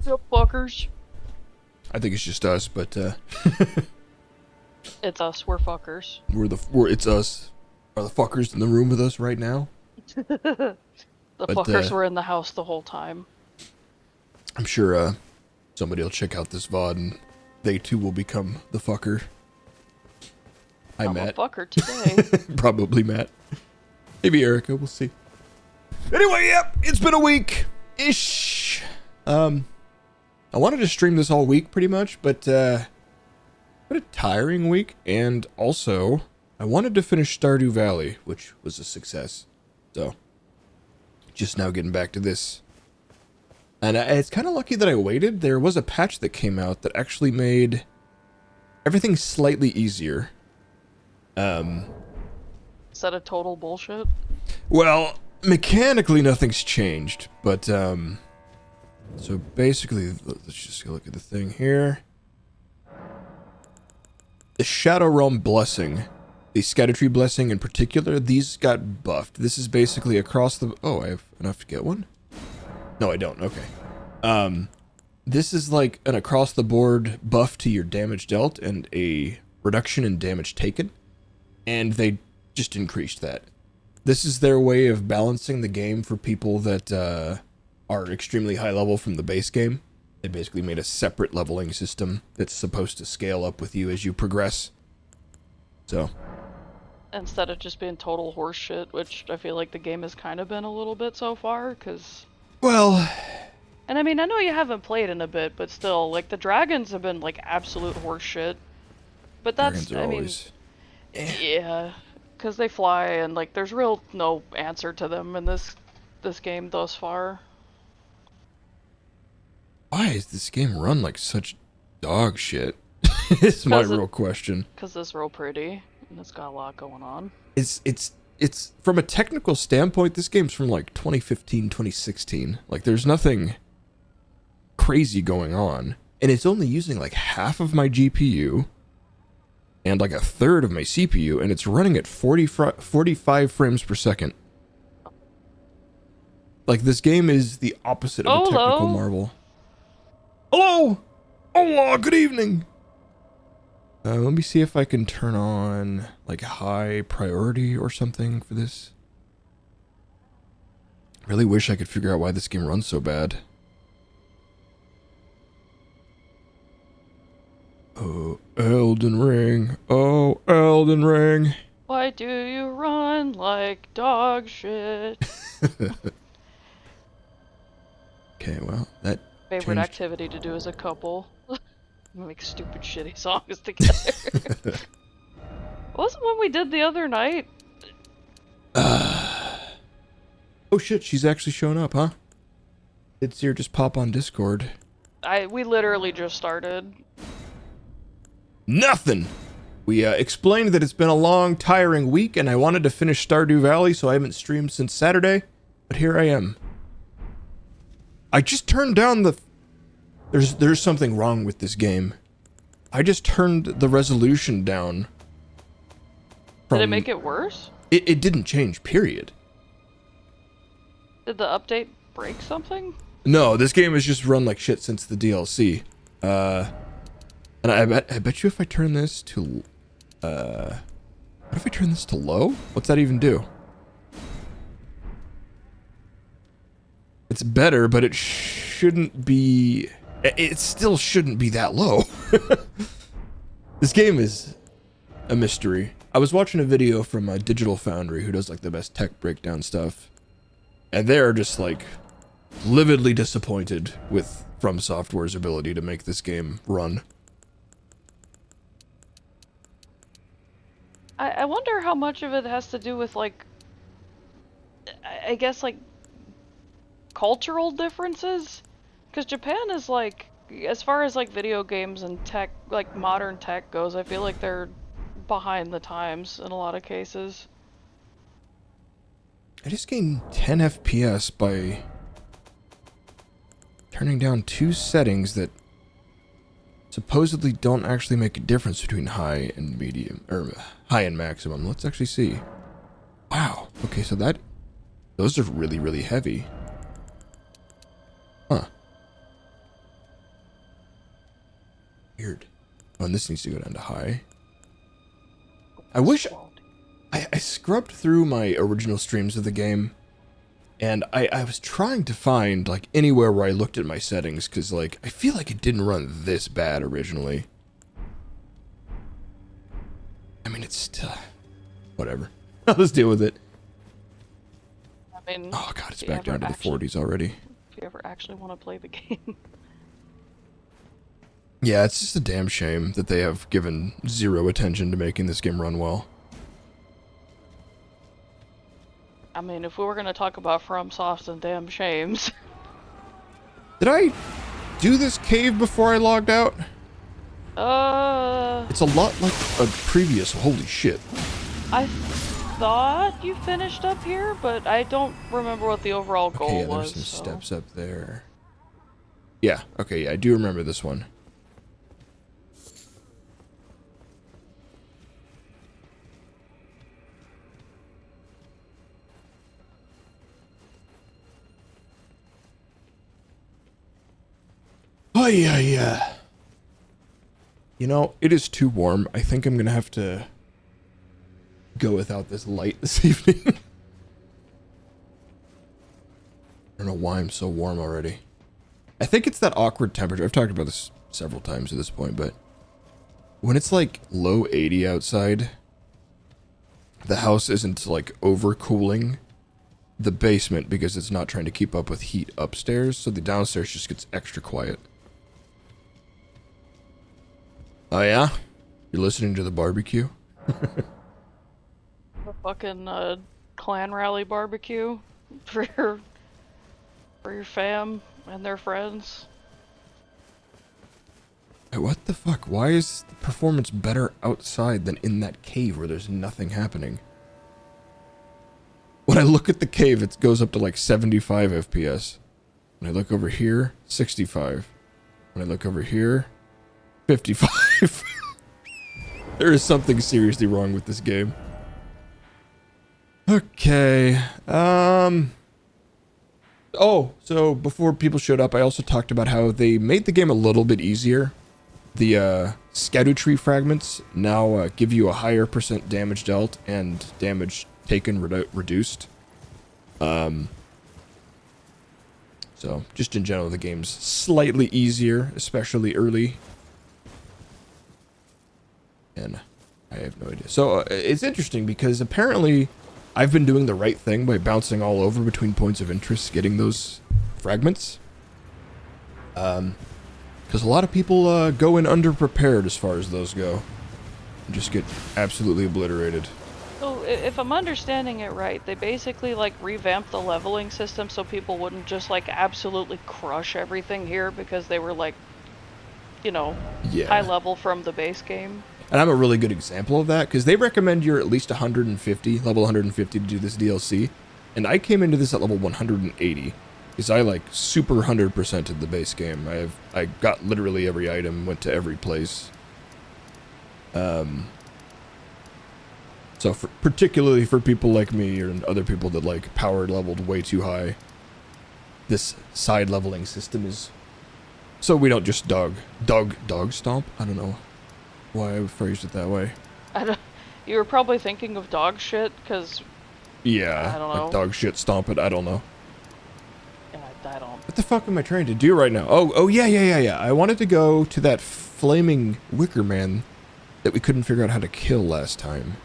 Yep, fuckers. I think it's just us, but It's us, we're fuckers. it's us. Are the fuckers in the room with us right now? The But fuckers were in the house the whole time. I'm sure somebody will check out this VOD and they too will become the fucker. Hi, I'm Matt. a fucker today. Probably Matt. Maybe Erica. We'll see. Anyway, yep, it's been a week-ish. I wanted to stream this all week pretty much, but what a tiring week. And also, I wanted to finish Stardew Valley, which was a success. So, just now getting back to this. And it's kind of lucky that I waited. There was a patch that came out that actually made everything slightly easier. Is that a total bullshit? Well, mechanically nothing's changed, but so basically, let's just look at the thing here. The Shadow Realm Blessing, the Scadutree Blessing in particular, these got buffed. This is basically across the... Oh, I have enough to get one? No, I don't. Okay. This is like an across-the-board buff to your damage dealt and a reduction in damage taken. And they just increased that. This is their way of balancing the game for people that are extremely high level from the base game. They basically made a separate leveling system that's supposed to scale up with you as you progress. So, Instead of just being total horseshit, which I feel like the game has kind of been a little bit so far, because... well... And I mean, I know you haven't played in a bit, but still, like, the dragons have been, like, absolute horseshit. But that's, I mean... Yeah, because they fly, and, like, there's real no answer to them in this game thus far. Why is this game run like such dog shit? It's my real question. Because it's real pretty, and it's got a lot going on. It's from a technical standpoint, this game's from like 2015, 2016. Like, there's nothing crazy going on. And it's only using like half of my GPU and like a third of my CPU, and it's running at 45 frames per second. Like, this game is the opposite of a technical marvel. Hello! Oh, good evening! Let me see if I can turn on, like, high priority or something for this. I really wish I could figure out why this game runs so bad. Oh, Elden Ring. Oh, Elden Ring. Why do you run like dog shit? Okay, well, that favorite changed. activity to do as a couple. Make stupid shitty songs together. Wasn't one we did the other night? Oh shit, she's actually shown up, huh? Did see her just pop on Discord. We literally just started. Nothing! We explained that it's been a long, tiring week, and I wanted to finish Stardew Valley, so I haven't streamed since Saturday. But here I am. I just turned down the... There's something wrong with this game. I just turned the resolution down. Did it make it worse? It didn't change, period. Did the update break something? No, this game has just run like shit since the DLC. And I bet you if I turn this to... what if I turn this to low? What's that even do? It's better, but it shouldn't be... It still shouldn't be that low. This game is a mystery. I was watching a video from Digital Foundry, who does like the best tech breakdown stuff. And they're just like lividly disappointed with From Software's ability to make this game run. I wonder how much of it has to do with, like, I guess, like, cultural differences? Because Japan is, like, as far as, like, video games and tech, like, modern tech goes, I feel like they're behind the times in a lot of cases. I just gained 10 FPS by turning down two settings that supposedly don't actually make a difference between high and medium, or high and maximum. Let's actually see. Wow. Okay, so those are really, really heavy. Huh. Oh, and this needs to go down to high. I wish... I scrubbed through my original streams of the game, and I was trying to find, like, anywhere where I looked at my settings, because, like, I feel like it didn't run this bad originally. I mean, it's still... Whatever. Let's deal with it. I mean... Oh, God, it's back down to the 40s already. If you ever actually want to play the game. Yeah, it's just a damn shame that they have given zero attention to making this game run well. I mean, if we were gonna talk about FromSoft and damn shames. Did I do this cave before I logged out? It's a lot like a previous. Holy shit. I thought you finished up here, but I don't remember what the overall goal okay, yeah, was. There's some steps up there. Yeah, okay, yeah, I do remember this one. Oh, yeah. You know, it is too warm. I think I'm gonna have to go without this light this evening. I don't know why I'm so warm already. I think it's that awkward temperature. I've talked about this several times at this point, but when it's like low 80 outside, the house isn't like overcooling the basement because it's not trying to keep up with heat upstairs, so the downstairs just gets extra quiet. Oh yeah? You're listening to the barbecue? The fucking clan rally barbecue for your fam and their friends. Wait, what the fuck? Why is the performance better outside than in that cave where there's nothing happening? When I look at the cave, it goes up to like 75 FPS. When I look over here, 65. When I look over here, 55. There is something seriously wrong with this game. Okay. Oh, so before people showed up, I also talked about how they made the game a little bit easier. The Erdtree fragments now give you a higher % damage dealt and damage taken reduced. So just in general, the game's slightly easier, especially early. And I have no idea. So it's interesting because apparently I've been doing the right thing by bouncing all over between points of interest, getting those fragments. Because a lot of people go in underprepared as far as those go. And just get absolutely obliterated. So, if I'm understanding it right, they basically, like, revamped the leveling system so people wouldn't just, like, absolutely crush everything here because they were, like, you know, high level from the base game. And I'm a really good example of that, because they recommend you're at least 150, level 150 to do this DLC. And I came into this at level 180, because I, like, super 100%ed the base game. I got literally every item, went to every place. So particularly for people like me and other people that like power leveled way too high, this side leveling system is so we don't just dog stomp. I don't know why I phrased it that way. You were probably thinking of dog shit, because yeah, I don't know. Like dog shit stomp it. I don't know. Yeah, I don't. What the fuck am I trying to do right now? Oh yeah. I wanted to go to that flaming wicker man that we couldn't figure out how to kill last time.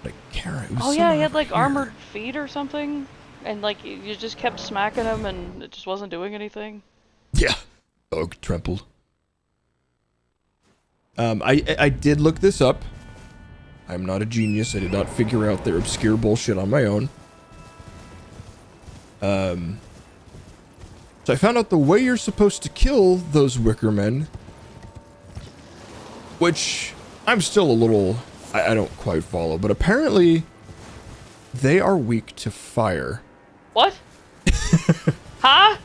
Like Kara. Oh yeah, he had like armored feet or something, and like you just kept smacking him, and it just wasn't doing anything. Yeah, dog trampled. I did look this up. I'm not a genius. I did not figure out their obscure bullshit on my own. So I found out the way you're supposed to kill those wicker men, which I'm still a little. I don't quite follow, but apparently they are weak to fire. What? Huh?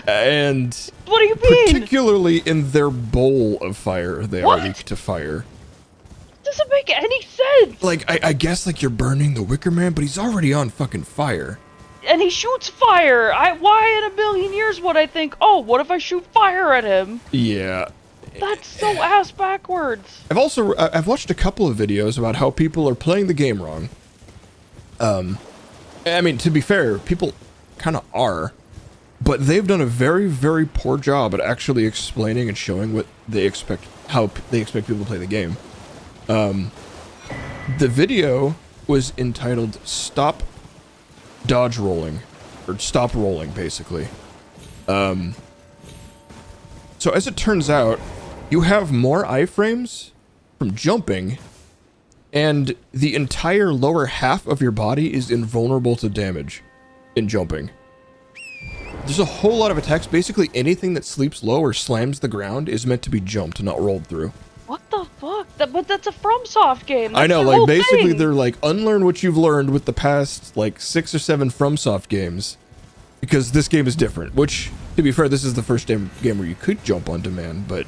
And what do you mean? Particularly in their bowl of fire, they are weak to fire. Doesn't make any sense. Like, I guess like you're burning the wicker man, but he's already on fucking fire. And he shoots fire. Why in a million years would I think, oh, what if I shoot fire at him? Yeah. That's so ass backwards. I've watched a couple of videos about how people are playing the game wrong. I mean, to be fair, people kind of are, but they've done a very, very poor job at actually explaining and showing what they expect, how they expect people to play the game. The video was entitled "Stop Dodge Rolling," or "Stop Rolling," basically. So as it turns out, you have more iframes from jumping, and the entire lower half of your body is invulnerable to damage in jumping. There's a whole lot of attacks. Basically, anything that sleeps low or slams the ground is meant to be jumped, not rolled through. What the fuck? But that's a FromSoft game. That's I know, the like, whole basically thing. they're like, unlearn what you've learned with the past, like, 6 or 7 FromSoft games. Because this game is different, which, to be fair, this is the first game where you could jump on demand, but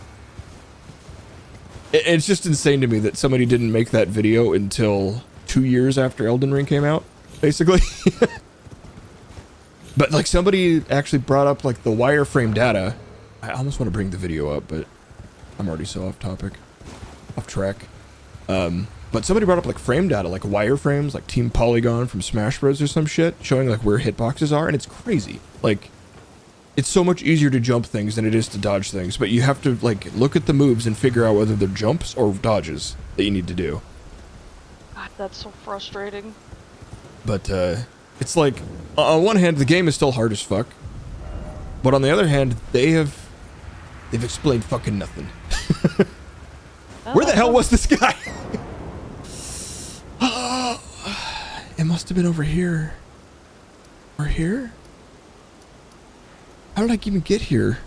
it's just insane to me that somebody didn't make that video until 2 years after Elden Ring came out, basically. But, like, somebody actually brought up, like, the wireframe data. I almost want to bring the video up, but I'm already so off track. But somebody brought up, like, frame data, like wireframes, like Team Polygon from Smash Bros. Or some shit, showing, like, where hitboxes are, and it's crazy. Like, it's so much easier to jump things than it is to dodge things, but you have to, like, look at the moves and figure out whether they're jumps or dodges that you need to do. God, that's so frustrating. But, it's like, on one hand, the game is still hard as fuck, but on the other hand, they've explained fucking nothing. Where the hell was this guy? It must have been over here. Or here? How did I even get here?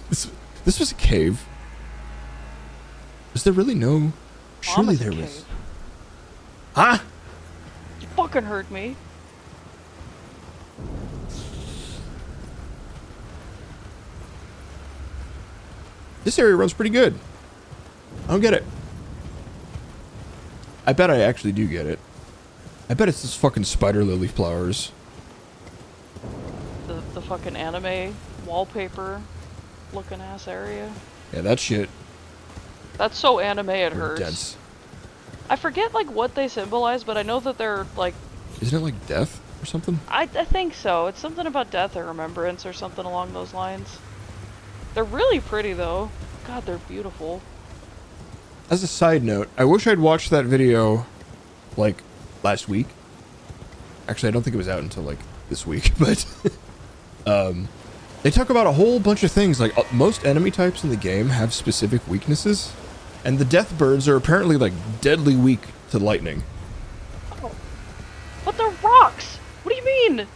This was a cave. Was there really no... Surely there was... Huh? You fucking heard me. This area runs pretty good. I don't get it. I bet I actually do get it. I bet it's this fucking spider lily flowers. The fucking anime wallpaper looking ass area. Yeah, that shit. That's so anime it hurts. Dense. I forget like what they symbolize, but I know that they're like... Isn't it like death or something? I think so. It's something about death or remembrance or something along those lines. They're really pretty though. God, they're beautiful. As a side note, I wish I'd watched that video, like, last week. Actually, I don't think it was out until, like, this week, but... they talk about a whole bunch of things, like, most enemy types in the game have specific weaknesses, and the death birds are apparently, like, deadly weak to lightning. Oh. But they're rocks! What do you mean?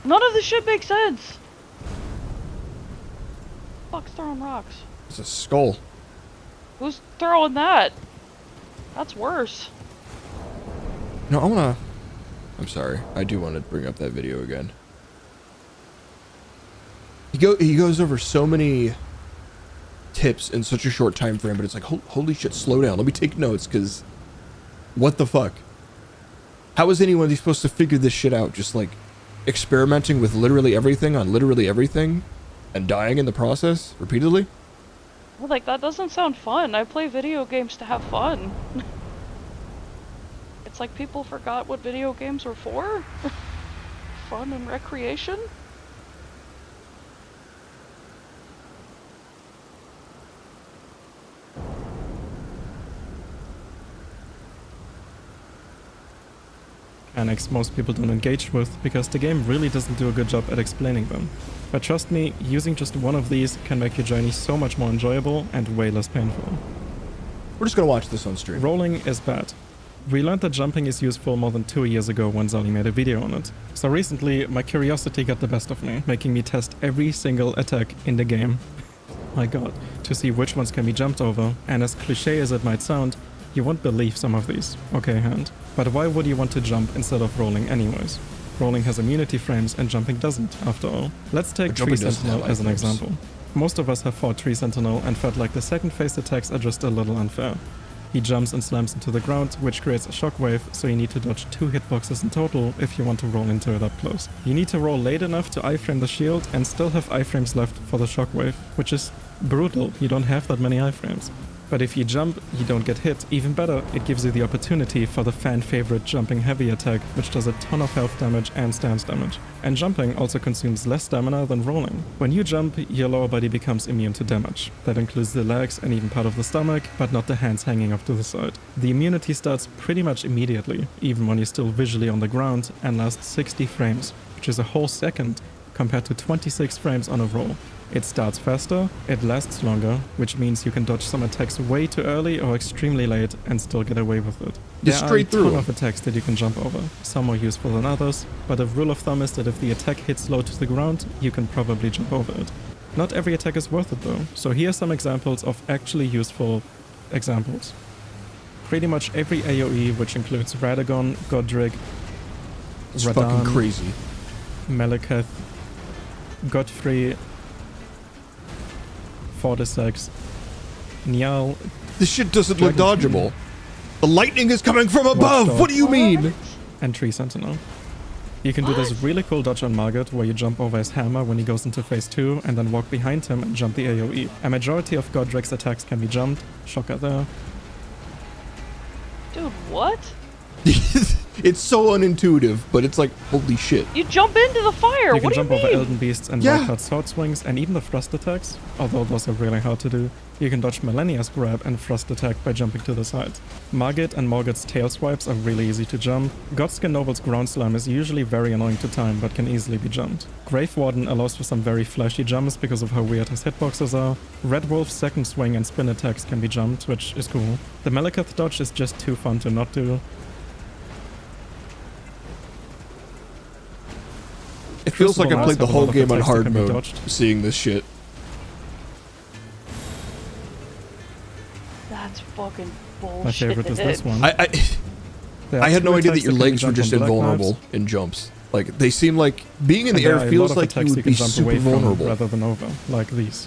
None of this shit makes sense! Fuck's throwing rocks? It's a skull. Who's throwing that? That's worse. No, I'm sorry. I do want to bring up that video again. He goes over so many tips in such a short time frame, but it's like, holy shit, slow down. Let me take notes, because what the fuck? How is anyone supposed to figure this shit out? Just, like, experimenting with literally everything on literally everything and dying in the process repeatedly? Well, like, that doesn't sound fun. I play video games to have fun. It's like people forgot what video games were for? Fun and recreation? Mechanics most people don't engage with because the game really doesn't do a good job at explaining them. But trust me, using just one of these can make your journey so much more enjoyable and way less painful. We're just gonna watch this on stream. Rolling is bad. We learned that jumping is useful more than 2 years ago when Zali made a video on it. So recently, my curiosity got the best of me, making me test every single attack in the game. My god, to see which ones can be jumped over, and as cliche as it might sound, you won't believe some of these. Okay, hand. But why would you want to jump instead of rolling anyways? Rolling has immunity frames and jumping doesn't, after all. Let's take Tree Sentinel as an example. Most of us have fought Tree Sentinel and felt like the second phase attacks are just a little unfair. He jumps and slams into the ground, which creates a shockwave, so you need to dodge 2 hitboxes in total if you want to roll into it up close. You need to roll late enough to iframe the shield and still have iframes left for the shockwave, which is brutal. You don't have that many iframes. But if you jump, you don't get hit. Even better, it gives you the opportunity for the fan favorite jumping heavy attack, which does a ton of health damage and stance damage. And jumping also consumes less stamina than rolling. When you jump, your lower body becomes immune to damage. That includes the legs and even part of the stomach, but not the hands hanging off to the side. The immunity starts pretty much immediately, even when you're still visually on the ground, and lasts 60 frames, which is a whole second, compared to 26 frames on a roll. It starts faster, it lasts longer, which means you can dodge some attacks way too early or extremely late and still get away with it. There are a ton of attacks that you can jump over. Some more useful than others, but a rule of thumb is that if the attack hits low to the ground, you can probably jump over it. Not every attack is worth it though, so here are some examples of actually useful examples. Pretty much every AoE, which includes Radagon, Godric, It's Radahn, fucking crazy. Malekith, Godfrey, Fortissax, Niall. This shit doesn't look dodgeable. The lightning is coming from above! Watchdog. What do you mean? And Tree Sentinel. You can do this really cool dodge on Margit, where you jump over his hammer when he goes into phase 2, and then walk behind him and jump the AoE. A majority of Godric's attacks can be jumped. Shocker there. Dude, what? It's so unintuitive, but it's like, holy shit. You jump into the fire. You can What do jump you over mean? Elden Beasts and Yeah. White-Hot sword swings, and even the thrust attacks, although those are really hard to do. You can dodge Millennia's grab and thrust attack by jumping to the side. Margit and Morgot's tail swipes are really easy to jump. Godskin Noble's ground slam is usually very annoying to time, but can easily be jumped. Grave Warden allows for some very flashy jumps because of how weird his hitboxes are. Red Wolf's second swing and spin attacks can be jumped, which is cool. The Malekith dodge is just too fun to not do. It feels like I played the whole game on hard mode, dodged. seeing this shit. That's fucking bullshit. My favorite is this one. I There are had two no idea that attacks your can legs were jump just on Black invulnerable Knives, in jumps. Like, they seem like being in the and there air are a feels lot of like you attacks would can be jump super away from vulnerable. rather than over, like these.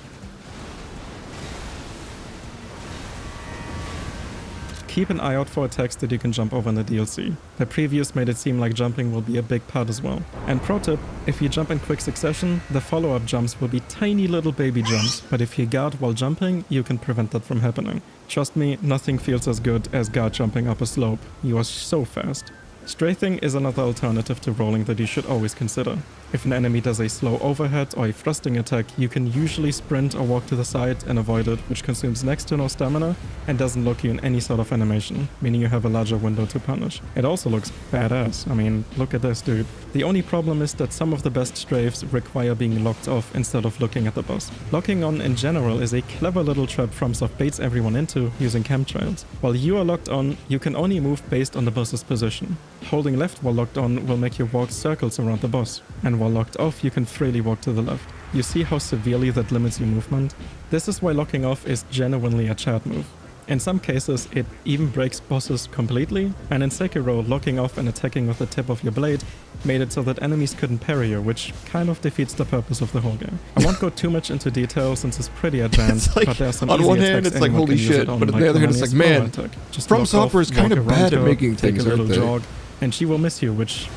Keep an eye out for attacks that you can jump over in the DLC. The previews made it seem like jumping will be a big part as well. And pro tip, if you jump in quick succession, the follow-up jumps will be tiny little baby jumps, but if you guard while jumping, you can prevent that from happening. Trust me, nothing feels as good as guard jumping up a slope. You are so fast. Strathing is another alternative to rolling that you should always consider. If an enemy does a slow overhead or a thrusting attack, you can usually sprint or walk to the side and avoid it, which consumes next to no stamina and doesn't lock you in any sort of animation, meaning you have a larger window to punish. It also looks badass. I mean, look at this, dude. The only problem is that some of the best strafes require being locked off instead of looking at the boss. Locking on in general is a clever little trap FromSoft baits everyone into using chemtrails. While you are locked on, you can only move based on the boss's position. Holding left while locked on will make you walk circles around the boss, and while locked off you can freely walk to the left. You see how severely that limits your movement? This is why locking off is genuinely a chat move. In some cases it even breaks bosses completely, and in Sekiro locking off and attacking with the tip of your blade made it so that enemies couldn't parry you, which kind of defeats the purpose of the whole game. I won't go too much into detail since it's pretty advanced, It's like, but there are some on easy one hand attacks it's like anyone holy can use shit, it on, but on the other hand it's like, Millennia's man, power attack. Just From lock Software off, is kind walk of around bad at her, making take things, a little aren't they? jog, and she will miss you, which,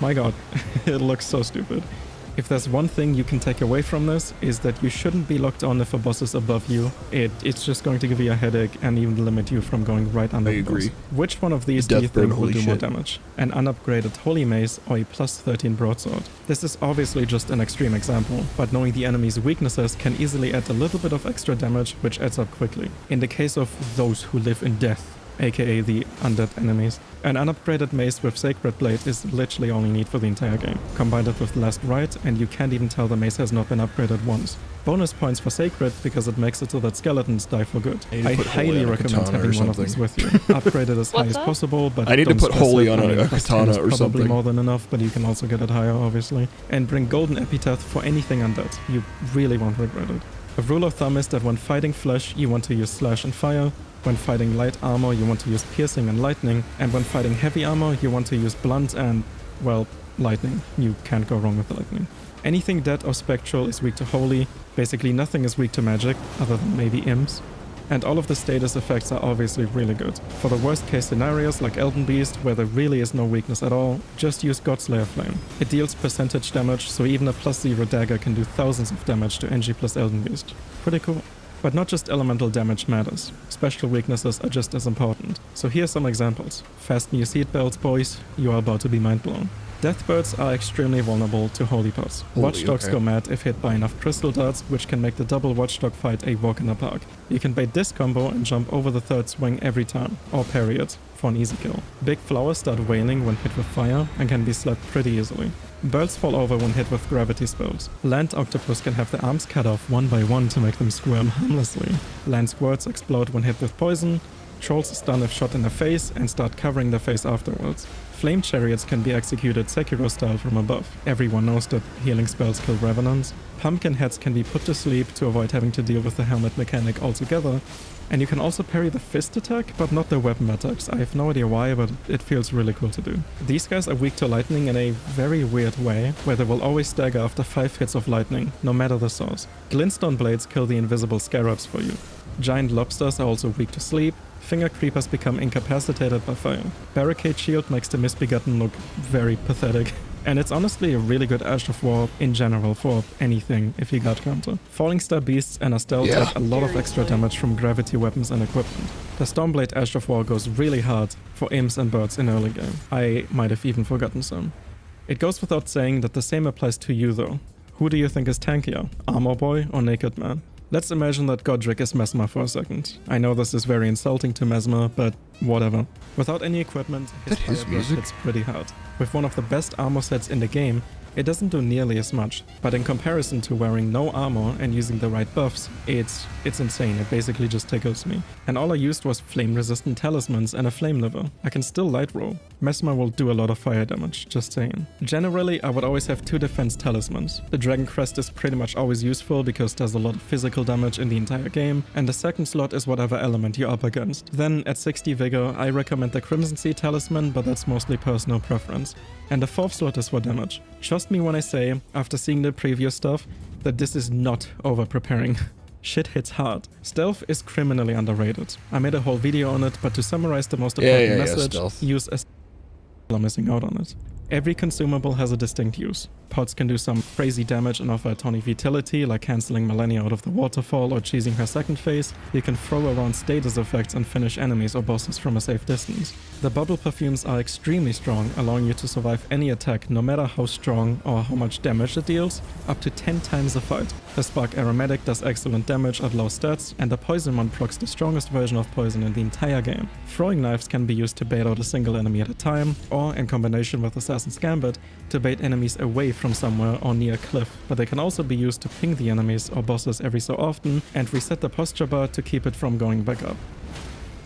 my god, it looks so stupid. If there's one thing you can take away from this, is that you shouldn't be locked on if a boss is above you. It's just going to give you a headache and even limit you from going right under the boss. agree. Which one of these The do you Death Bird, think will holy do more shit. damage? An unupgraded Holy Mace or a plus 13 Broadsword? This is obviously just an extreme example, but knowing the enemy's weaknesses can easily add a little bit of extra damage, which adds up quickly. In the case of those who live in death, aka the undead enemies, an unupgraded mace with Sacred Blade is literally all you need for the entire game. Combine it with Last Rite and you can't even tell the mace has not been upgraded once. Bonus points for Sacred because it makes it so that skeletons die for good. I need to I put Holy highly on a recommend katana or having one of something. these with you. Upgrade it as high What's as that? possible, but I need to don't put stress Holy it. on I mean, a plus katana 10 is or probably something. more than enough, but you can also get it higher, obviously. And bring Golden Epitaph for anything undead. You really won't regret it. A rule of thumb is that when fighting flesh, you want to use Slash and Fire. When fighting light armor, you want to use Piercing and Lightning. And when fighting heavy armor, you want to use Blunt and, well, Lightning. You can't go wrong with Lightning. Anything dead or spectral is weak to Holy. Basically nothing is weak to magic, other than maybe imps. And all of the status effects are obviously really good. For the worst case scenarios like Elden Beast, where there really is no weakness at all, just use Godslayer Flame. It deals percentage damage, so even a +0 dagger can do thousands of damage to NG plus Elden Beast. Pretty cool. But not just elemental damage matters. Special weaknesses are just as important. So here's some examples. Fasten your seatbelts, boys. You are about to be mind blown. Deathbirds are extremely vulnerable to holy pots. Watchdogs go mad if hit by enough crystal darts, which can make the double watchdog fight a walk in the park. You can bait this combo and jump over the third swing every time, or parry it, for an easy kill. Big flowers start wailing when hit with fire and can be slapped pretty easily. Birds fall over when hit with gravity spells. Land octopus can have their arms cut off one by one to make them squirm harmlessly. Land squirts explode when hit with poison. Trolls stun if shot in the face and start covering their face afterwards. Flame chariots can be executed Sekiro style from above. Everyone knows that healing spells kill revenants. Pumpkin heads can be put to sleep to avoid having to deal with the helmet mechanic altogether. And you can also parry the fist attack, but not the weapon attacks. I have no idea why, but it feels really cool to do. These guys are weak to lightning in a very weird way, where they will always stagger after 5 hits of lightning, no matter the source. Glintstone blades kill the invisible scarabs for you. Giant lobsters are also weak to sleep. Finger creepers become incapacitated by fire. Barricade shield makes the misbegotten look very pathetic. And it's honestly a really good Ash of War in general for anything if you got counter. Falling Star Beasts and Astel take a lot of extra damage from gravity weapons and equipment. The Stormblade Ash of War goes really hard for imps and birds in early game. I might have even forgotten some. It goes without saying that the same applies to you though. Who do you think is tankier, Armor Boy or Naked Man? Let's imagine that Godric is Mesmer for a second. I know this is very insulting to Mesmer, but whatever. Without any equipment, his fire hits pretty hard. With one of the best armor sets in the game, it doesn't do nearly as much, but in comparison to wearing no armor and using the right buffs, it's insane. It basically just tickles me. And all I used was flame-resistant talismans and a flame liver. I can still light roll. Mesmer will do a lot of fire damage, just saying. Generally, I would always have 2 defense talismans. The Dragon Crest is pretty much always useful because there's a lot of physical damage in the entire game, and the second slot is whatever element you're up against. Then, at 60 vigor, I recommend the Crimson Sea talisman, but that's mostly personal preference. And the 4th slot is for damage. Trust me when I say, after seeing the previous stuff, that this is not over-preparing. Shit hits hard. Stealth is criminally underrated. I made a whole video on it, but to summarize the most important message, use a are missing out on it. Every consumable has a distinct use. Pots can do some crazy damage and offer a tonic utility, like cancelling Melania out of the waterfall or cheesing her second phase. You can throw around status effects and finish enemies or bosses from a safe distance. The bubble perfumes are extremely strong, allowing you to survive any attack, no matter how strong or how much damage it deals, up to 10 times a fight. The Spark Aromatic does excellent damage at low stats, and the Poison one procs the strongest version of poison in the entire game. Throwing knives can be used to bait out a single enemy at a time, or in combination with Assassin's Gambit, to bait enemies away from somewhere or near a cliff, but they can also be used to ping the enemies or bosses every so often and reset the posture bar to keep it from going back up.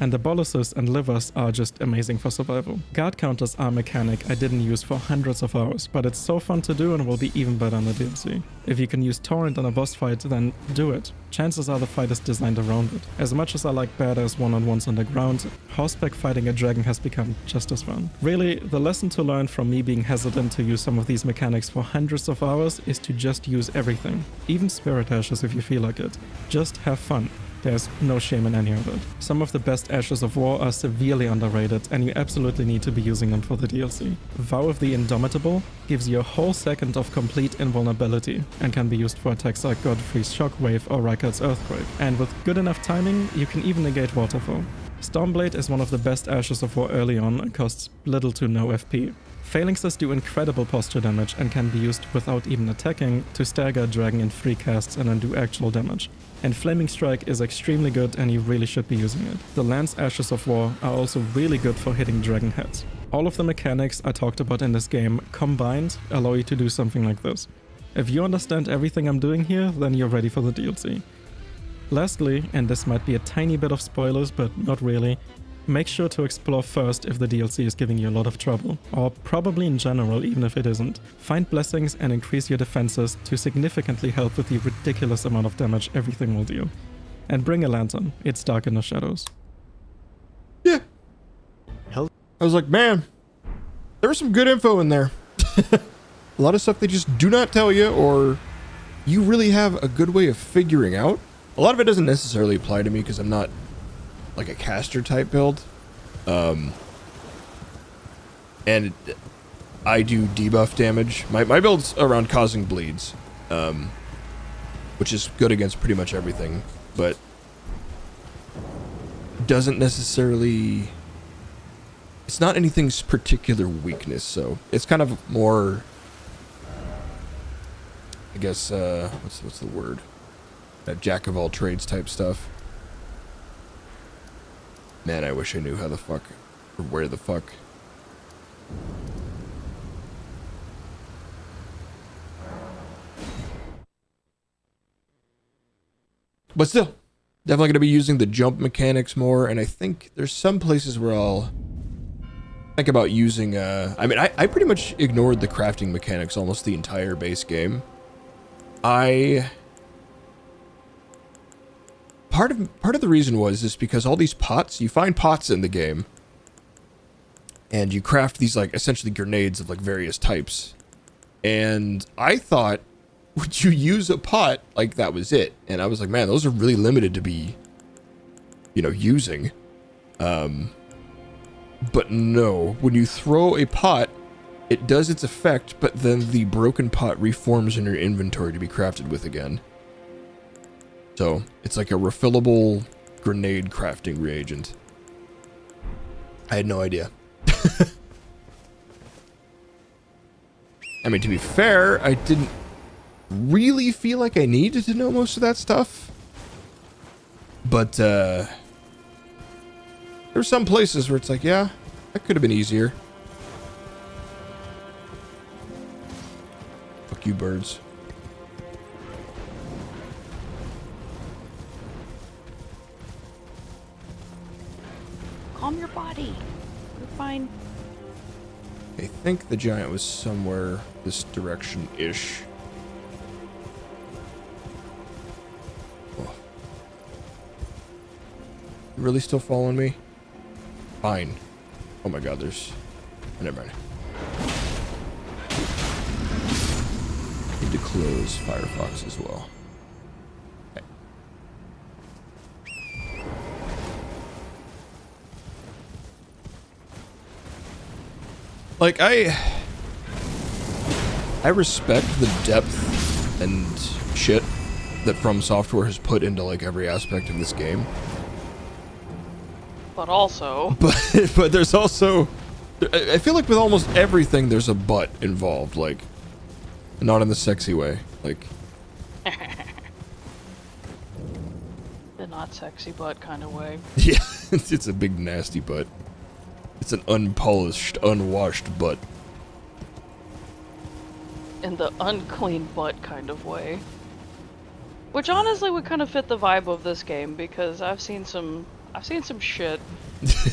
And the boluses and livers are just amazing for survival. Guard counters are a mechanic I didn't use for hundreds of hours, but it's so fun to do and will be even better in the DLC. If you can use Torrent on a boss fight, then do it. Chances are the fight is designed around it. As much as I like badass one-on-ones on the ground, horseback fighting a dragon has become just as fun. Really, the lesson to learn from me being hesitant to use some of these mechanics for hundreds of hours is to just use everything. Even Spirit Ashes if you feel like it. Just have fun. There's no shame in any of it. Some of the best Ashes of War are severely underrated, and you absolutely need to be using them for the DLC. Vow of the Indomitable gives you a whole second of complete invulnerability, and can be used for attacks like Godfrey's Shockwave or Rykard's Earthquake. And with good enough timing, you can even negate Waterfall. Stormblade is one of the best Ashes of War early on and costs little to no FP. Phalanxes do incredible posture damage and can be used without even attacking to stagger a dragon in 3 casts and then do actual damage. And Flaming Strike is extremely good and you really should be using it. The Lance Ashes of War are also really good for hitting dragon heads. All of the mechanics I talked about in this game combined allow you to do something like this. If you understand everything I'm doing here, then you're ready for the DLC. Lastly, and this might be a tiny bit of spoilers, but not really, make sure to explore first if the DLC is giving you a lot of trouble, or probably in general even if it isn't. Find blessings and increase your defenses to significantly help with the ridiculous amount of damage everything will do. And bring a lantern, it's dark in the shadows. Yeah. Hell, I was like, man, there was some good info in there. A lot of stuff they just do not tell you, or you really have a good way of figuring out. A lot of it doesn't necessarily apply to me because I'm not like a caster type build. And I do debuff damage. My build's around causing bleeds, which is good against pretty much everything, but doesn't necessarily... It's not anything's particular weakness, so it's kind of more... I guess, what's the word? That jack of all trades type stuff. Man, I wish I knew how the fuck, or where the fuck. But still, definitely going to be using the jump mechanics more, and I think there's some places where I'll think about using, I mean, I pretty much ignored the crafting mechanics almost the entire base game. Part of the reason was is because all these pots, you find pots in the game, and you craft these, like, essentially grenades of, like, various types. And I thought, would you use a pot, like, that was it? And I was like, man, those are really limited to be, you know, using. But no, when you throw a pot, it does its effect, but then the broken pot reforms in your inventory to be crafted with again. So, it's like a refillable grenade crafting reagent. I had no idea. I mean, to be fair, I didn't really feel like I needed to know most of that stuff. But, there's some places where it's like, yeah, that could have been easier. Fuck you, birds. Calm your body. You're fine. I think the giant was somewhere this direction-ish. Oh. You really still following me? Fine. Oh my god, there's... Never mind. Need to close Firefox as well. Okay. Like, I respect the depth and shit that From Software has put into, like, every aspect of this game. But also... But there's also... I feel like with almost everything, there's a but involved, like... Not in the sexy way, like... The not sexy butt kind of way. Yeah, it's a big nasty butt. It's an unpolished, unwashed butt. In the unclean butt kind of way. Which honestly would kind of fit the vibe of this game, because I've seen some shit.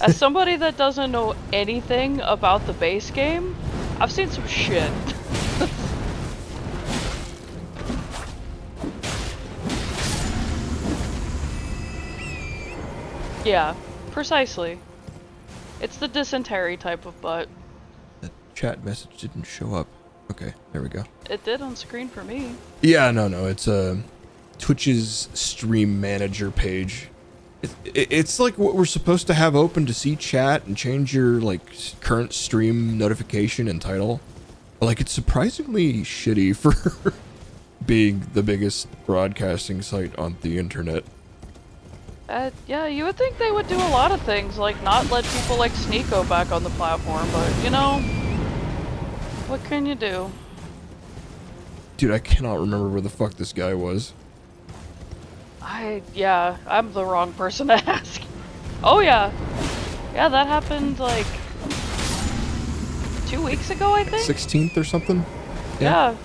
As somebody that doesn't know anything about the base game, I've seen some shit. Yeah, precisely. It's the dysentery type of butt. The chat message didn't show up. Okay, there we go. It did on screen for me. Yeah, no, it's Twitch's stream manager page. It's like what we're supposed to have open to see chat and change your, like, current stream notification and title. But, like, it's surprisingly shitty for being the biggest broadcasting site on the internet. Yeah, you would think they would do a lot of things, like not let people like Sneeko back on the platform, but, you know, what can you do? Dude, I cannot remember where the fuck this guy was. Yeah, I'm the wrong person to ask. Oh yeah. Yeah, that happened like 2 weeks ago, I think? 16th or something? Yeah.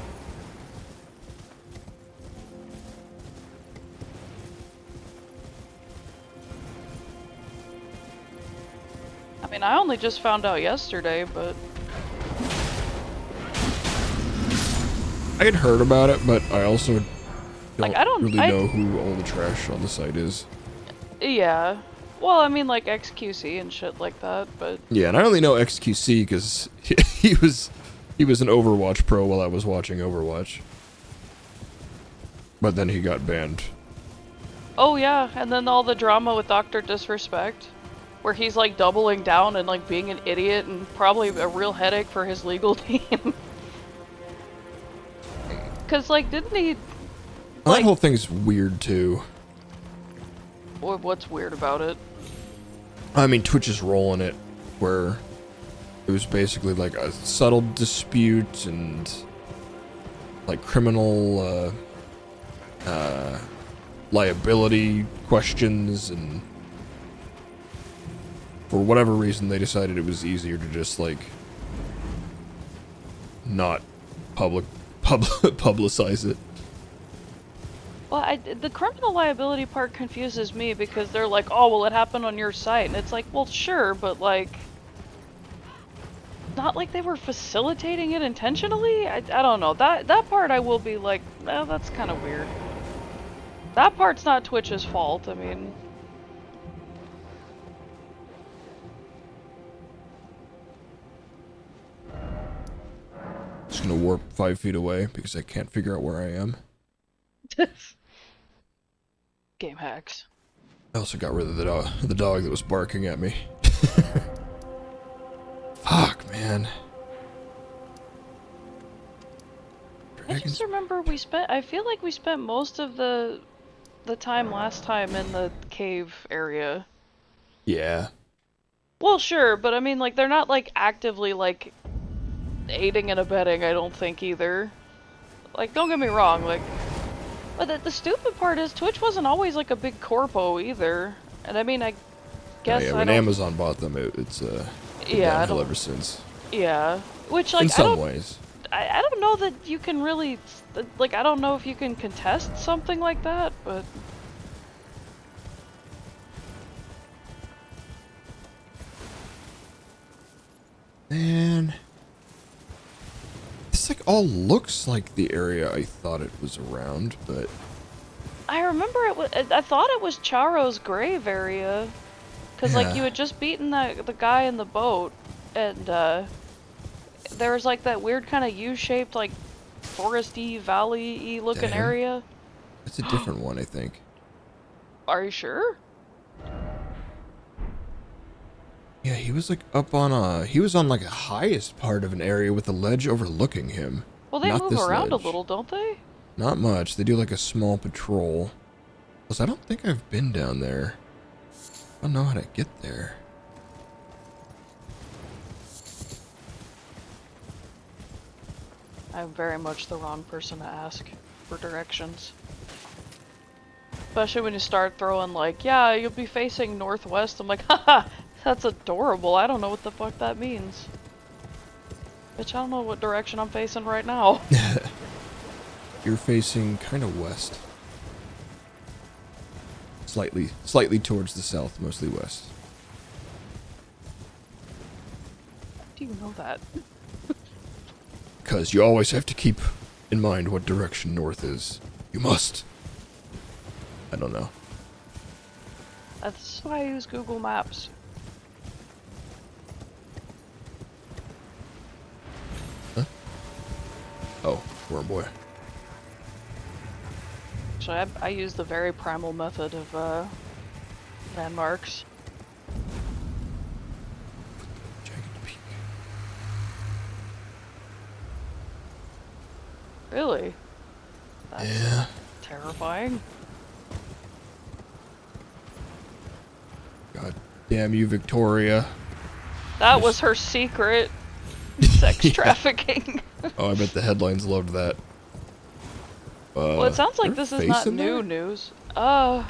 I mean, I only just found out yesterday, but... I had heard about it, but I also don't really I know who all the trash on the site is. Yeah. Well, I mean, like XQC and shit like that, but... Yeah, and I only know XQC because he was an Overwatch pro while I was watching Overwatch. But then he got banned. Oh yeah, and then all the drama with Dr. Disrespect, where he's like doubling down and like being an idiot and probably a real headache for his legal team. Cause like, didn't he Well, that like? whole thing's weird too. What's weird about it? I mean, Twitch's role in it, where it was basically like a subtle dispute and like criminal liability questions, and for whatever reason they decided it was easier to just like not publicize it. Well, the criminal liability part confuses me because they're like, oh, well, it happened on your site. And it's like, well, sure, but like, not like they were facilitating it intentionally? I don't know. That part I will be like, eh, that's kind of weird. That part's not Twitch's fault, I mean. Just gonna warp 5 feet away because I can't figure out where I am. Game hacks. I also got rid of the dog that was barking at me. Fuck, man. I just remember I feel like we spent most of the time last time in the cave area. Yeah. Well, sure, but I mean, like, they're not, like, actively, like, aiding and abetting, I don't think, either. Like, don't get me wrong, like... But the stupid part is, Twitch wasn't always, like, a big corpo, either. And I mean, I guess yeah, when Amazon bought them, it's yeah, downhill ever since. Yeah. Which, like, in some ways. I don't know that you can really... Like, I don't know if you can contest something like that, but... Man, this like all looks like the area I thought it was around, but I remember I thought it was Charo's grave area, cause like you had just beaten the guy in the boat, and there was like that weird kind of U-shaped like foresty valley-y looking area. It's a different one, I think. Are you sure? Yeah, he was like up on he was on like the highest part of an area with a ledge overlooking him. Well, they move around a little, don't they? Not much. They do like a small patrol. Plus, I don't think I've been down there. I don't know how to get there. I'm very much the wrong person to ask for directions. Especially when you start throwing like, yeah, you'll be facing northwest. I'm like, haha, that's adorable. I don't know what the fuck that means. Bitch, I don't know what direction I'm facing right now. You're facing kind of west. Slightly towards the south, mostly west. How do you know that? Because you always have to keep in mind what direction north is. You must. I don't know. That's why I use Google Maps. Huh? Oh, worm boy. Actually, I use the very primal method of landmarks. Jagged peak. Really? That's Yeah. terrifying. God damn you, Victoria. That was her secret. Sex trafficking. Oh, I bet the headlines loved that. Well, it sounds like this is not new news. Why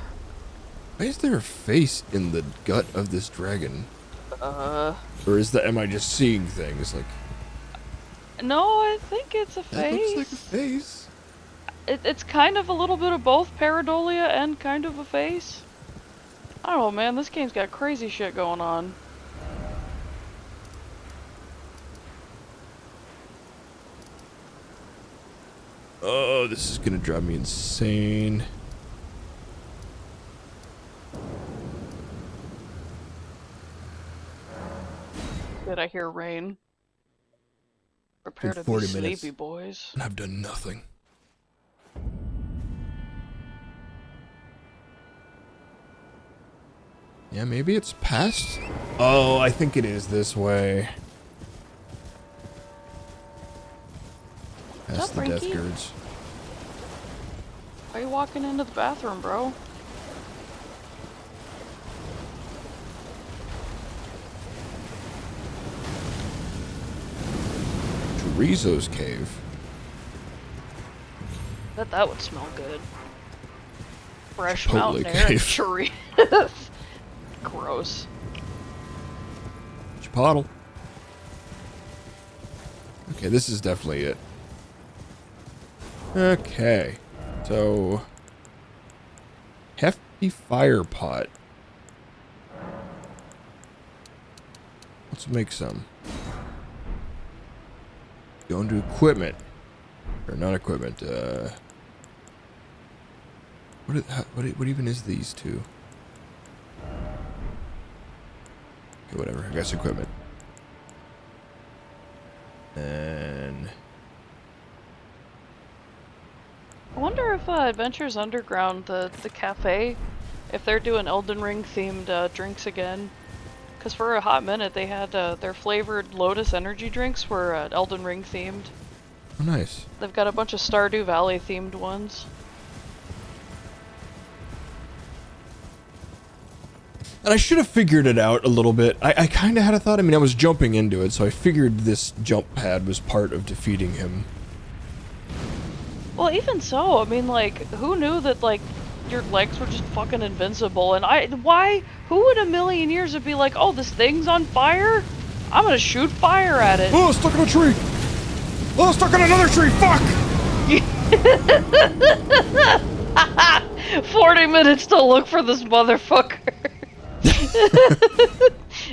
is there a face in the gut of this dragon? Or am I just seeing things? Like, no, I think it's a face. that looks like a face. It's kind of a little bit of both pareidolia and kind of a face. I don't know, man. This game's got crazy shit going on. Oh, this is gonna drive me insane. Did I hear rain? Prepare to be 40 minutes, sleepy, boys. and I've done nothing. Yeah, maybe it's past. Oh, I think it is this way. What's Past up, the death Frankie? girds. Why are you walking into the bathroom, bro? Chorizo's cave. Bet that would smell good. Fresh Chipotle mountain air and cave. chorizo. Gross. Chipotle. Okay, this is definitely it. Okay. So... Hefty fire pot. Let's make some. Go into equipment. Or not equipment, what even is these two? Okay, whatever. I guess equipment. And... I wonder if Adventures Underground, the cafe, if they're doing Elden Ring themed drinks again. Because for a hot minute they had their flavored Lotus energy drinks were Elden Ring themed. Oh, nice. They've got a bunch of Stardew Valley themed ones. And I should have figured it out a little bit. I kind of had a thought. I mean, I was jumping into it, so I figured this jump pad was part of defeating him. Well, even so, I mean, like, who knew that, like, your legs were just fucking invincible? And who in a million years would be like, oh, this thing's on fire? I'm gonna shoot fire at it. Oh, stuck in a tree! Oh, stuck in another tree! Fuck! 40 minutes to look for this motherfucker.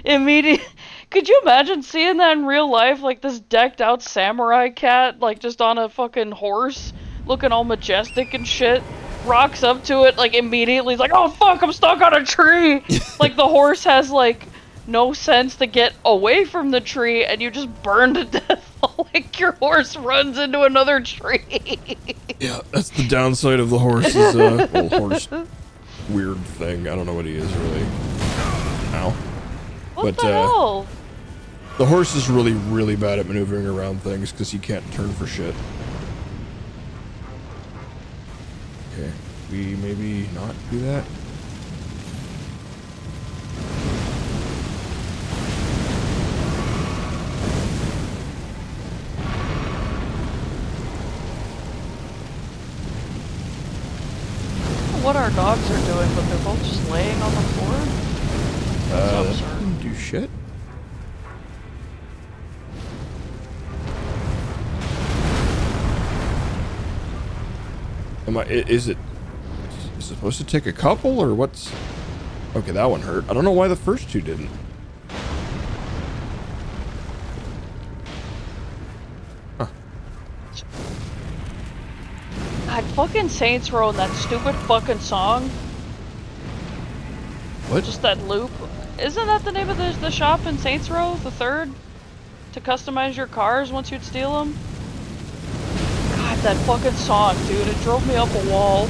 Immediate. Could you imagine seeing that in real life? Like this decked out samurai cat, like just on a fucking horse, looking all majestic and shit. Rocks up to it, like immediately, like, oh fuck, I'm stuck on a tree! Like the horse has like no sense to get away from the tree, and you just burn to death. Like your horse runs into another tree. Yeah, that's the downside of the horse. Is well, horse weird thing. I don't know what he is really. Ow. What the hell? The horse is really, really bad at maneuvering around things because he can't turn for shit. Okay, we maybe not do that. What our dogs are doing, but they're both just laying on the floor. That That's absurd. didn't do shit. Is it supposed to take a couple, or what's... Okay, that one hurt. I don't know why the first two didn't. Huh. God, fucking Saints Row and that stupid fucking song. What? Just that loop. Isn't that the name of the shop in Saints Row, the third? To customize your cars once you'd steal them? God, that fucking song, dude. It drove me up a wall.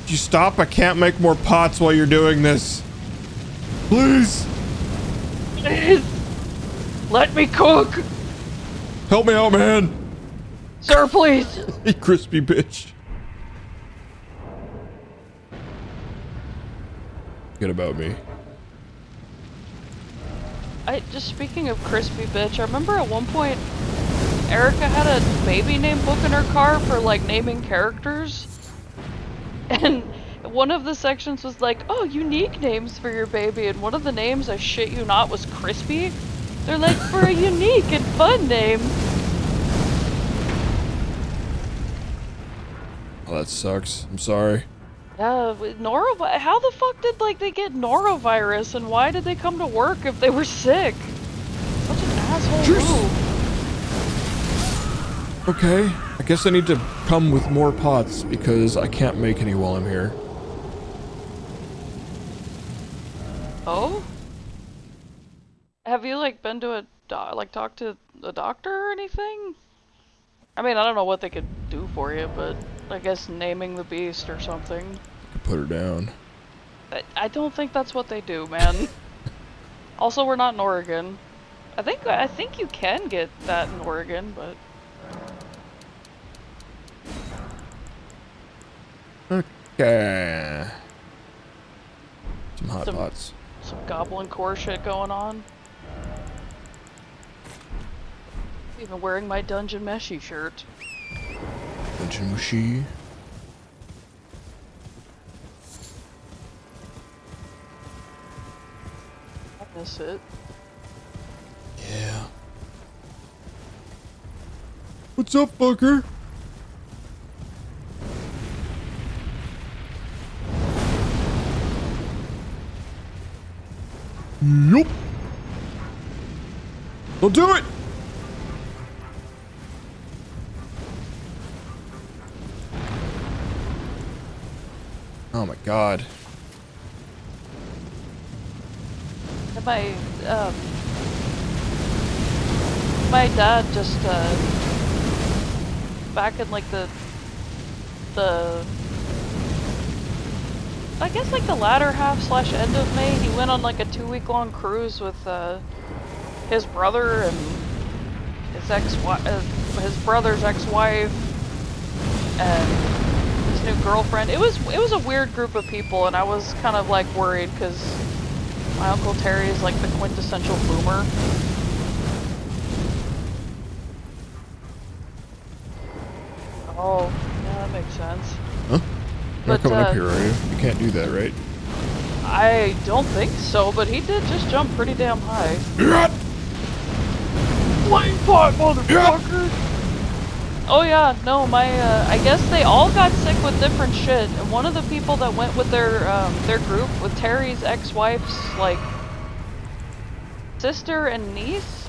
Could you stop? I can't make more pots while you're doing this. Please! Please! Let me cook! Help me out, man! Sir, please! You crispy bitch. Forget about me. Just speaking of crispy bitch, I remember at one point Erica had a baby name book in her car for like naming characters. And one of the sections was like, oh, unique names for your baby. And one of the names, I shit you not, was Crispy. They're like, for a unique and fun name. Oh, that sucks. I'm sorry. How the fuck did like they get norovirus, and why did they come to work if they were sick? Such an asshole move. Okay, I guess I need to come with more pots because I can't make any while I'm here. Oh? Have you like been to talked to a doctor or anything? I mean, I don't know what they could do for you, but I guess naming the beast or something. Could put her down. I don't think that's what they do, man. Also, we're not in Oregon. I think you can get that in Oregon, but Okay. Some hot pots. some goblin core shit going on. Even wearing my Dungeon Meshy shirt. Dungeon Mushi. I miss it. Yeah. What's up, fucker? Nope. Don't do it. Oh my god. And my dad just back in like the I guess like the latter half / end of May, he went on like a 2-week-long cruise with his brother and his brother's ex-wife and his new girlfriend. It was a weird group of people, and I was kind of like worried because my Uncle Terry is like the quintessential boomer. Oh, yeah, that makes sense. Huh? You're not coming up here, are you? You can't do that, right? I don't think so, but he did just jump pretty damn high. Yeah. Flame pot, motherfucker! Oh yeah, no, I guess they all got sick with different shit, and one of the people that went with their group, with Terry's ex-wife's, like, sister and niece,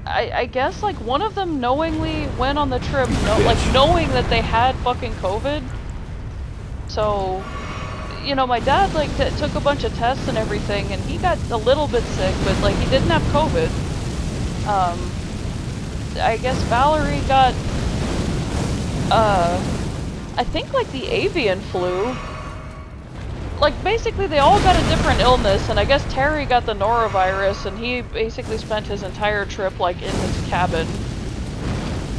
I guess, like, one of them knowingly went on the trip, knowing that they had fucking COVID. So, you know, my dad, like, took a bunch of tests and everything, and he got a little bit sick, but, like, he didn't have COVID. I guess Valerie got, I think, like, the avian flu. Like, basically, they all got a different illness, and I guess Terry got the norovirus, and he basically spent his entire trip, like, in his cabin.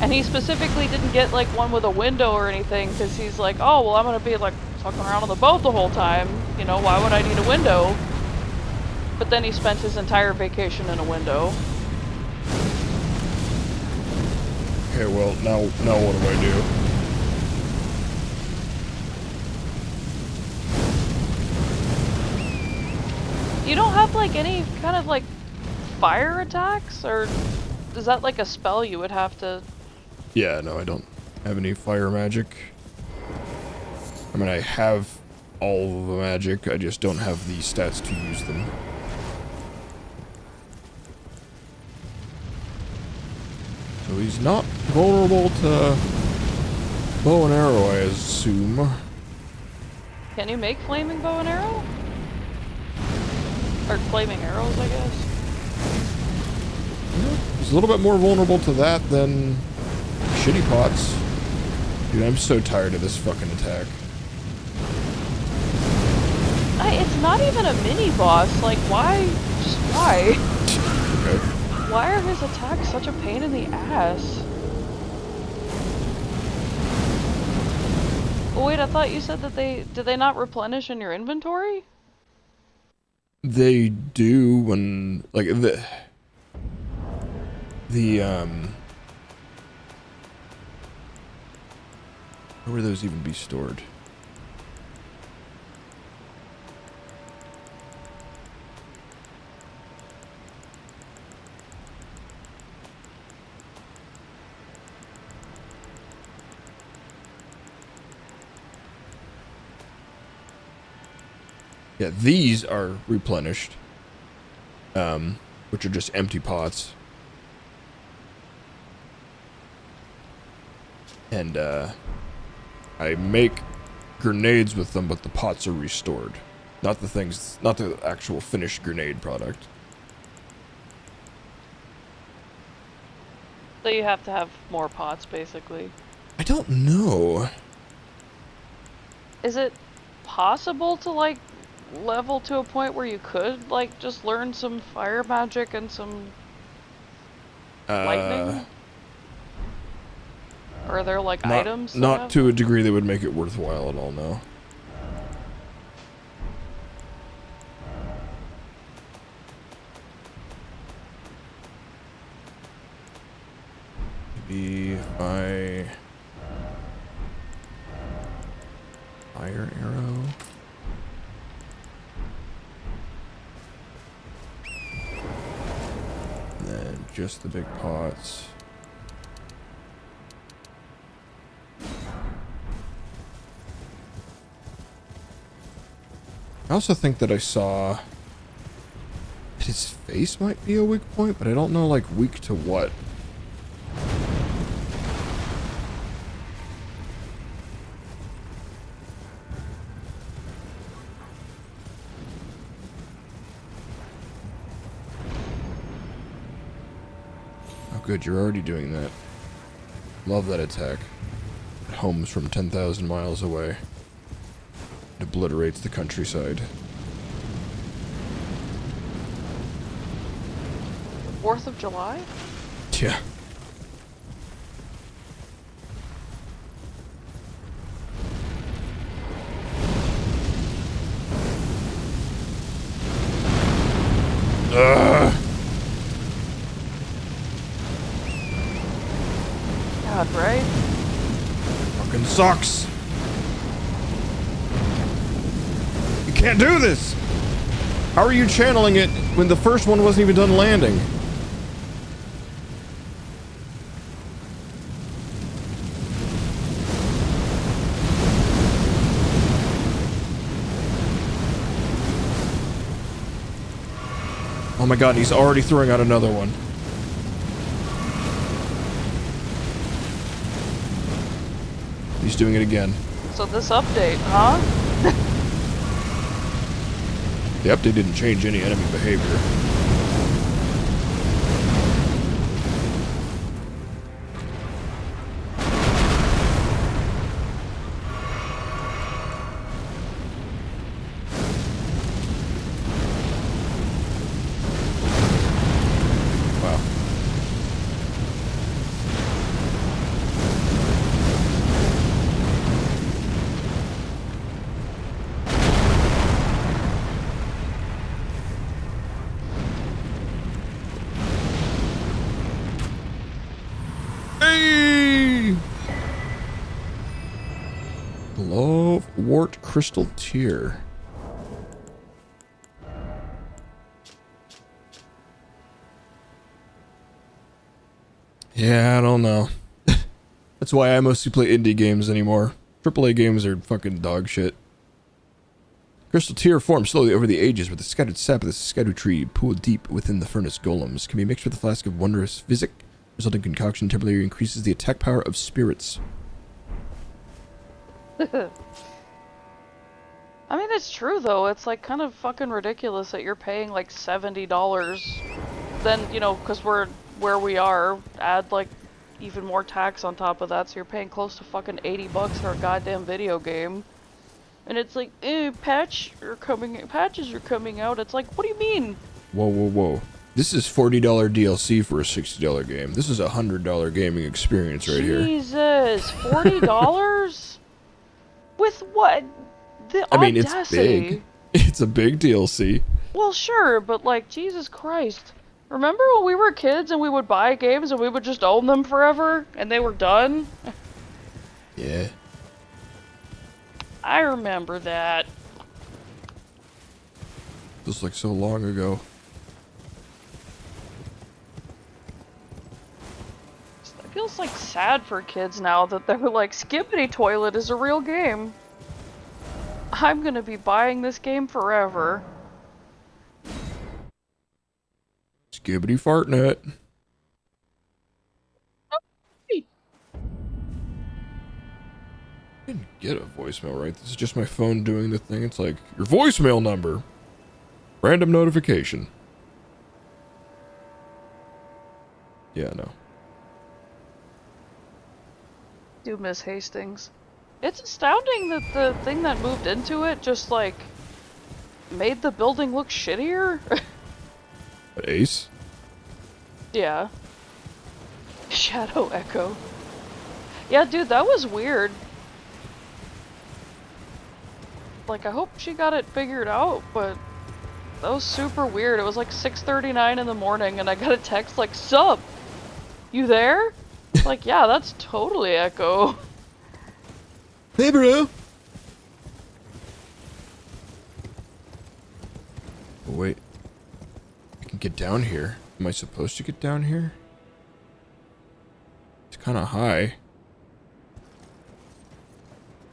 And he specifically didn't get, like, one with a window or anything, because he's like, oh, well, I'm gonna be, like, fucking around on the boat the whole time. You know, why would I need a window? But then he spent his entire vacation in a window. Okay, well, now what do I do? You don't have, like, any kind of, like, fire attacks? Or is that, like, a spell you would have to... Yeah, no, I don't have any fire magic. I mean, I have all of the magic, I just don't have the stats to use them. So he's not vulnerable to bow and arrow, I assume. Can you make flaming bow and arrow? Or flaming arrows, I guess. He's a little bit more vulnerable to that than shitty pots. Dude, I'm so tired of this fucking attack. It's not even a mini boss. Like, why? Just why? Okay. Why are his attacks such a pain in the ass? Oh, wait, I thought you said that did they not replenish in your inventory? They do when, like, where would those even be stored? Yeah, these are replenished, which are just empty pots. And, I make grenades with them, but the pots are restored. Not the actual finished grenade product. So you have to have more pots, basically. I don't know. Is it possible to, like, level to a point where you could, like, just learn some fire magic and some lightning? Or are there, like, items that Not have to a them? degree that would make it worthwhile at all, no. Maybe if I... Fire arrow... And then just the big pots. I also think that I saw that his face might be a weak point, but I don't know, like, weak to what. Oh, good, you're already doing that. Love that attack. It homes from 10,000 miles away. It obliterates the countryside. 4th of July? Yeah. Ugh. God, right? Fucking sucks. You can't do this! How are you channeling it when the first one wasn't even done landing? Oh my god, he's already throwing out another one. He's doing it again. So this update, huh? The update didn't change any enemy behavior. Wow. Hey! Love Wart Crystal Tear. Yeah, I don't know. That's why I mostly play indie games anymore. AAA games are fucking dog shit. Crystal tear forms slowly over the ages, where the scattered sap of the Erdtree pooled deep within the furnace golems can be mixed with a flask of wondrous physic. Resulting concoction temporarily increases the attack power of spirits. I mean, it's true though. It's like kind of fucking ridiculous that you're paying like $70. Then, you know, because we're where we are, add like even more tax on top of that, so you're paying close to fucking $80 for a goddamn video game. And it's like, patches are coming out. It's like, what do you mean? Whoa, whoa, whoa. This is $40 DLC for a $60 game. This is a $100 gaming experience right here. Jesus, $40? With what? The I mean, audacity. it's big. It's a big DLC. Well, sure, but like, Jesus Christ. Remember when we were kids and we would buy games and we would just own them forever and they were done? Yeah. I remember that. Feels like so long ago. It feels like sad for kids now that they're like, Skippity Toilet is a real game. I'm gonna be buying this game forever. Skibbity fartnet. I didn't get a voicemail, right? This is just my phone doing the thing. It's like, your voicemail number. Random notification. Yeah, no. Do miss Hastings. It's astounding that the thing that moved into it just, like, made the building look shittier. Ace? Yeah. Shadow Echo. Yeah, dude, that was weird. Like, I hope she got it figured out, but that was super weird. It was like 6:39 in the morning, and I got a text like, "Sup? You there?" Like, yeah, that's totally Echo. Hey, bro! Oh, wait. I can get down here. Am I supposed to get down here? It's kind of high.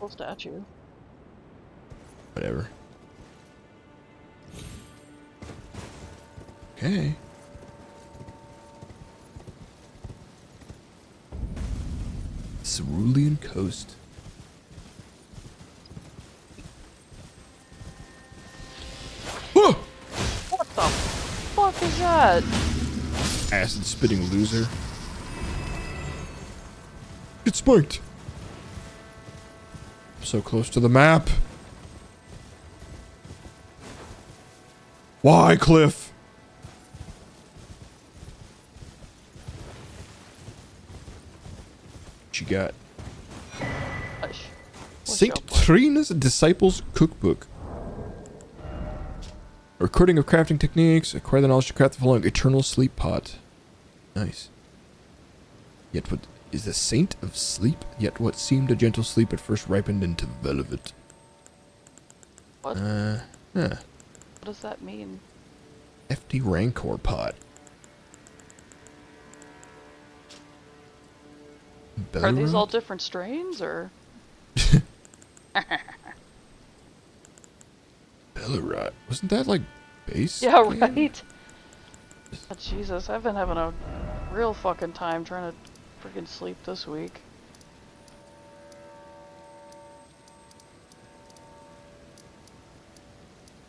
Full statue. Whatever. Okay. Cerulean Coast. Whoa! What the fuck is that? Acid spitting loser. Get spiked. So close to the map. Why, Cliff? What you got? Hush. What's Saint your point? Trina's Disciples Cookbook. A recording of crafting techniques. Acquire the knowledge to craft the following eternal sleep pot. Nice. Yet what is the saint of sleep? Yet what seemed a gentle sleep at first ripened into velvet. What? Yeah. What does that mean? FD Rancor pot. Are these all Bellerot? different strains, or? Bellerot. Wasn't that like base? Yeah, game? right? Oh, Jesus, I've been having a real fucking time trying to freaking sleep this week.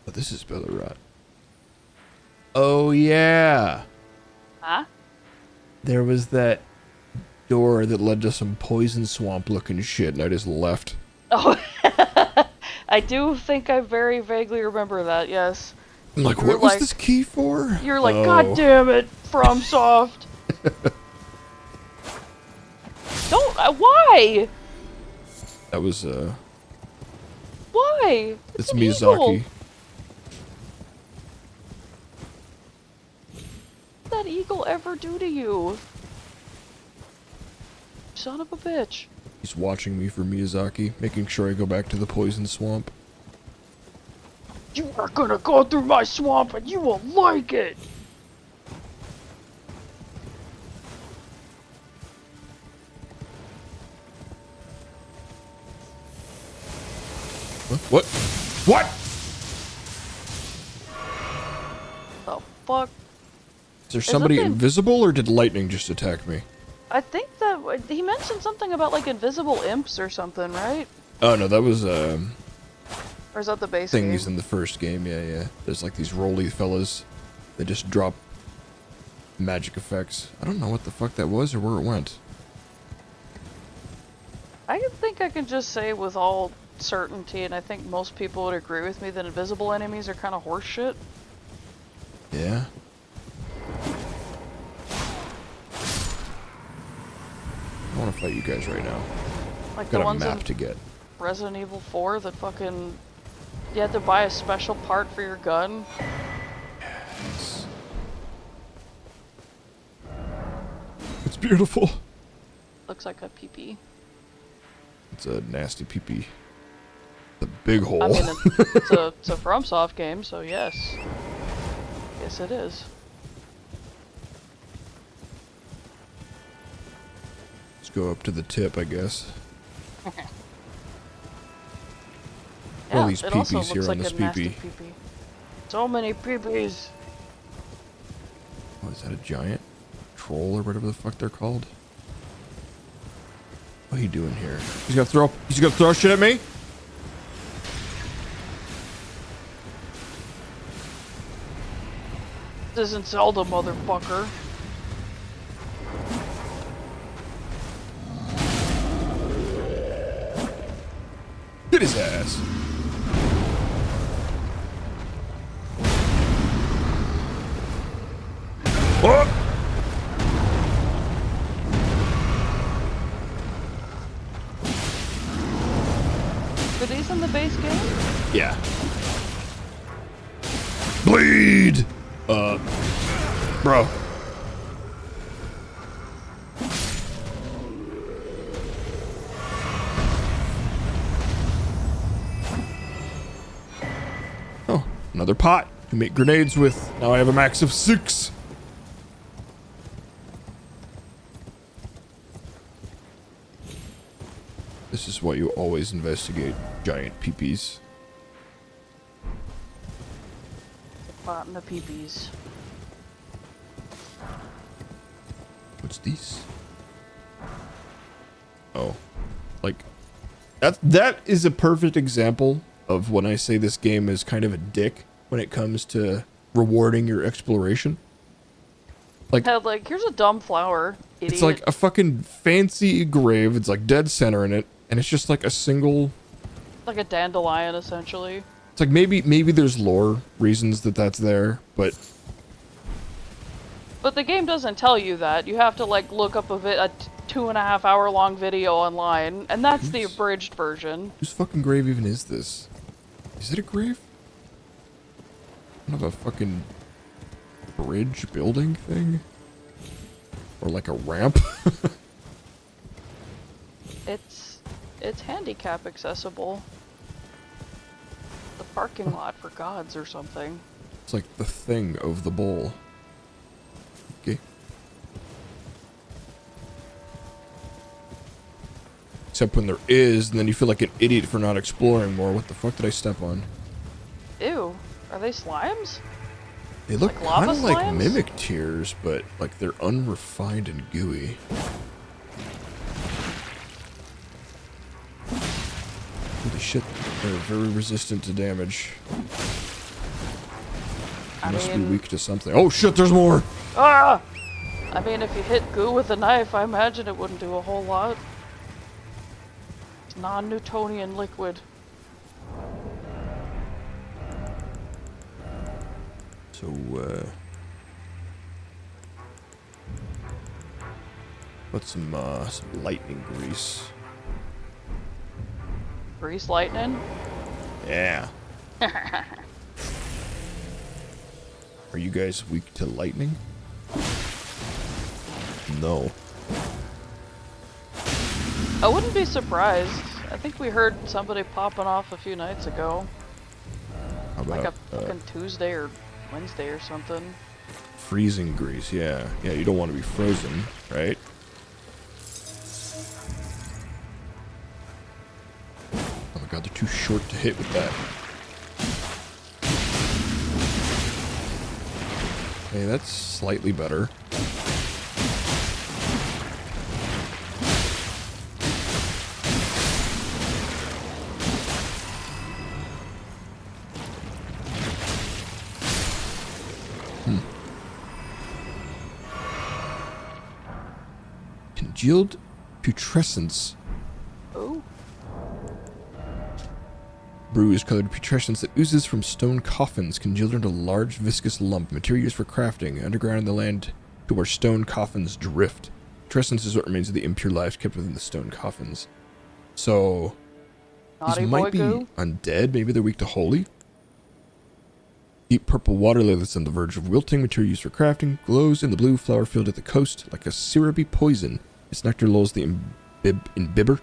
Oh, this is Bellerot. Oh, yeah. Huh? There was that door that led to some poison swamp looking shit, and I just left. Oh, I do think I very vaguely remember that, yes. I'm like, You were what was like- this key for? You're like, Oh. God damn it, FromSoft. Don't, why? That was, Why? it's an Miyazaki. eagle. What did that eagle ever do to you? Son of a bitch. He's watching me for Miyazaki, making sure I go back to the poison swamp. You are gonna go through my swamp and you will like it! What? What? The fuck? Is there somebody something- invisible, or did lightning just attack me? I think that he mentioned something about like invisible imps or something, right? Oh, no, that was, Or is that the base things game? in the first game, yeah. There's like these roly fellas that just drop magic effects. I don't know what the fuck that was or where it went. I think I can just say with all certainty, and I think most people would agree with me, that invisible enemies are kind of horseshit. Yeah. I want to fight you guys right now. Like Got the a ones map in to get. Resident Evil 4 that fucking... You had to buy a special part for your gun. It's beautiful. Looks like a peepee. It's a nasty pee-pee. The big hole. I mean, it's a FromSoft game, so yes. Yes, it is. Let's go up to the tip, I guess. Yeah, All these it also peepees here looks on like this a nasty peepee. peepee. So many peepees. Oh, is that a giant troll or whatever the fuck they're called? What are you doing here? He's gonna throw shit at me? This isn't Zelda, motherfucker. his ass. Oh! Were these in the base game? Yeah. Bleed! Bro. Oh, another pot to make grenades with. Now I have a max of 6. This is why you always investigate giant peepees. Pot in the peepees. What's these? Oh, like that is a perfect example of when I say this game is kind of a dick when it comes to rewarding your exploration. Like, Here's a dumb flower, idiot. it's like a fucking fancy grave. It's like dead center in it, and it's just like a single. Like a dandelion, essentially. It's like maybe there's lore reasons that that's there, but But the game doesn't tell you that. You have to like look up a 2.5 hour long video online, and that's the abridged version. whose fucking grave even is this? Is it a grave? Kind of a fucking bridge building thing? Or like a ramp? It's handicap accessible. The parking lot for gods or something. It's like the thing of the bowl. Okay. Except when there is, and then you feel like an idiot for not exploring more. What the fuck did I step on? Ew. Are they slimes? They look Like lava kind of like slimes? mimic tears, but like they're unrefined and gooey. Holy shit, they're very resistant to damage. I Must be mean- weak to something. Oh shit, there's more! Ah! I mean, if you hit goo with a knife, I imagine it wouldn't do a whole lot. It's non-Newtonian liquid. So, put some lightning grease. Grease lightning? Yeah. Are you guys weak to lightning? No. I wouldn't be surprised. I think we heard somebody popping off a few nights ago. How Like about a fucking Tuesday or Wednesday or something. freezing grease? Yeah. Yeah, you don't want to be frozen, right? Oh my god, they're too short to hit with that. Okay, that's slightly better. Congealed putrescence. Oh. Brew is colored putrescence that oozes from stone coffins congealed into a large viscous lump, material used for crafting, underground in the land to where stone coffins drift. Putrescence is what remains of the impure lives kept within the stone coffins. So, Naughty these boy might be goo? undead, maybe they're weak to holy. Deep purple water lilies on the verge of wilting, material used for crafting, glows in the blue flower field at the coast like a syrupy poison. Its nectar lulls the imbibber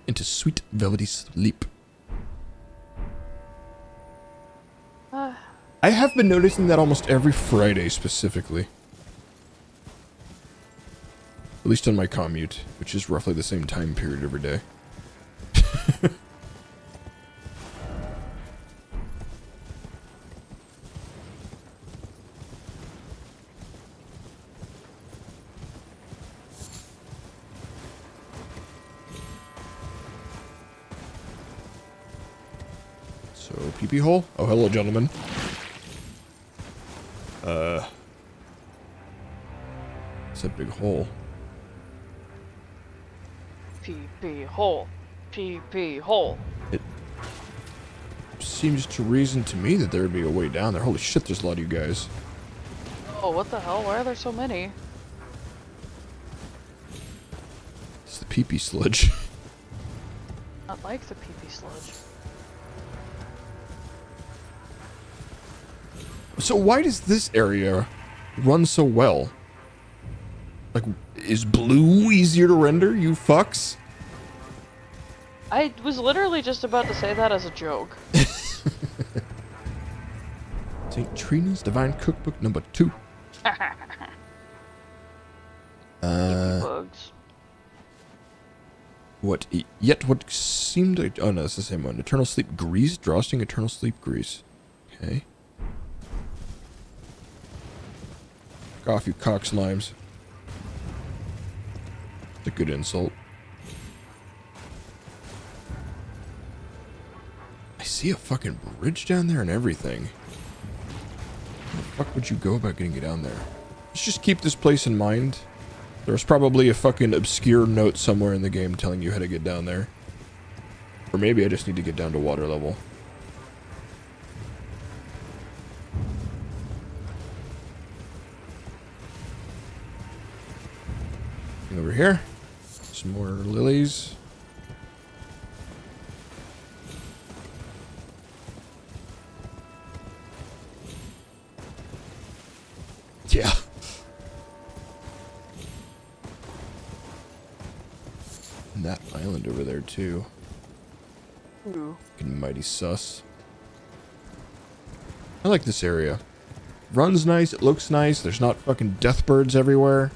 into sweet velvety sleep. I have been noticing that almost every Friday specifically. At least on my commute, which is roughly the same time period every day. So, pee-pee hole? Oh, hello, gentlemen. It's a big hole. PP hole. PP hole. It seems to reason to me that there would be a way down there. Holy shit, there's a lot of you guys. Oh, what the hell? Why are there so many? It's the pee-pee sludge. Not like the pee-pee sludge. So why does this area run so well? Like, is blue easier to render, you fucks? I was literally just about to say that as a joke. St. Trina's Divine Cookbook number 2. Bugs. What seemed like... Oh no, it's the same one. Eternal Sleep Grease? Drawsting Eternal Sleep Grease. Okay. Fuck off, you cock slimes. It's a good insult. I see a fucking bridge down there and everything. How the fuck would you go about getting it down there? Let's just keep this place in mind. There's probably a fucking obscure note somewhere in the game telling you how to get down there. Or maybe I just need to get down to water level. Over here. Some more lilies. Yeah. And that island over there too. Ooh. Fucking mighty sus. I like this area. Runs nice, it looks nice, there's not fucking death birds everywhere.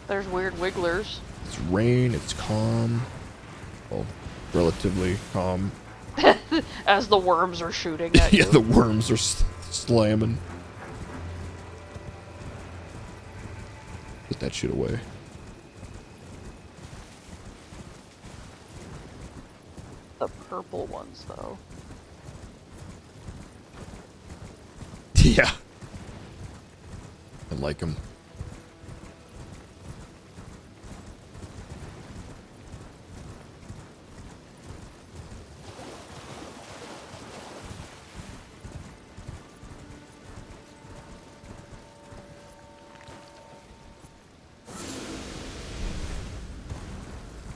There's weird wigglers. It's rain, it's calm. Well, relatively calm. As the worms are shooting at Yeah, you. the worms are slamming. Put that shit away. The purple ones, though. Yeah. I like them.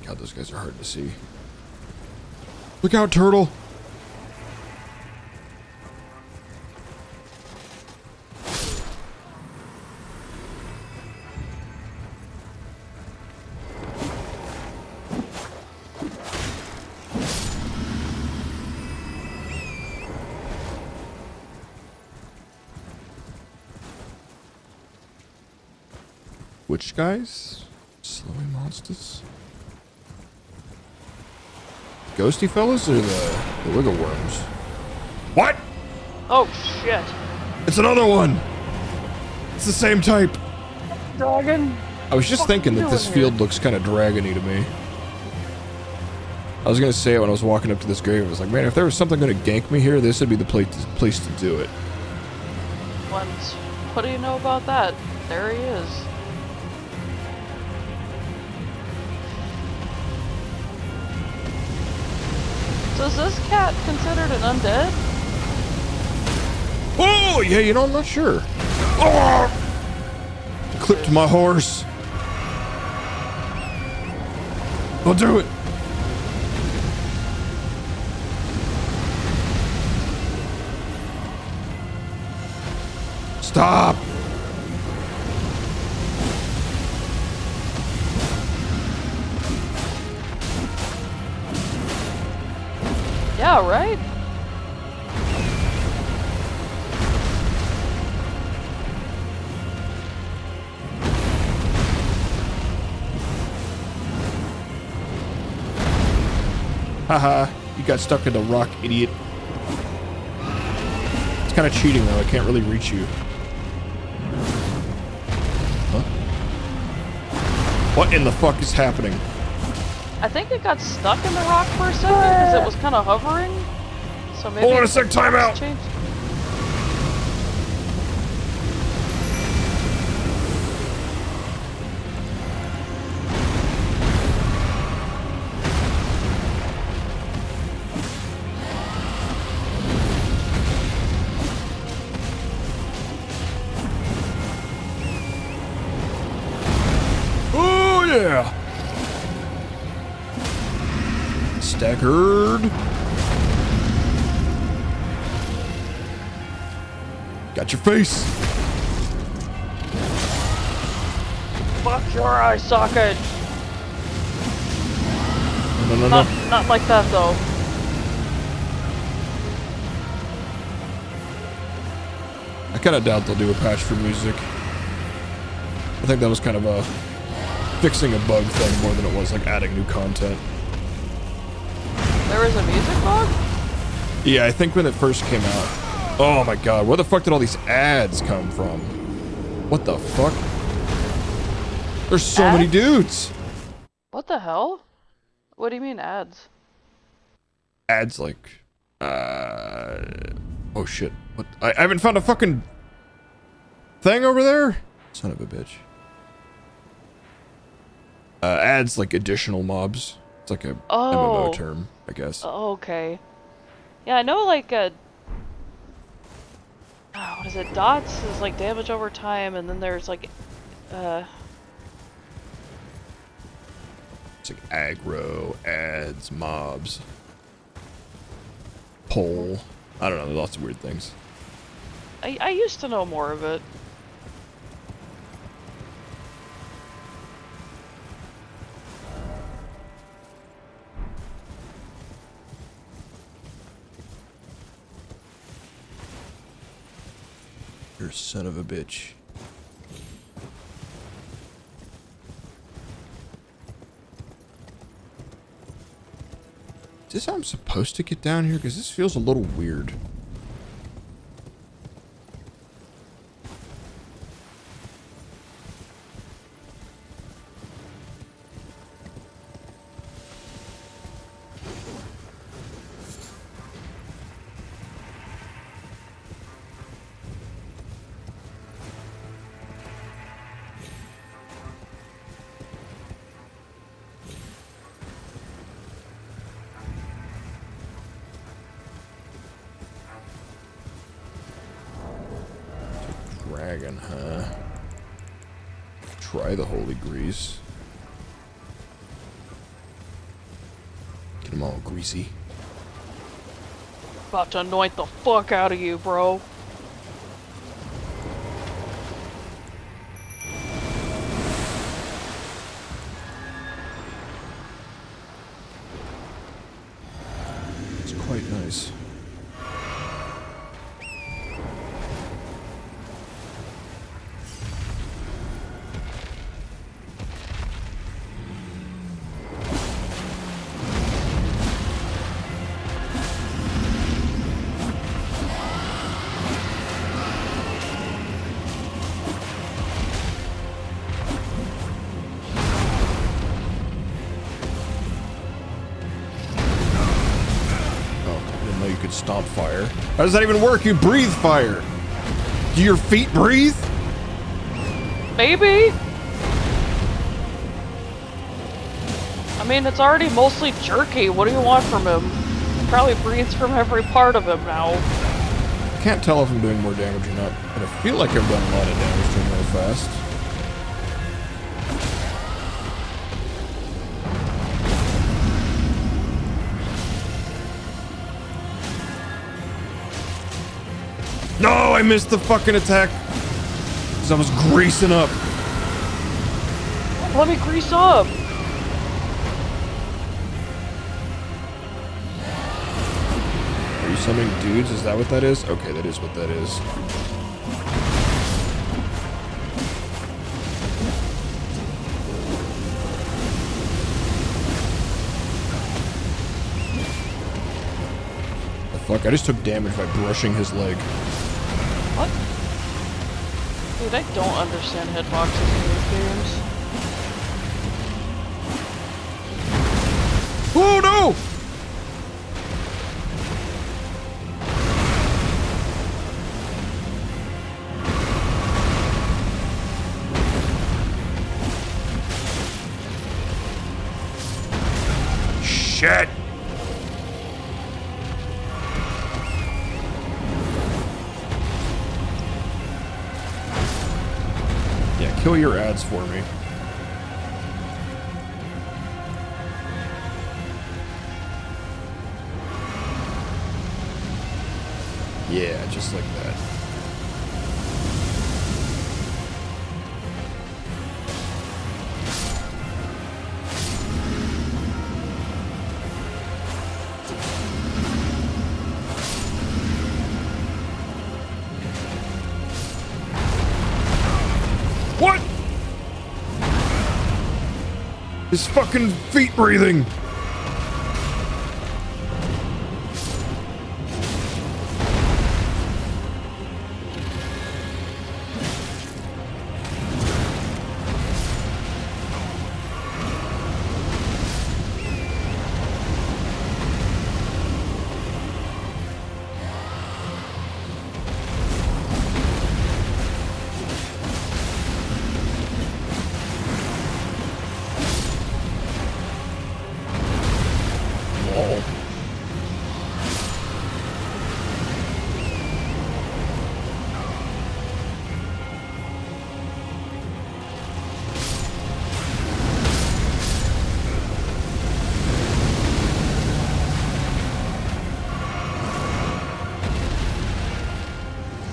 God, those guys are hard to see. Look out, turtle! Which guys? Slowing monsters? Ghosty fellas or the wiggle worms? What? Oh, shit. It's another one! It's the same type. Dragon? I was just thinking that this field looks kind of dragony to me. I was gonna say it when I was walking up to this grave. I was like, man, if there was something gonna gank me here, this would be the place to do it. What do you know about that? There he is. So is this cat considered an undead? Oh, yeah, you know, I'm not sure. Oh! Clipped my horse. I'll do it. Stop. Yeah, right? Haha, you got stuck in the rock, idiot. It's kind of cheating, though. I can't really reach you. Huh? What in the fuck is happening? I think it got stuck in the rock for a second because it was kind of hovering. So maybe. Hold on a sec, time out. Changed. Yeah! Staggered. Got your face. Fuck your eye socket. No. Not like that though. I kind of doubt they'll do a patch for music. I think that was kind of a fixing a bug thing more than it was like adding new content. There was a music bug? Yeah, I think when it first came out. Oh my god, where the fuck did all these ads come from? What the fuck? There's so many dudes! What the hell? What do you mean ads? Ads like, oh shit. What? I haven't found a fucking thing over there? Son of a bitch. Ads like additional mobs. It's like a MMO term, I guess. Oh, okay. Yeah, I know like what is it? Dots is like damage over time, and then there's like It's like aggro, ads, mobs. Pole. I don't know, there's lots of weird things. I used to know more of it. You're a son of a bitch. Is this how I'm supposed to get down here? Because this feels a little weird. Dragon, huh? Try the holy grease. Get them all greasy. About to anoint the fuck out of you, bro. It's quite nice. Stomp fire. How does that even work? You breathe fire. Do your feet breathe? Maybe? I mean, it's already mostly jerky. What do you want from him? He probably breathes from every part of him now. I can't tell if I'm doing more damage or not, but I feel like I've done a lot of damage to him real fast. No, I missed the fucking attack. Because I was greasing up. Let me grease up. Are you summoning dudes? Is that what that is? Okay, that is what that is. The fuck? I just took damage by brushing his leg. What? Dude, I don't understand hitboxes in these games. Oh no! Shit! Yeah, kill your ads for me. Yeah, just like that. What? His fucking feet breathing.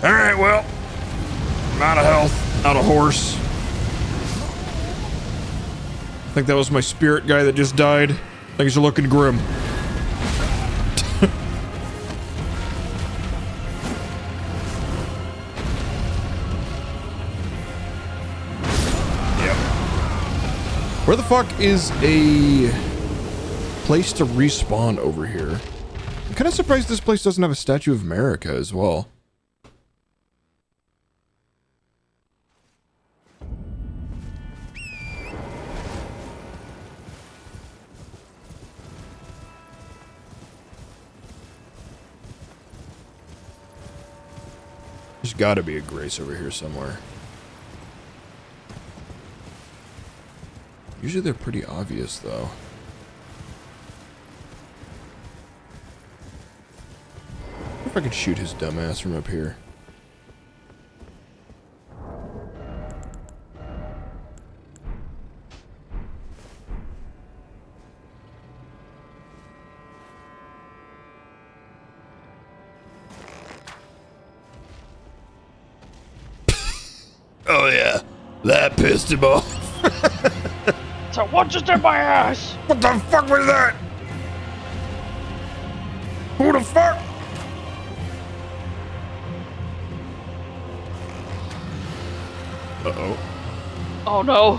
Alright, well, I'm out of health, out of horse. I think that was my spirit guy that just died. Things are looking grim. Yep. Where the fuck is a place to respawn over here? I'm kind of surprised this place doesn't have a Statue of America as well. There's gotta be a grace over here somewhere. Usually they're pretty obvious, though. I wonder if I could shoot his dumbass from up here. Oh yeah, that pissed him off. So what just in my ass? What the fuck was that? Who the fuck? Uh-oh. Oh no.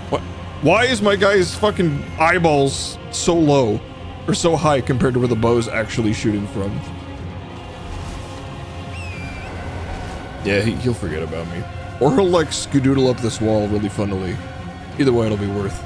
What? Why is my guy's fucking eyeballs so low? Or so high compared to where the bow's actually shooting from? Yeah, he'll forget about me. Or he'll like skedoodle up this wall really funnily. Either way, it'll be worth.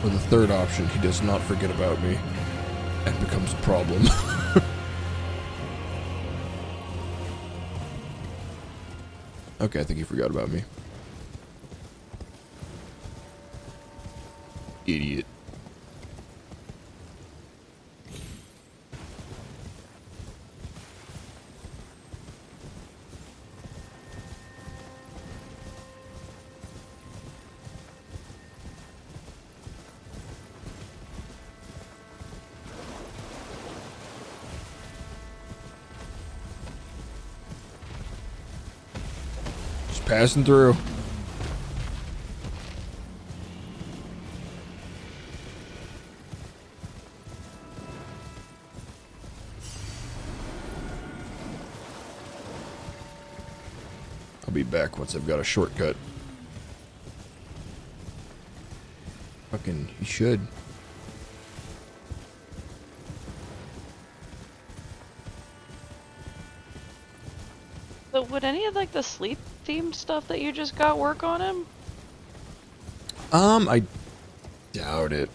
Or the third option, he does not forget about me and becomes a problem. Okay, I think he forgot about me. Idiot. Passing through. I'll be back once I've got a shortcut. Fucking, you should. So would any of like the sleep themed stuff that you just got work on him? I doubt it.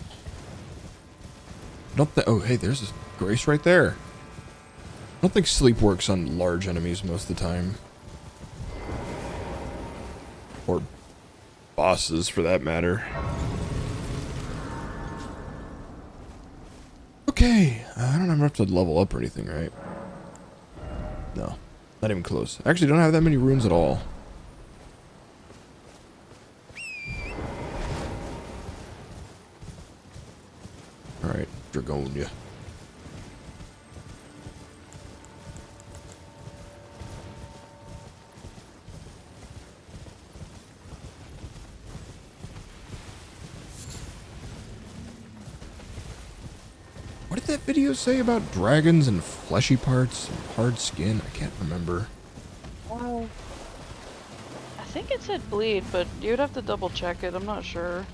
I don't think. Oh, hey, there's a grace right there. I don't think sleep works on large enemies most of the time. bosses for that matter. Okay, I don't have enough to level up or anything, right? No, not even close. I actually don't have that many runes at all. Alright, Dragonia. What did that video say about dragons and fleshy parts and hard skin? I can't remember. Well, I think it said bleed, but you'd have to double check it. I'm not sure.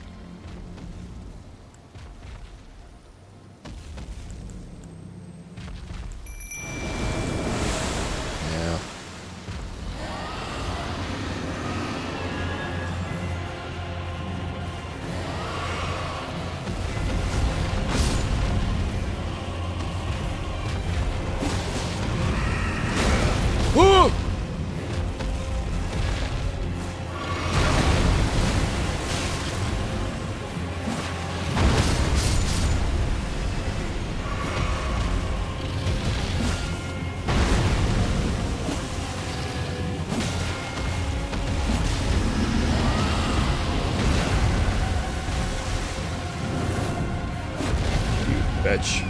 Yeah. Whoa! Bitch.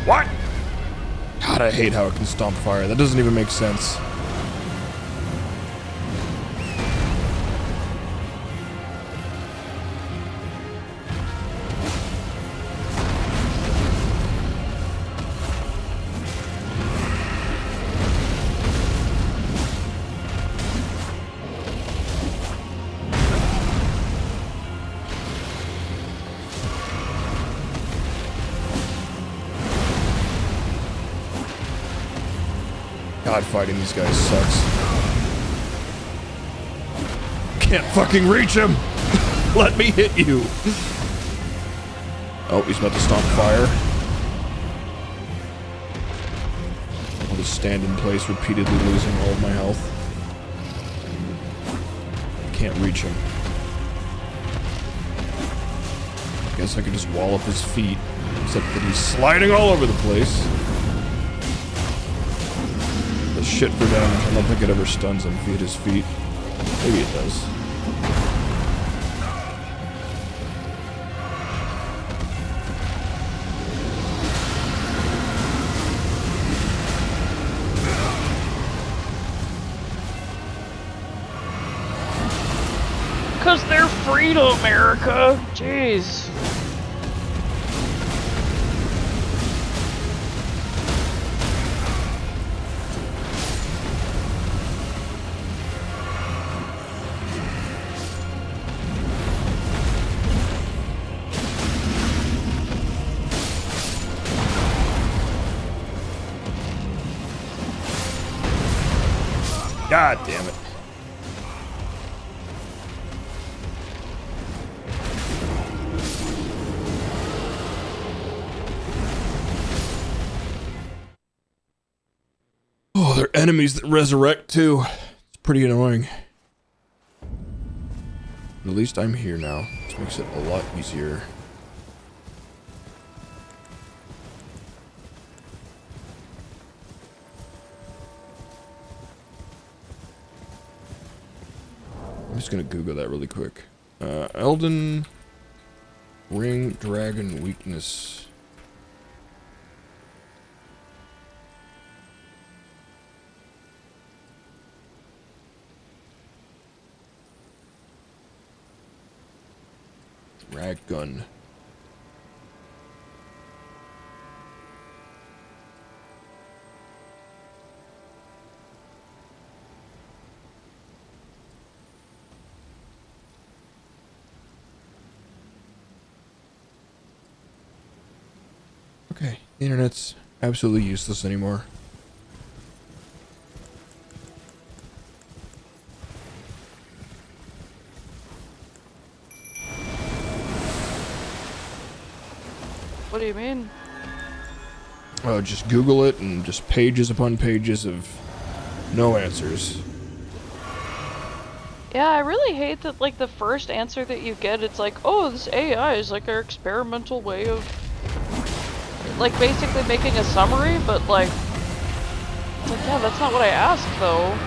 What? God, I hate how it can stomp fire. That doesn't even make sense. God, fighting these guys sucks. Can't fucking reach him! Let me hit you! Oh, he's about to stomp fire. I'll just stand in place, repeatedly losing all of my health. Can't reach him. Guess I could just wall up his feet, except that he's sliding all over the place. Shit for damage. I don't think it ever stuns him if he hit his feet. Maybe it does. Cause they're free to America. Jeez. God damn it. Oh, they're enemies that resurrect too. It's pretty annoying. At least I'm here now. This makes it a lot easier. I'm just gonna Google that really quick. Elden Ring Dragon Weakness. Drag gun. Okay, the internet's absolutely useless anymore. What do you mean? Oh, just Google it and just pages upon pages of No answers. Yeah, I really hate that, like, the first answer that you get, it's like, oh, this AI is like our experimental way of, like, basically making a summary, but, like, it's like, yeah, that's not what I asked, though.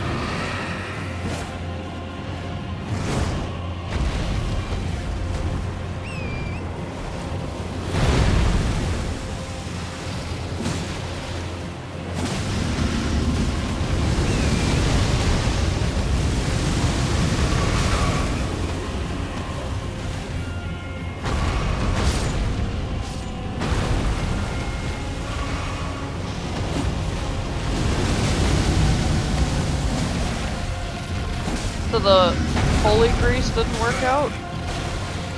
So the holy grease didn't work out?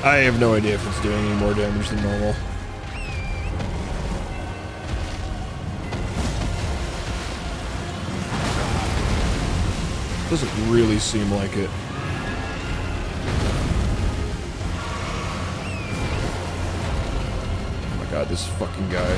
I have no idea if it's doing any more damage than normal. Doesn't really seem like it. Oh my god, this fucking guy.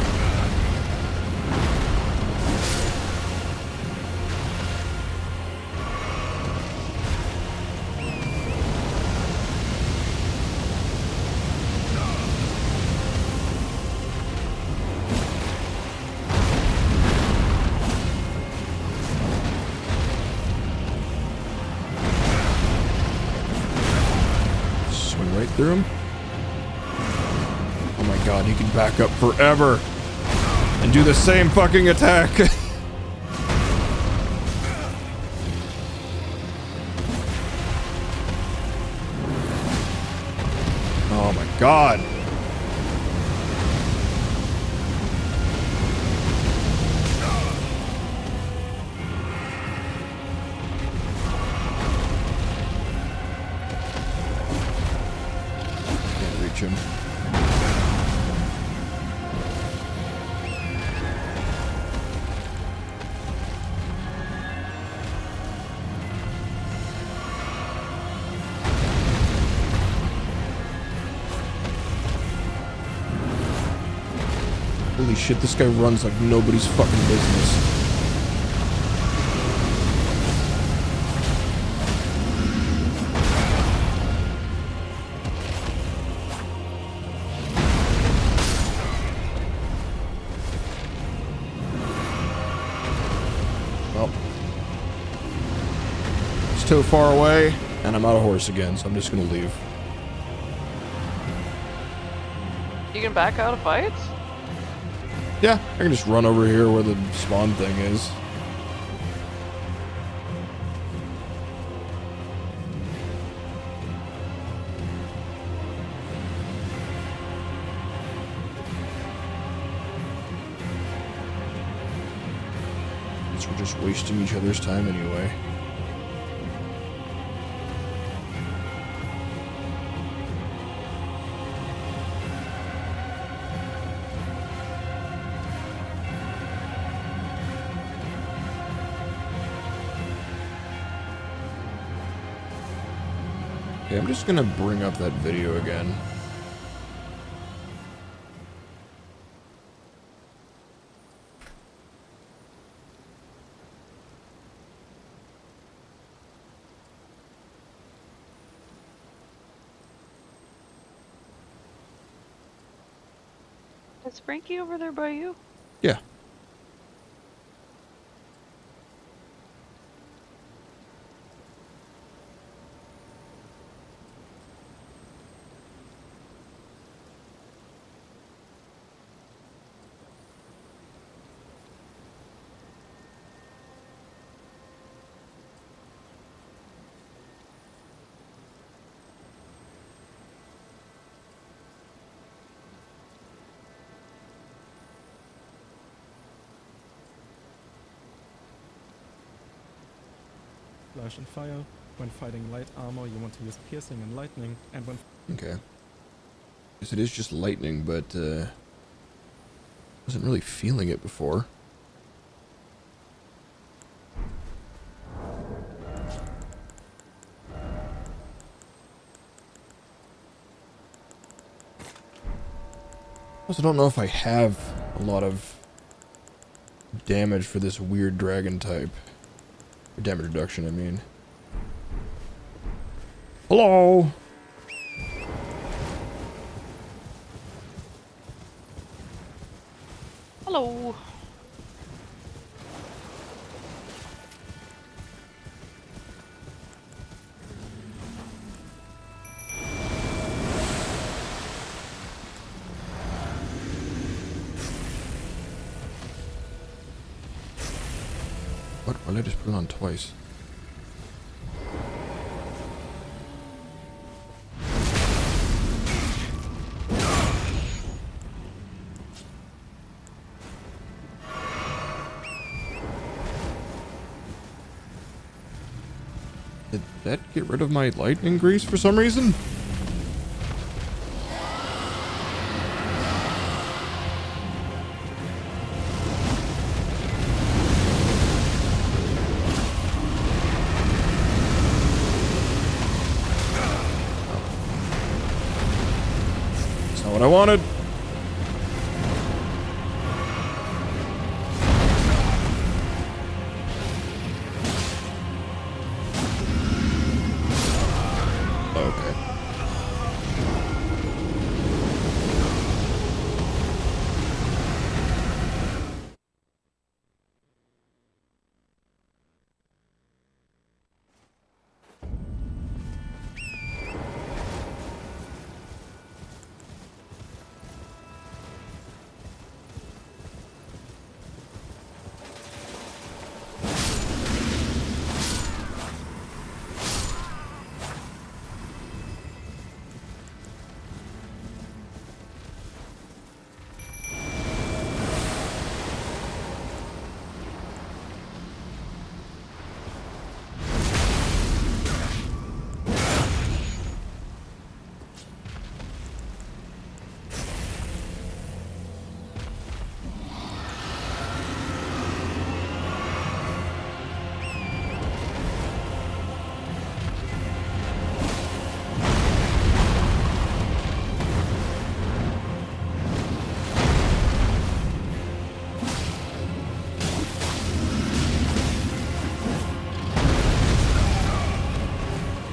Swing right through him. Oh my god, he can back up forever and do the same fucking attack. Oh my god. Can't reach him. Holy shit, this guy runs like nobody's fucking business. Well, it's too far away, and I'm out of horse again, so I'm just gonna leave. You can back out of fights? Yeah, I can just run over here where the spawn thing is. Guess we're just wasting each other's time anyway. Okay, I'm just gonna bring up that video again. Is Frankie over there by you? Yeah. Flash and fire. When fighting light armor, you want to use piercing and lightning, and when Okay. Guess it is just lightning, but wasn't really feeling it before. Also don't know if I have a lot of damage for this weird dragon type. Or damage reduction, I mean. Hello? Hello. What? Why did I just put it on twice? Did that get rid of my lightning grease for some reason? That's not what I wanted. Okay.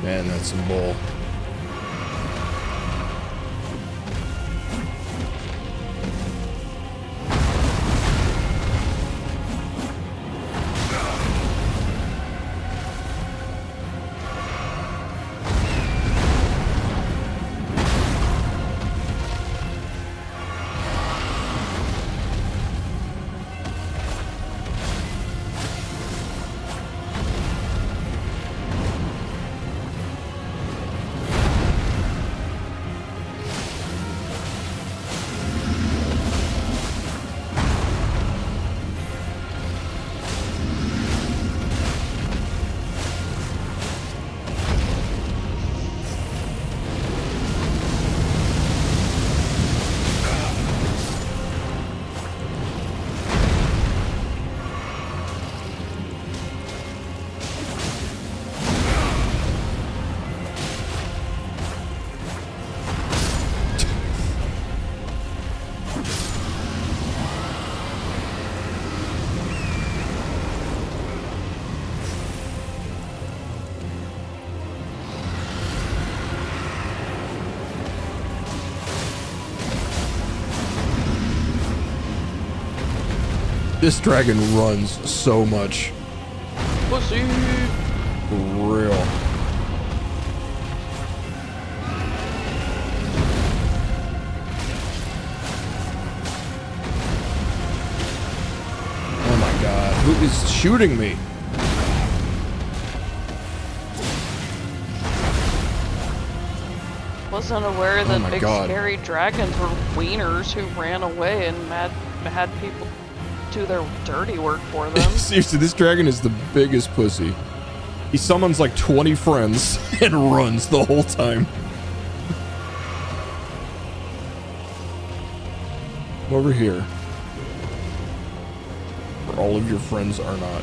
Man, that's some bull. This dragon runs so much. Pussy. For real. Oh my god, who is shooting me? Wasn't aware that my big God. scary dragons were wieners who ran away and had people do their dirty work for them. Seriously, this dragon is the biggest pussy. He summons like 20 friends and runs the whole time. Over here. Where all of your friends are not.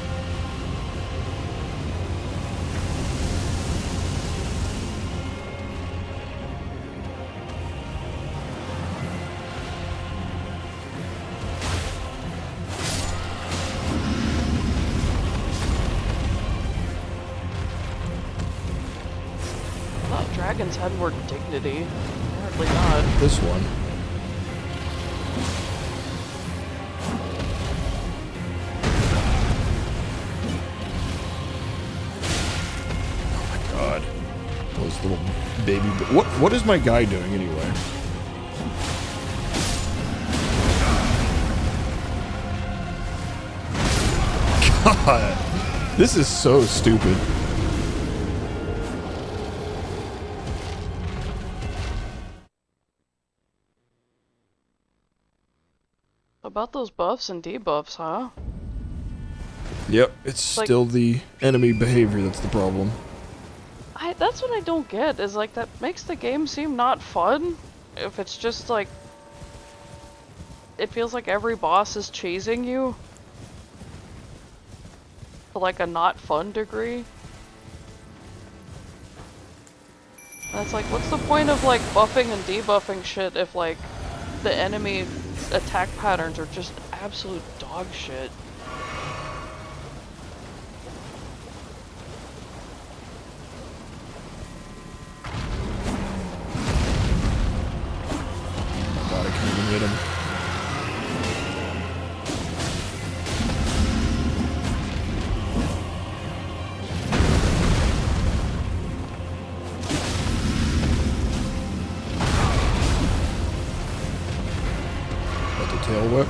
dragon's had more dignity. Apparently not. This one. Oh my god. Those little baby... What is my guy doing anyway? God. This is so stupid. About those buffs and debuffs, huh? Yep, it's Like, still the enemy behavior that's the problem. That's what I don't get, is like that makes the game seem not fun. If it's just like, it feels like every boss is chasing you. To like a not fun degree. And it's like, what's the point of like buffing and debuffing shit if like the enemy attack patterns are just absolute dog shit? God, I can't even hit him. Got the tail whip.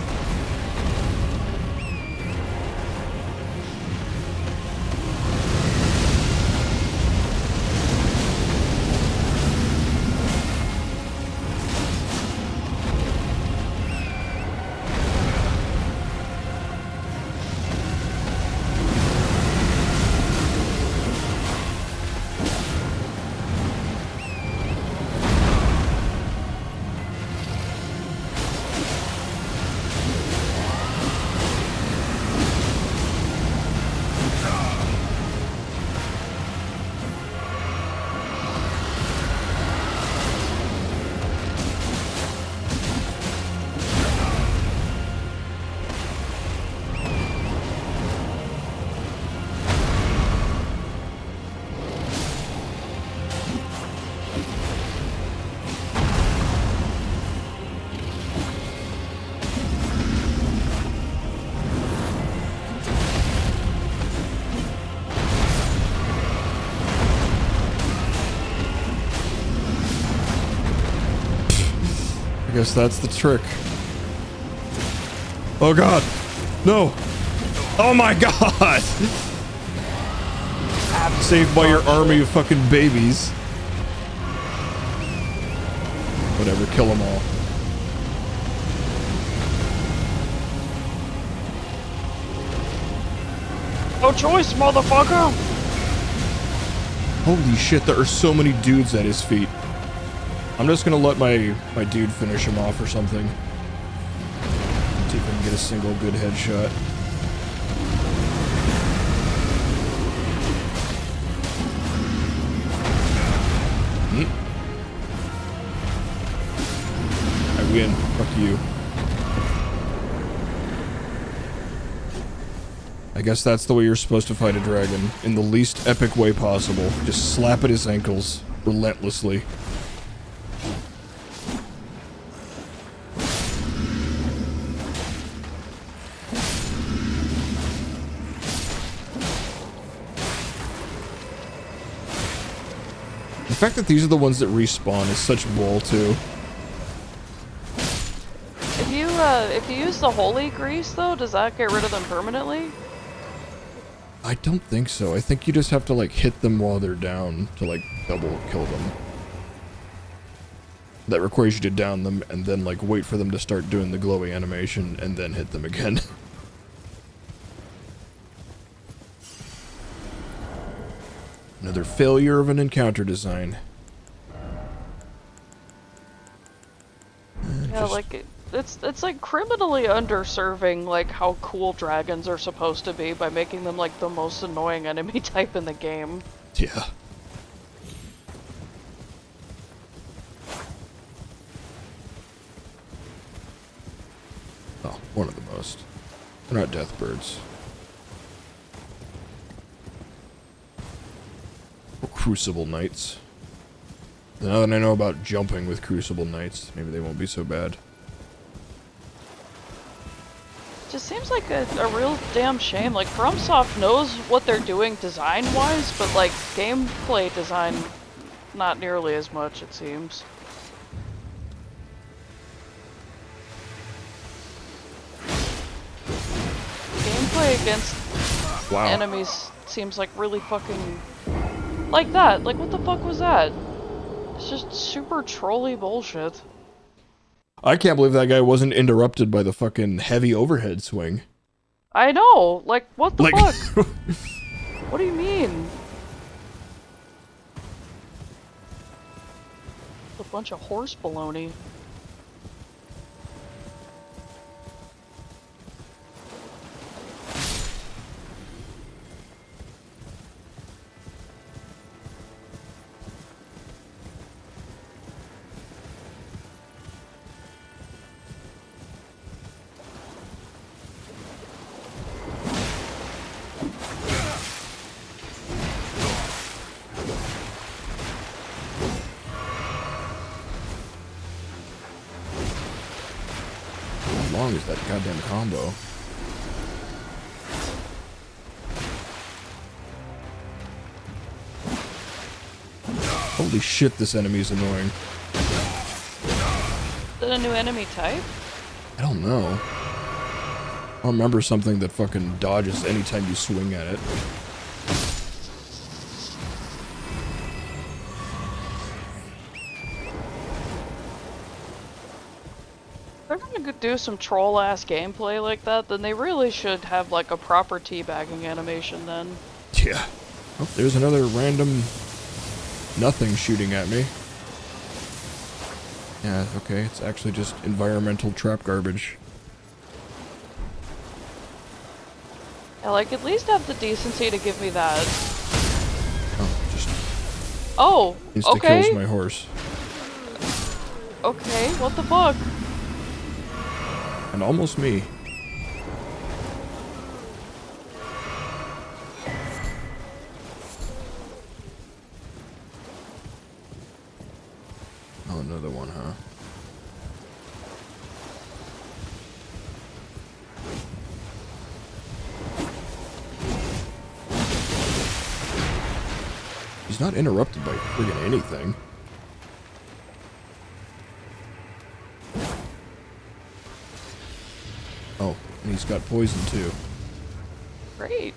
I guess that's the trick. Oh god. No. Oh my god. Saved by your army of fucking babies. Whatever, kill them all. No choice, motherfucker! Holy shit, there are so many dudes at his feet. I'm just gonna let my dude finish him off or something. See if I can get a single good headshot. I win. Fuck you. I guess that's the way you're supposed to fight a dragon. In the least epic way possible. Just slap at his ankles relentlessly. The fact that these are the ones that respawn is such bull, too. If you use the holy grease, though, does that get rid of them permanently? I don't think so. I think you just have to, like, hit them while they're down to, like, double kill them. That requires you to down them and then, like, wait for them to start doing the glowy animation and then hit them again. Another failure of an encounter design. Yeah, like, it's like criminally underserving, like, how cool dragons are supposed to be by making them, like, the most annoying enemy type in the game. Yeah. Oh, one of the most. They're not death birds. Or crucible knights. Now that I know about jumping with Crucible Knights, maybe they won't be so bad. Just seems like a real damn shame. Like, FromSoft knows what they're doing design-wise, but, like, gameplay design, not nearly as much, it seems. Gameplay against enemies seems like really fucking... like that. Like, what the fuck was that? It's just super trolly bullshit. I can't believe that guy wasn't interrupted by the fucking heavy overhead swing. I know! Like, what the Like... fuck? What do you mean? A bunch of horse baloney. How long is that goddamn combo? Holy shit, this enemy is annoying. Is that a new enemy type? I don't know. I remember something that fucking dodges anytime you swing at it. If they're gonna do some troll-ass gameplay like that, then they really should have, like, a proper teabagging animation then. Yeah. Oh, there's another random nothing shooting at me. Yeah, okay, it's actually just environmental trap garbage. Yeah, like, at least have the decency to give me that. Oh, just Oh, okay. insta-kills my horse. Okay, what the fuck? And almost me. Oh, another one, huh? He's not interrupted by friggin' anything. Oh, and he's got poison too. Great.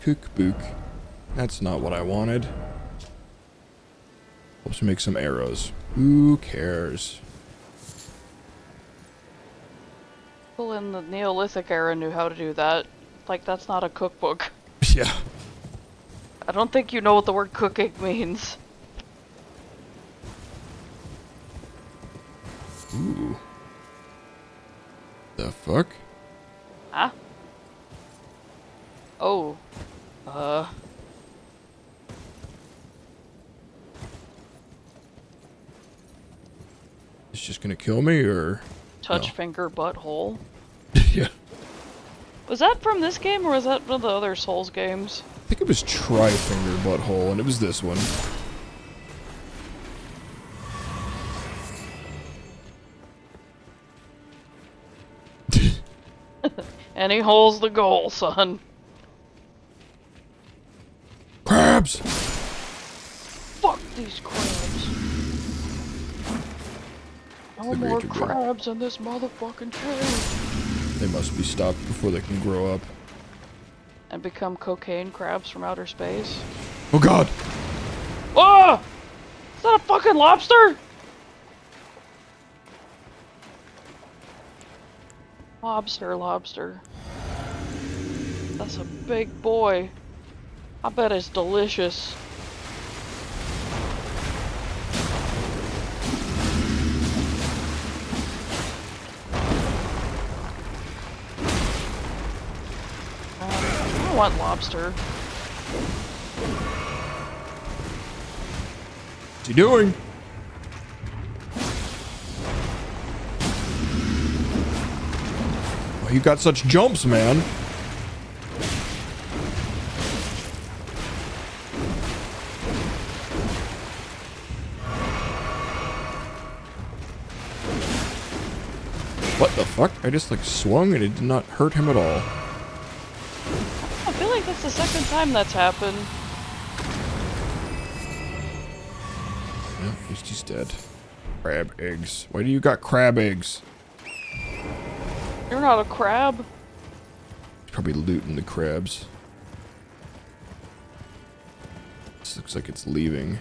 Cook-book. That's not what I wanted. Let's make some arrows. Who cares? People in the Neolithic era knew how to do that. Like, that's not a cookbook. Yeah. I don't think you know what the word cooking means. Ooh. The fuck? Huh? Oh. It's just gonna kill me, or...? Touch No. finger butthole. Yeah. Was that from this game, or was that one of the other Souls games? I think it was Tri-Finger Butthole, and it was this one. Any hole's the goal, son. Crabs! Fuck these crabs. No The more greater good. crabs in this motherfucking cave. They must be stopped before they can grow up. And become cocaine crabs from outer space. Oh god! Oh! Is that a fucking lobster? Lobster. That's a big boy. I bet it's delicious. I want lobster. What's he doing? Oh, you got such jumps, man. What the fuck? I just like swung and it did not hurt him at all. I feel like that's the second time that's happened. Yeah, at least he's dead. Crab eggs. Why do you got crab eggs? You're not a crab. He's probably looting the crabs. This looks like it's leaving.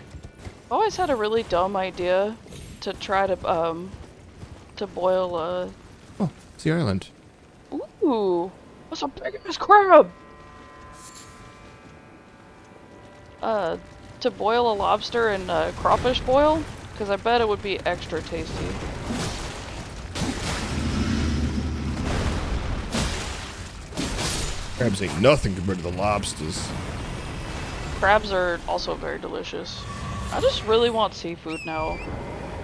I've always had a really dumb idea to try to boil Oh, it's the island. Ooh, that's a big ass crab! To boil a lobster in crawfish boil, because I bet it would be extra tasty. Crabs ain't nothing compared to the lobsters. Crabs are also very delicious. I just really want seafood now.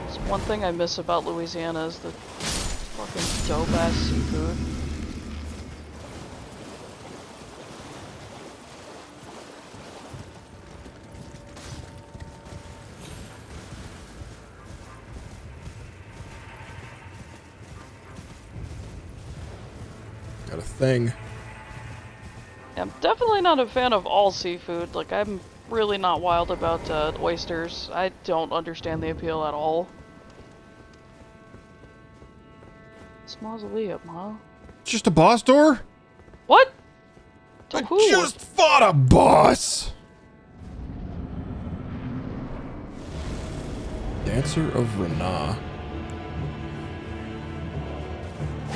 It's one thing I miss about Louisiana is the fucking dope ass seafood. Got a thing. I'm definitely not a fan of all seafood. Like, I'm really not wild about oysters. I don't understand the appeal at all. It's mausoleum, huh? It's just a boss door? What? I To who? just fought a boss! Dancer of Renah.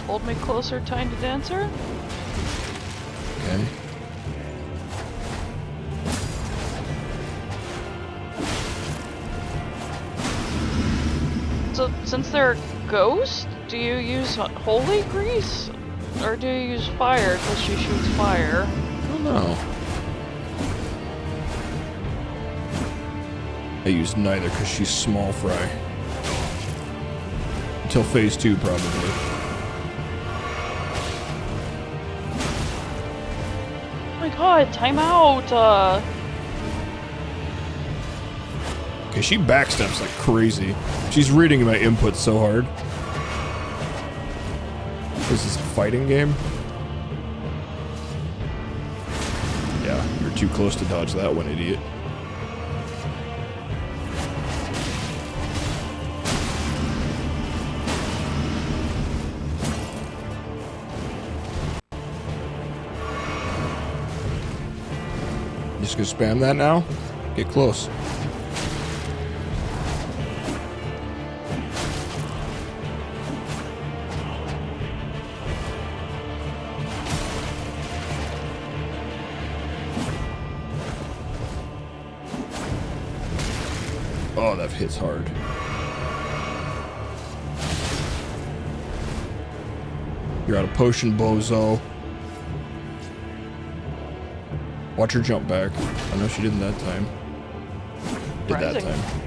Hold me closer, tiny dancer? Okay. So, since they're ghosts, do you use holy grease? Or do you use fire because she shoots fire? I don't know. I use neither because she's small fry. Until phase 2, probably. Oh my god, time out! Okay, she backsteps like crazy. She's reading my inputs so hard. Is this a fighting game? Yeah, you're too close to dodge that one, idiot. Just gonna spam that now? Get close. Oh, that hits hard. You're out of potion, bozo. Watch her jump back. I know she didn't that time. Did that Surprising. time.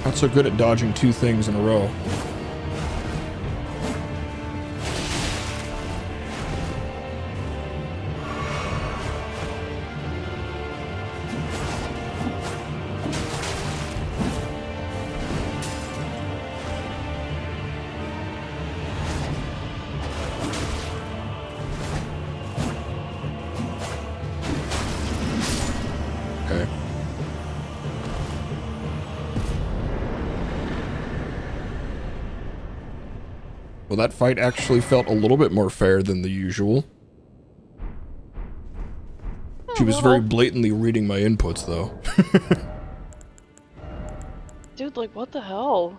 Not so good at dodging two things in a row. Okay. Well, that fight actually felt a little bit more fair than the usual. She was very blatantly reading my inputs, though. Dude, like, what the hell?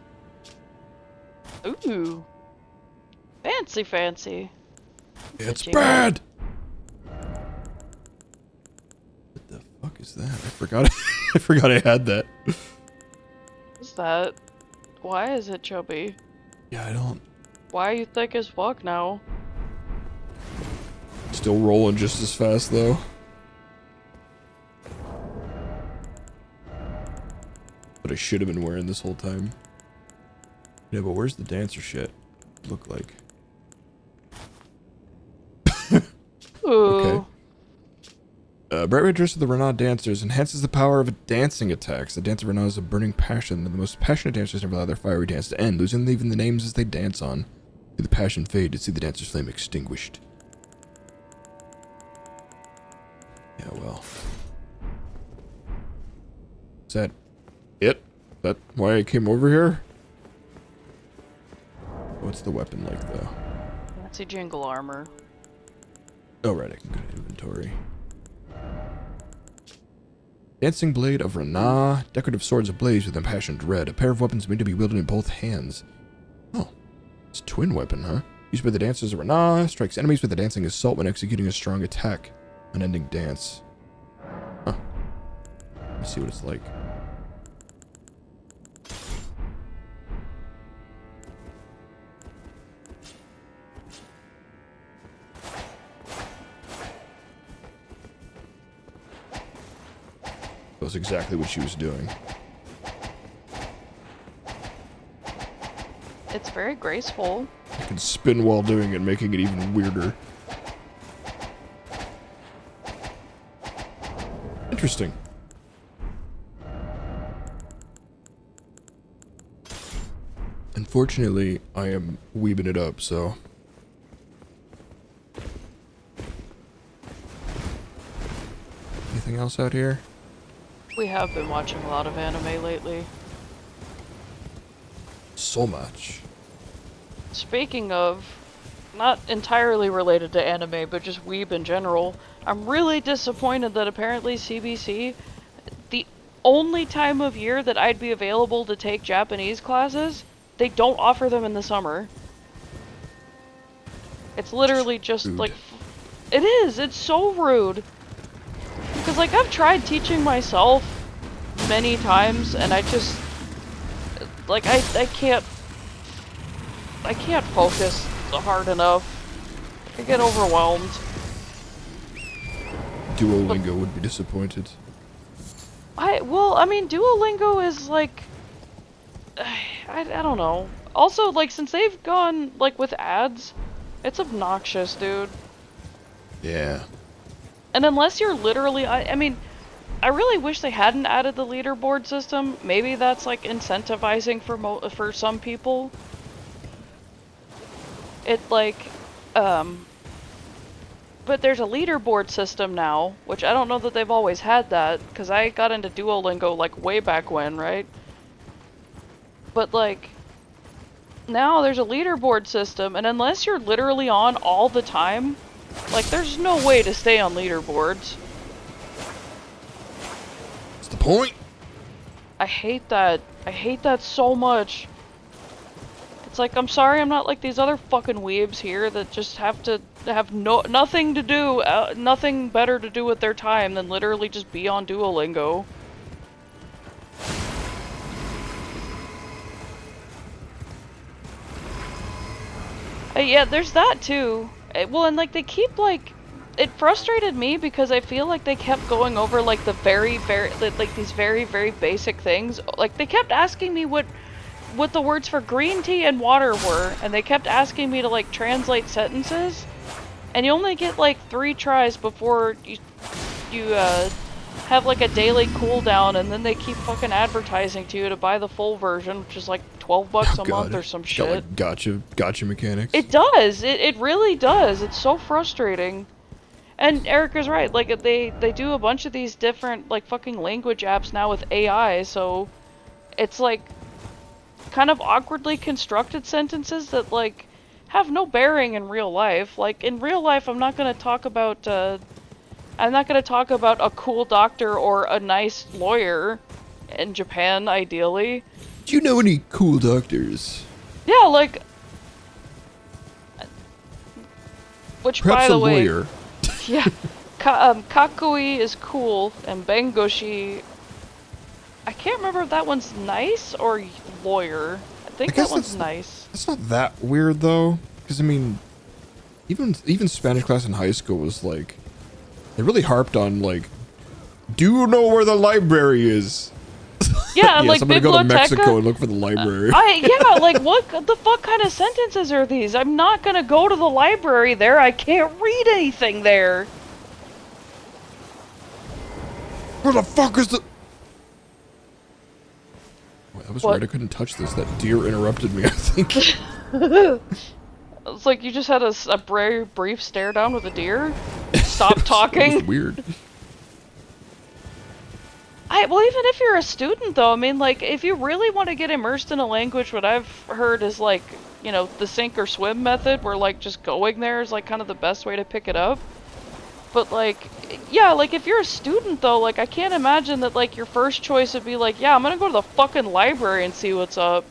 Ooh. Fancy, fancy. It's Jiggy. bad! What the fuck is that? I forgot I forgot I had that. What's that? Why is it chubby? Yeah, I don't... Why are you thick as fuck now? Still rolling just as fast, though. But I should have been wearing this whole time. Yeah, but where's the dancer shit look like? Ooh. Okay. Bright red dress of the Renault dancers enhances the power of dancing attacks. The dance of Renault is a burning passion, and the most passionate dancers never allow their fiery dance to end, losing even the names as they dance on. See the passion fade to see the dancer's flame extinguished. Yeah, well. Is that it? Is that why I came over here? What's the weapon like, though? Fancy jingle armor. Oh, right, I can go to inventory. Dancing blade of Renah, decorative swords ablaze with impassioned red, a pair of weapons made to be wielded in both hands. Oh, it's a twin weapon, huh? Used by the dancers of Renah, strikes enemies with a dancing assault when executing a strong attack. Unending dance. Huh. Let's see what it's like. That was exactly what she was doing. It's very graceful. I can spin while doing it, making it even weirder. Interesting. Unfortunately, I am weebing it up, so... Anything else out here? We have been watching a lot of anime lately. So much. Speaking of, not entirely related to anime, but just weeb in general, I'm really disappointed that apparently CBC, the only time of year that I'd be available to take Japanese classes, they don't offer them in the summer. It's literally just rude. like, it is, it's so rude. Because like I've tried teaching myself many times and I just, like I can't focus hard enough. I get overwhelmed. Duolingo would be disappointed. Well, I mean, Duolingo is like, I don't know. Also, like, since they've gone, like, with ads, it's obnoxious, dude. Yeah. And unless you're literally, I mean, I really wish they hadn't added the leaderboard system. Maybe that's, like, incentivizing for some people. It, like, but there's a leaderboard system now, which I don't know that they've always had that, because I got into Duolingo, like, way back when, right? But, like, now there's a leaderboard system, and unless you're literally on all the time, like, there's no way to stay on leaderboards. What's the point? I hate that. I hate that so much. It's like, I'm sorry I'm not like these other fucking weebs here that just have to have nothing to do, nothing better to do with their time than literally just be on Duolingo. Yeah, there's that too. Well, and like they keep like, it frustrated me because I feel like they kept going over like the like these very basic things. Like they kept asking me what the words for green tea and water were, and they kept asking me to like translate sentences, and you only get like 3 tries before you have like a daily cooldown, and then they keep fucking advertising to you to buy the full version, which is like $12 a month or some shit. Got like gotcha mechanics. It does. It really does. It's so frustrating. And Erica's right. Like they do a bunch of these different like fucking language apps now with AI, so it's like kind of awkwardly constructed sentences that like have no bearing in real life. Like in real life, I'm not gonna talk about a cool doctor or a nice lawyer in Japan, ideally. Do you know any cool doctors? Yeah, like, which Perhaps by the a way, lawyer. yeah, kakui is cool and bengoshi I can't remember if that one's nice or lawyer. I think that one's nice. That's not that weird though, because I mean, even Spanish class in high school was like, they really harped on like, do you know where the library is? Yeah, yes, like I'm gonna go to Biblioteca. Mexico and look for the library. Yeah, like what the fuck kind of sentences are these? I'm not gonna go to the library there. I can't read anything there. Where the fuck is the? Wait, that was What? weird. I couldn't touch this. That deer interrupted me, I think. It's like you just had a very brief stare down with a deer. Stop It talking. was weird. Well, even if you're a student, though, I mean, like, if you really want to get immersed in a language, what I've heard is, like, you know, the sink or swim method, where, like, just going there is, like, kind of the best way to pick it up. But, like, yeah, like, if you're a student, though, like, I can't imagine that, like, your first choice would be, like, yeah, I'm gonna go to the fucking library and see what's up.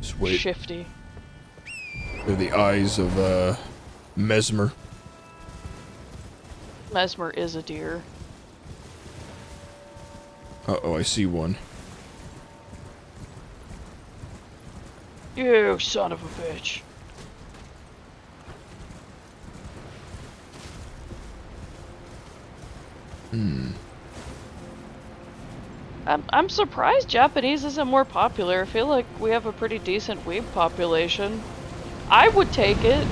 Just wait. Shifty. They're the eyes of Mesmer. Mesmer is a deer. Uh-oh, I see one. You son of a bitch. I'm surprised Japanese isn't more popular. I feel like we have a pretty decent weeb population. I would take it.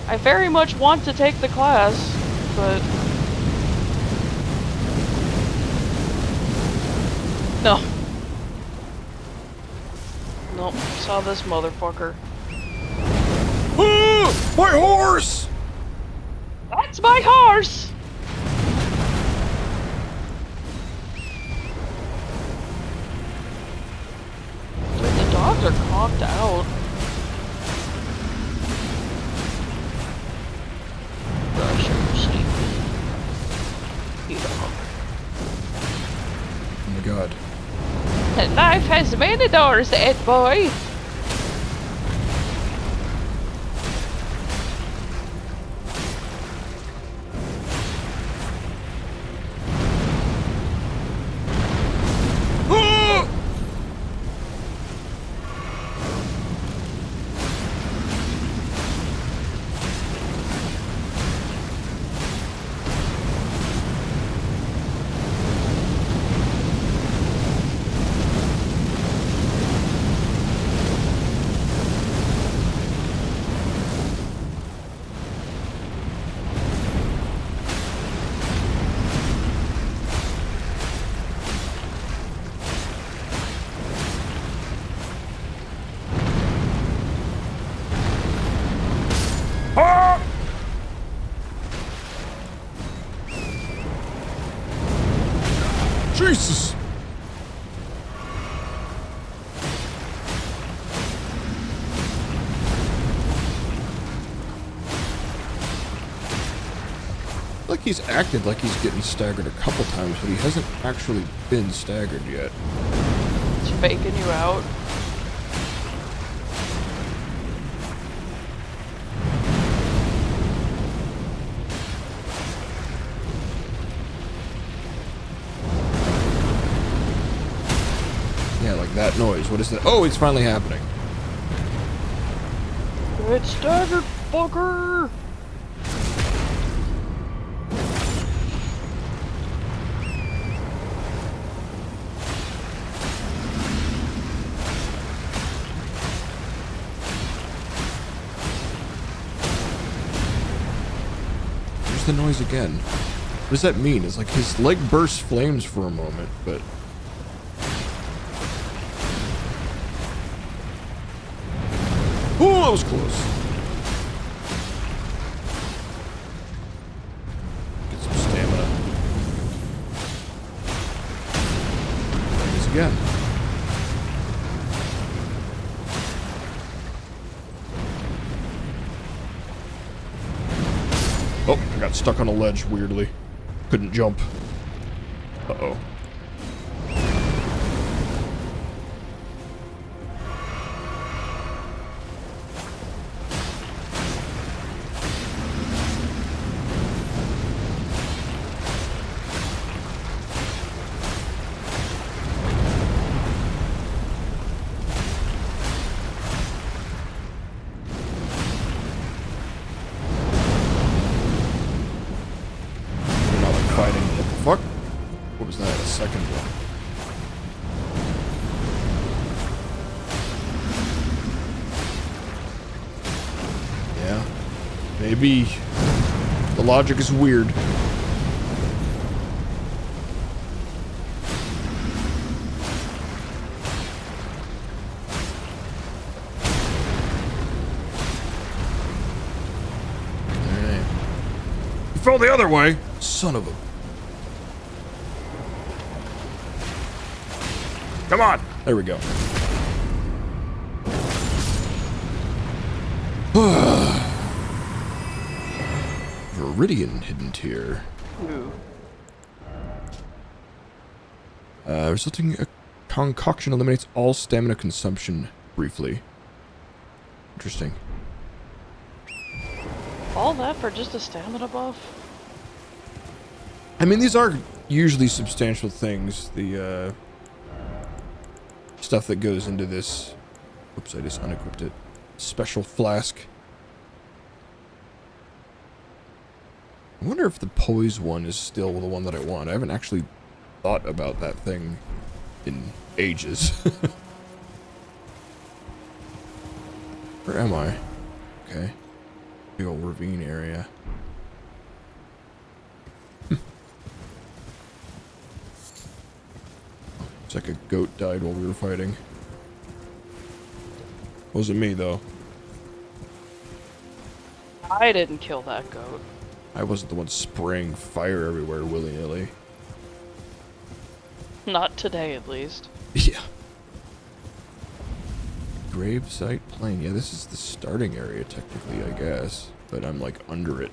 I very much want to take the class, but... No. Nope, saw this motherfucker. My horse! That's my horse! Dude, the dogs are conked out. Brush your sleep. Oh my god. Life has many doors, Ed boy. Jesus! Like he's acted like he's getting staggered a couple times, but he hasn't actually been staggered yet. It's faking you out. Yeah, like that noise. What is that? Oh, it's finally happening. Get staggered, fucker! There's the noise again. What does that mean? It's like his leg bursts flames for a moment, but... Oh, that was close. Get some stamina. There it is again. Oh, I got stuck on a ledge weirdly. Couldn't jump. Uh-oh. They're not like fighting. What the fuck? What was that? A second one. Yeah. Maybe the logic is weird. Alright. You fell the other way! Son of a... Come on! There we go. Viridian hidden tier. Ooh. Resulting a concoction eliminates all stamina consumption briefly. Interesting. All that for just a stamina buff? I mean, these are usually substantial things. The stuff that goes into this. Oops, I just unequipped it. Special flask. I wonder if the poise one is still the one that I want. I haven't actually thought about that thing in ages. Where am I? Okay. Big old ravine area. It's like a goat died while we were fighting. Wasn't me, though. I didn't kill that goat. I wasn't the one spraying fire everywhere willy-nilly. Not today, at least. Yeah. Gravesite Plain. Yeah, this is the starting area, technically, I guess. But I'm, like, under it.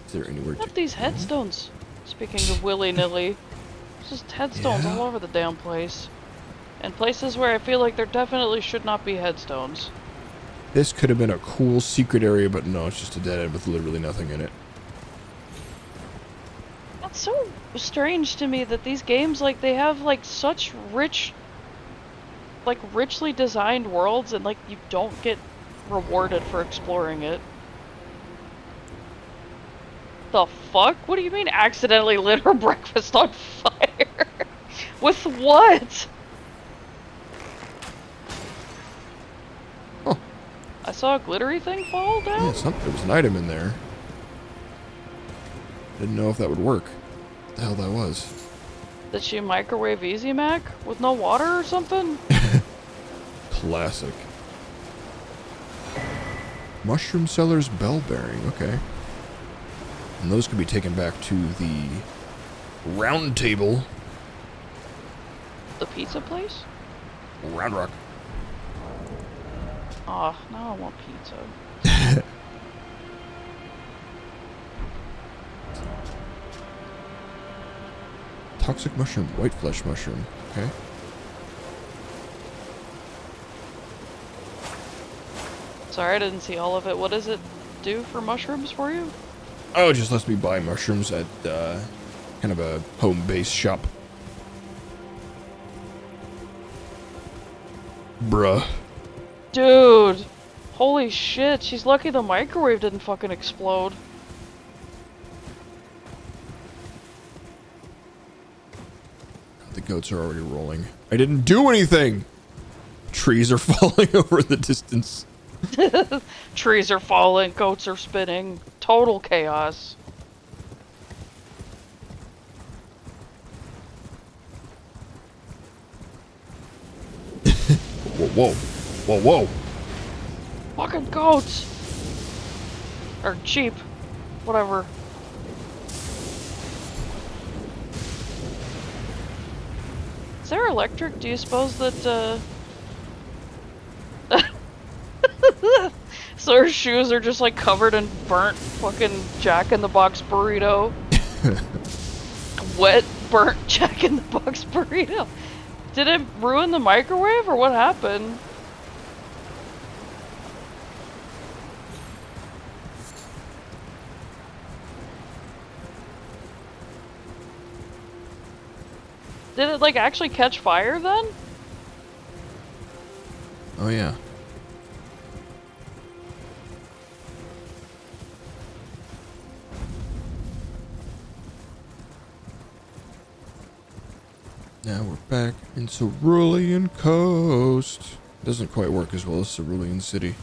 Is there anywhere Look to at these go? headstones. Speaking of willy-nilly. There's just headstones Yeah. all over the damn place. And places where I feel like there definitely should not be headstones. This could have been a cool secret area, but no, it's just a dead end with literally nothing in it. That's so strange to me that these games, like, they have, like, such rich, like, richly designed worlds, and, like, you don't get rewarded for exploring it. The fuck? What do you mean accidentally lit her breakfast on fire? With what? Oh. I saw a glittery thing fall down? Yeah, there was an item in there. Didn't know if that would work. What the hell that was. Did she microwave Easy Mac with no water or something? Classic. Mushroom Seller's Bell Bearing, okay. And those could be taken back to the round table. The pizza place? Round Rock. Aw, now I want pizza. Toxic mushroom, white flesh mushroom, okay. Sorry, I didn't see all of it. What does it do for mushrooms for you? Oh, it just lets me buy mushrooms at kind of a home-based shop. Bruh. Dude! Holy shit, she's lucky the microwave didn't fucking explode. The goats are already rolling. I didn't do anything! Trees are falling over the distance. Trees are falling, goats are spinning. Total chaos. Whoa, whoa. Whoa, whoa. Fucking goats! Or sheep. Whatever. Is there electric? Do you suppose that, So So her shoes are just like covered in burnt fucking Jack in the Box burrito. Wet, burnt Jack in the Box burrito. Did it ruin the microwave or what happened? Did it like actually catch fire then? Oh yeah. Now we're back in Cerulean Coast. Doesn't quite work as well as Cerulean City.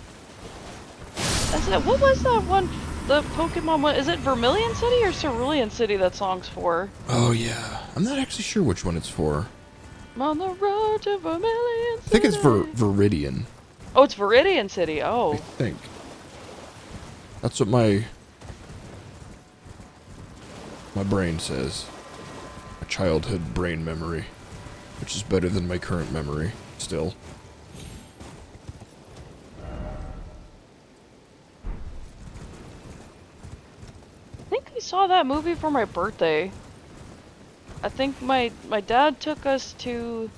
Is it, what was that one? The Pokemon one? Is it Vermilion City or Cerulean City that song's for? Oh yeah. I'm not actually sure which one it's for. I'm on the road to Vermilion City. I think it's for Viridian. Oh, it's Viridian City. Oh. I think. That's what my brain says. My childhood brain memory. Which is better than my current memory, still. I think I saw that movie for my birthday. I think my dad took us to...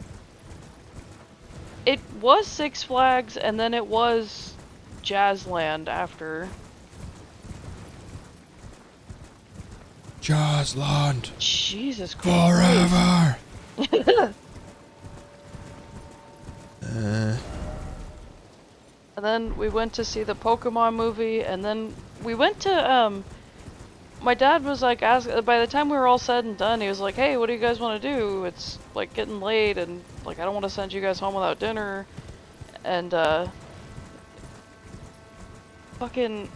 It was Six Flags, and then it was Jazzland after. Jazzland. Jesus Christ. Forever. And then we went to see the Pokemon movie, and then we went to, my dad was like, by the time we were all said and done, he was like, hey, what do you guys want to do? It's, like, getting late, and, like, I don't want to send you guys home without dinner. And, fucking...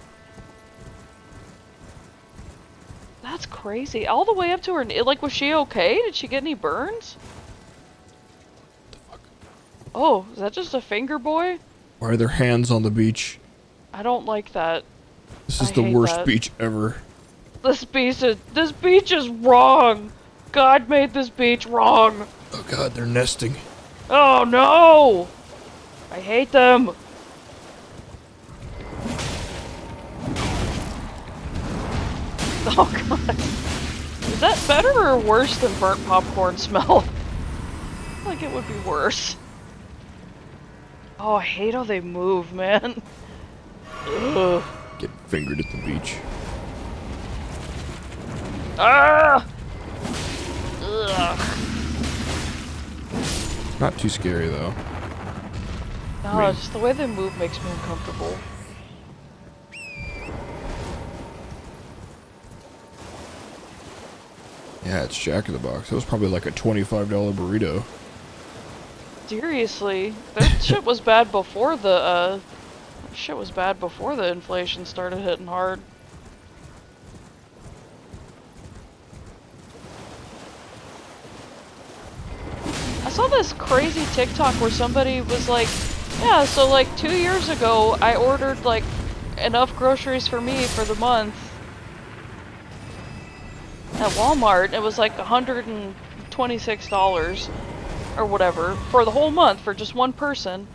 That's crazy. All the way up to her, like, was she okay? Did she get any burns? The fuck? Oh, is that just a finger boy? Why are there hands on the beach? I don't like that. This is I the hate worst that. beach ever. This beach is wrong. God made this beach wrong. Oh god, they're nesting. Oh no! I hate them. Oh god. Is that better or worse than burnt popcorn smell? I feel like it would be worse. Oh, I hate how they move, man. Ugh. Get fingered at the beach. Ah! Ugh. Not too scary though. No, just the way they move makes me uncomfortable. Yeah, it's Jack in the Box. That was probably like a $25 burrito. Seriously, that shit was bad before the inflation started hitting hard. I saw this crazy TikTok where somebody was like, yeah, so like 2 years ago I ordered like enough groceries for me for the month at Walmart. It was like $126 or whatever for the whole month for just one person.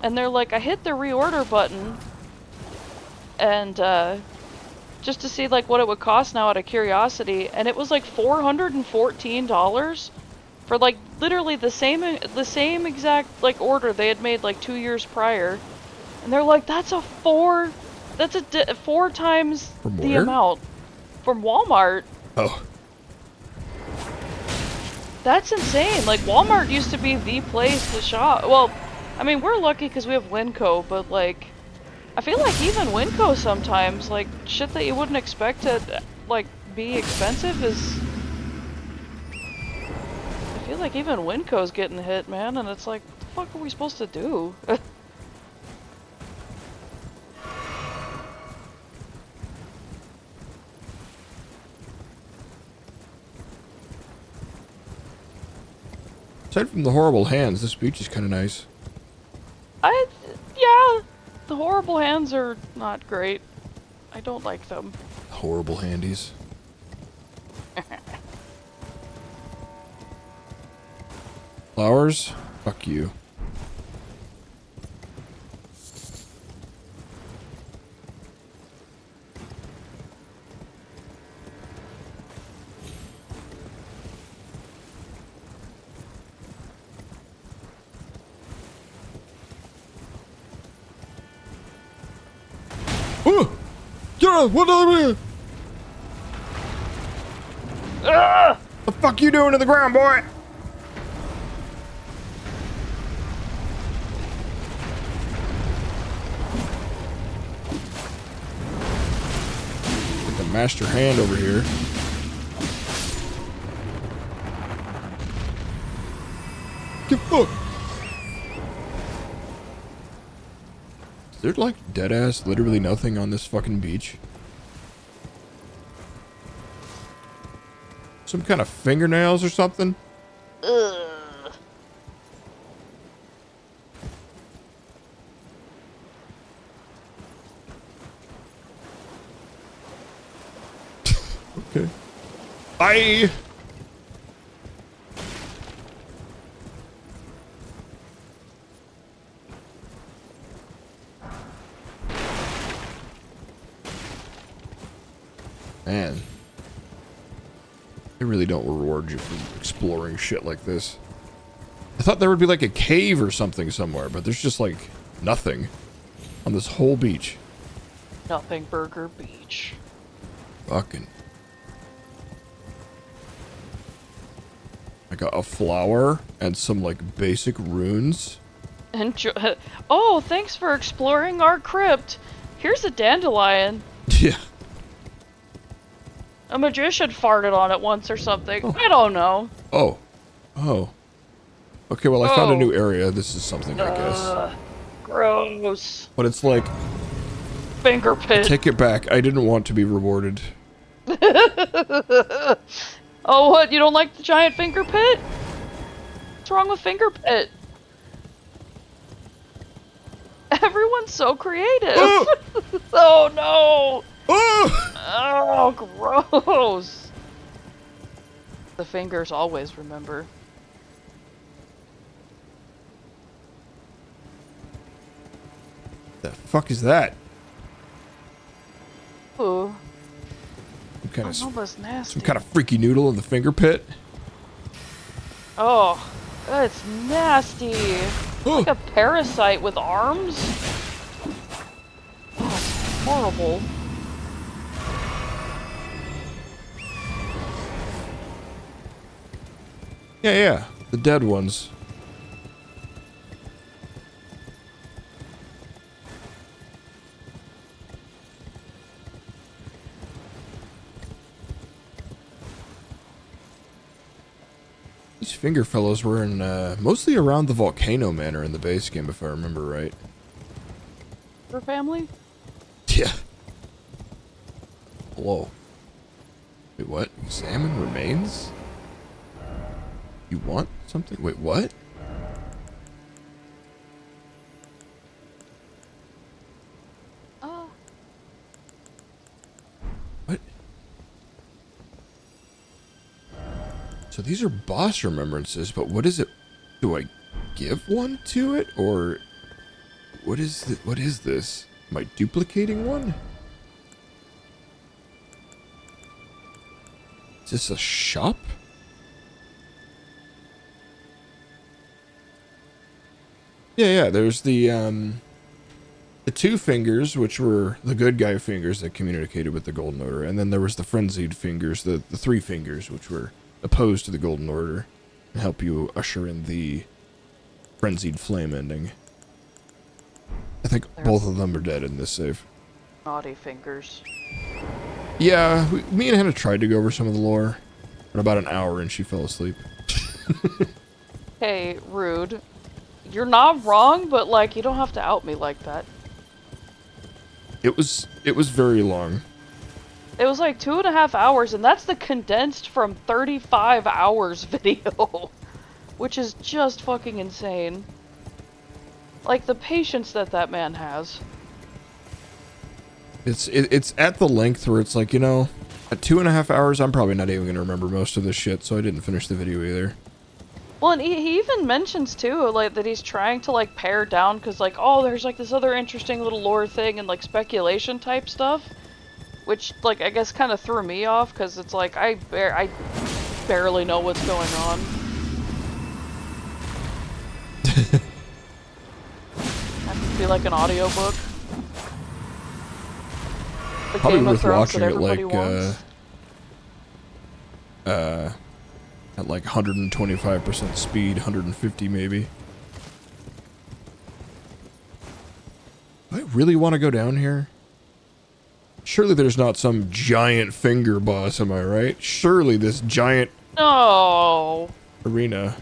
And they're like, I hit the reorder button and just to see like what it would cost now out of curiosity, and it was like $414 for like literally the same exact like order they had made like 2 years prior. And they're like, that's four times From the where? amount from Walmart. Oh. That's insane. Like, Walmart used to be the place to shop. Well, I mean, we're lucky because we have Winco, but, like, I feel like even Winco sometimes, like, shit that you wouldn't expect to, like, be expensive is... I feel like even Winco's getting hit, man, and it's like, what the fuck are we supposed to do? Aside from the horrible hands, this beach is kind of nice. Yeah, the horrible hands are not great. I don't like them. Horrible handies. Flowers? Fuck you. Oh! Get up! What the Ugh! The fuck you doing to the ground, boy? Get the master hand over here. Get fucked. Is there like dead ass literally nothing on this fucking beach? Some kind of fingernails or something? Ugh. Okay. Bye! Man. They really don't reward you for exploring shit like this. I thought there would be like a cave or something somewhere, but there's just like nothing on this whole beach. Nothing Burger Beach. Fucking. I got a flower and some like basic runes. Enjoy. Oh, thanks for exploring our crypt. Here's a dandelion. Yeah. A magician farted on it once or something. Oh. I don't know. Oh. Oh. Okay, well, I found a Oh. new area. This is something, I guess. Gross. But it's like, Finger pit. take it back. I didn't want to be rewarded. Oh, what? You don't like the giant finger pit? What's wrong with finger pit? Everyone's so creative. Oh! Oh no. Oh! Oh, gross. The fingers always remember. The fuck is that? Ooh. Some Almost nasty. kind of freaky noodle in the finger pit. Oh, that's nasty. Oh! Like a parasite with arms. Oh, it's horrible. Yeah, the dead ones. These finger fellows were in, mostly around the Volcano Manor in the base game, if I remember right. Her family? Yeah. Hello. Wait, what? Examine remains? You want something? Wait, what? Oh. What? So these are boss remembrances, but what is it? Do I give one to it, or what is this? Am I duplicating one? Is this a shop? Yeah, there's the two fingers, which were the good guy fingers that communicated with the Golden Order, and then there was the frenzied fingers, the three fingers, which were opposed to the Golden Order, and help you usher in the frenzied flame ending. I think both of them are dead in this save. Naughty fingers. Yeah, me and Hannah tried to go over some of the lore, but about an hour and she fell asleep. Hey, rude. You're not wrong, but like, you don't have to out me like that. It was very long. It was like 2.5 hours, and that's the condensed from 35 hours video. Which is just fucking insane. Like, the patience that man has. It's at the length where it's like, you know, at 2.5 hours, I'm probably not even going to remember most of this shit, so I didn't finish the video either. Well, and he even mentions, too, like, that he's trying to, like, pare down, because, like, oh, there's, like, this other interesting little lore thing and, like, speculation type stuff. Which, like, I guess kind of threw me off, because it's like, I barely know what's going on. Have to be like an audiobook. the Probably Game of worth Thrones that watching at everybody like wants. at like 125% speed, 150 maybe. Do I really want to go down here? Surely there's not some giant finger boss, am I right? Surely this giant No. arena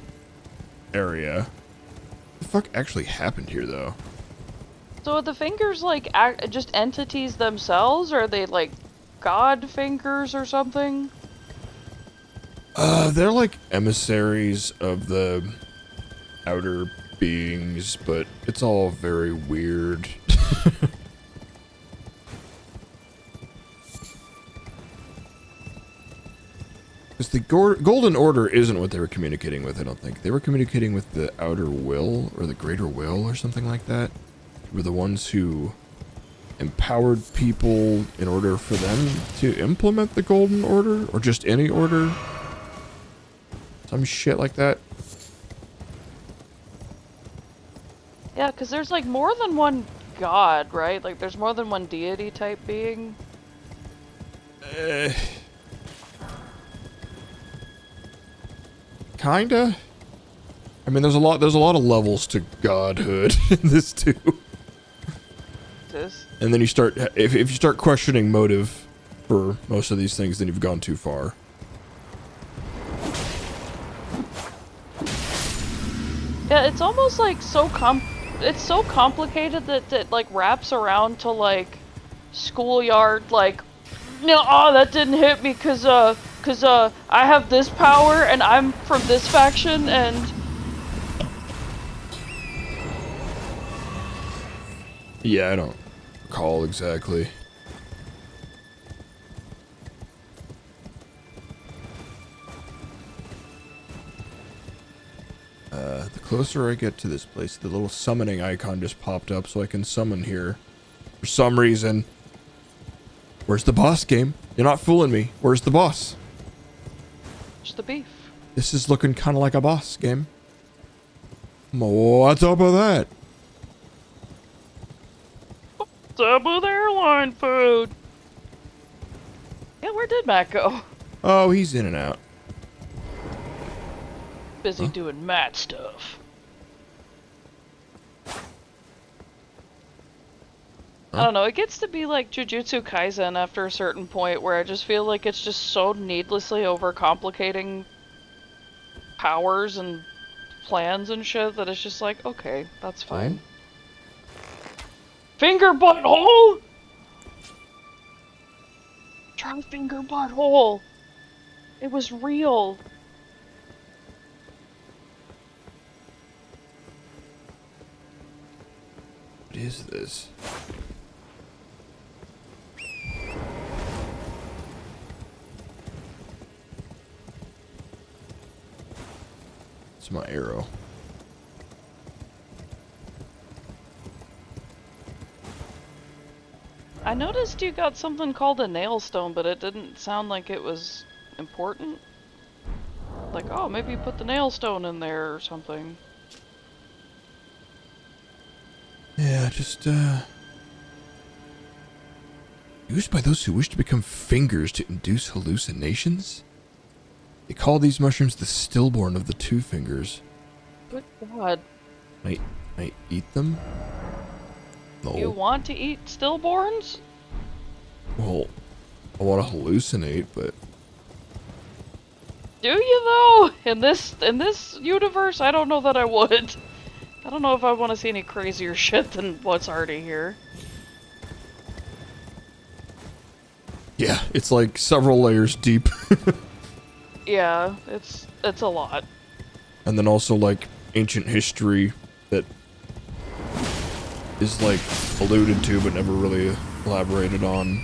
area. What the fuck actually happened here, though? So are the fingers like just entities themselves, or are they like god fingers or something? They're like emissaries of the outer beings, but it's all very weird. Because the Golden Order isn't what they were communicating with, I don't think. They were communicating with the Outer Will, or the Greater Will, or something like that. They were the ones who empowered people in order for them to implement the Golden Order, or just any order. Some shit like that. Yeah, because there's like more than one god, right? Like there's more than one deity type being. Kinda. I mean, there's a lot of levels to godhood in this too. And then you start, if you start questioning motive for most of these things, then you've gone too far. Yeah, it's almost like it's so complicated that it like wraps around to like schoolyard, like, no, oh, that didn't hit me cause I have this power and I'm from this faction and... Yeah, I don't recall exactly. The closer I get to this place, the little summoning icon just popped up so I can summon here. For some reason. Where's the boss, game? You're not fooling me. Where's the boss? Just the beef. This is looking kind of like a boss game. What's up with that? What's up with airline food? Yeah, where did Matt go? Oh, he's in and out. Busy doing Matt stuff. I don't know, it gets to be like Jujutsu Kaisen after a certain point where I just feel like it's just so needlessly overcomplicating powers and plans and shit that it's just like, okay, that's fine. Finger butthole! Try finger butthole! It was real. What is this? It's my arrow. I noticed you got something called a nail stone, but it didn't sound like it was important. Like, oh, maybe you put the nail stone in there or something. Yeah, just, used by those who wish to become fingers to induce hallucinations? They call these mushrooms the stillborn of the two fingers. Good God. I eat them? No. You want to eat stillborns? Well, I want to hallucinate, but... Do you though? In this universe, I don't know that I would. I don't know if I want to see any crazier shit than what's already here. Yeah, it's like several layers deep. Yeah, it's a lot. And then also like ancient history that is like alluded to but never really elaborated on.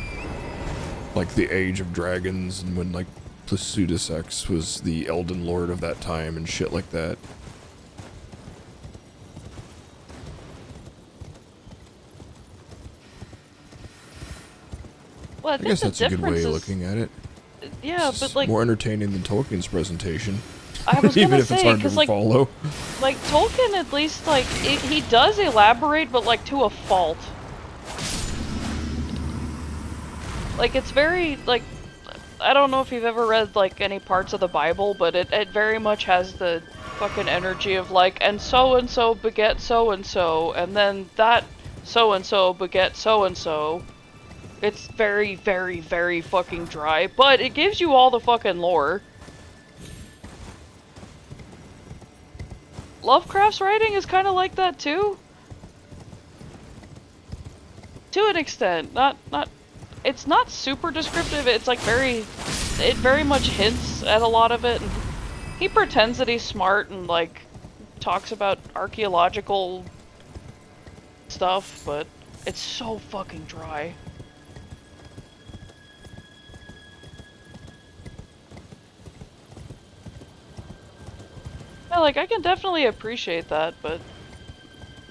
Like the Age of Dragons and when like Placidusax was the Elden Lord of that time and shit like that. Well, I guess that's a good way of looking at it. Yeah, It's but like more entertaining than Tolkien's presentation. I was Even gonna if it's say, hard to because like Tolkien at least like he does elaborate, but like to a fault. Like, it's very, like, I don't know if you've ever read, like, any parts of the Bible, but it very much has the fucking energy of, like, and so beget so-and-so, and then that so-and-so beget so-and-so. It's very, very, very fucking dry, but it gives you all the fucking lore. Lovecraft's writing is kind of like that, too. To an extent. It's not super descriptive, it's like it very much hints at a lot of it, and he pretends that he's smart and, like, talks about archaeological stuff, but it's so fucking dry. Yeah, like, I can definitely appreciate that, but,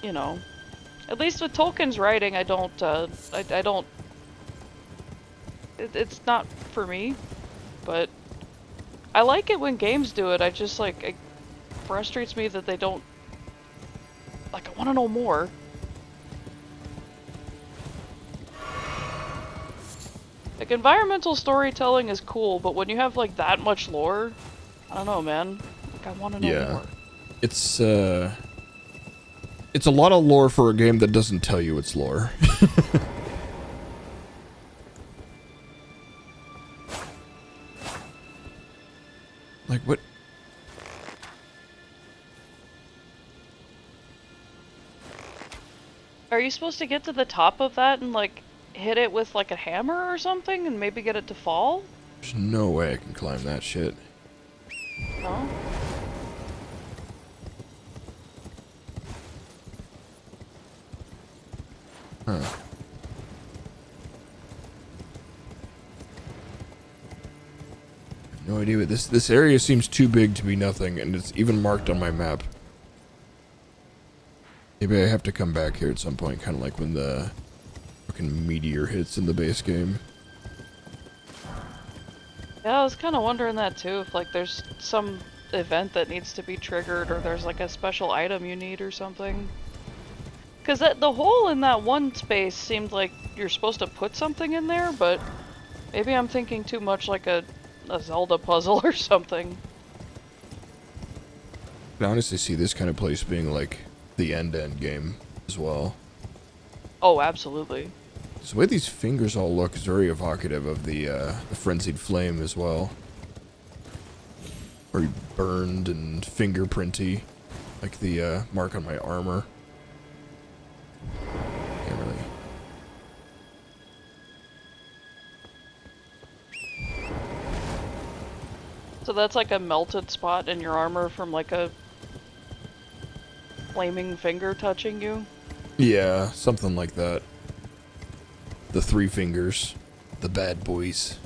you know, at least with Tolkien's writing, I don't, it's not for me, but I like it when games do it. I just, like, it frustrates me that they don't, like, I want to know more. Like, environmental storytelling is cool, but when you have, like, that much lore, I don't know, man. Like, I want to know more. It's a lot of lore for a game that doesn't tell you it's lore. Like, what? Are you supposed to get to the top of that and, like, hit it with, like, a hammer or something and maybe get it to fall? There's no way I can climb that shit. No? Huh. No idea what this area seems too big to be nothing, and it's even marked on my map. Maybe I have to come back here at some point, kind of like when the fucking meteor hits in the base game. Yeah, I was kind of wondering that too, if, like, there's some event that needs to be triggered, or there's, like, a special item you need or something. Because the hole in that one space seemed like you're supposed to put something in there, but maybe I'm thinking too much like a Zelda puzzle or something. I can honestly see this kind of place being like the end game as well. Oh, absolutely. The way these fingers all look is very evocative of the frenzied flame as well. Very burned and fingerprinty, like the mark on my armor. Can't really. So that's like a melted spot in your armor from, like, a flaming finger touching you? Yeah, something like that. The three fingers. The bad boys.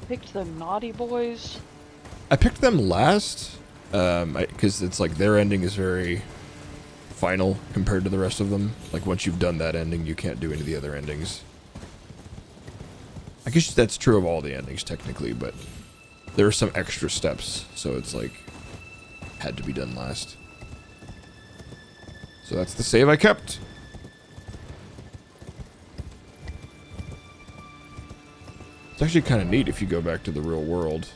Picked the naughty boys. I picked them last, because it's like their ending is very final compared to the rest of them. Like, once you've done that ending, you can't do any of the other endings. I guess that's true of all the endings, technically, but there are some extra steps, so it's like, had to be done last. So that's the save I kept. It's actually kind of neat if you go back to the real world.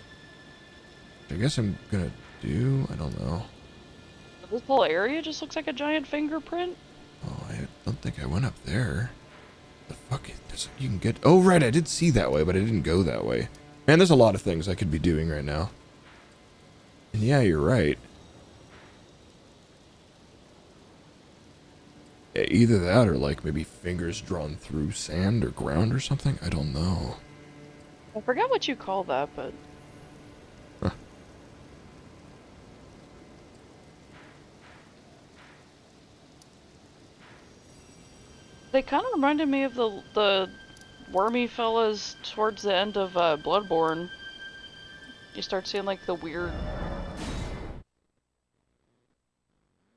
I guess I'm gonna do, I don't know. This whole area just looks like a giant fingerprint. Oh, I don't think I went up there. The fuck is, you can get, oh right, I did see that way, but I didn't go that way. Man, there's a lot of things I could be doing right now. And yeah, you're right. Yeah, either that or like maybe fingers drawn through sand or ground or something. I don't know. I forgot what you call that, but... Huh. They kind of reminded me of the wormy fellas towards the end of Bloodborne. You start seeing, like, the weird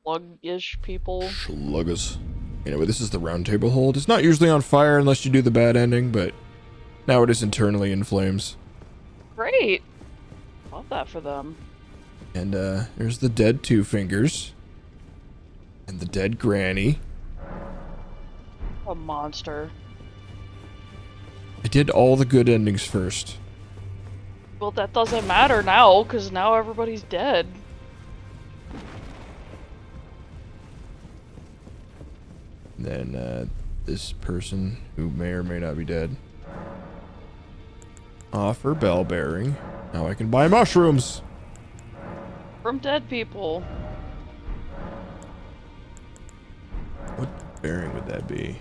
slug-ish people. Sluggers. Anyway, this is the round table hold. It's not usually on fire unless you do the bad ending, but now it is internally in flames. Great! Love that for them. And there's the dead Two Fingers. And the dead Granny. A monster. I did all the good endings first. Well, that doesn't matter now, because now everybody's dead. Then, this person, who may or may not be dead. Offer bell bearing. Now I can buy mushrooms! From dead people. What bearing would that be?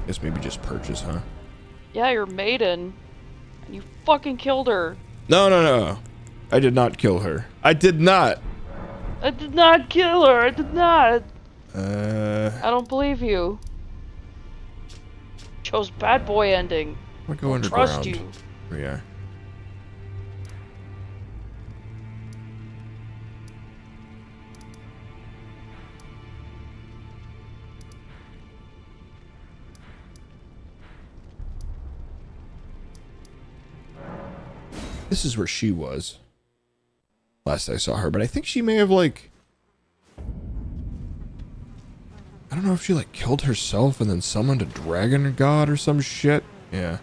Guess maybe just purchase, huh? Yeah, your maiden. And you fucking killed her. No, no, no. I did not kill her. I did not! I did not kill her. I did not. I I don't believe you. Chose bad boy ending. wanna go underground. Trust you. Here we are. This is where she was. Last I saw her, but I think she may have, like... I don't know if she, like, killed herself and then summoned a dragon god or some shit. Yeah.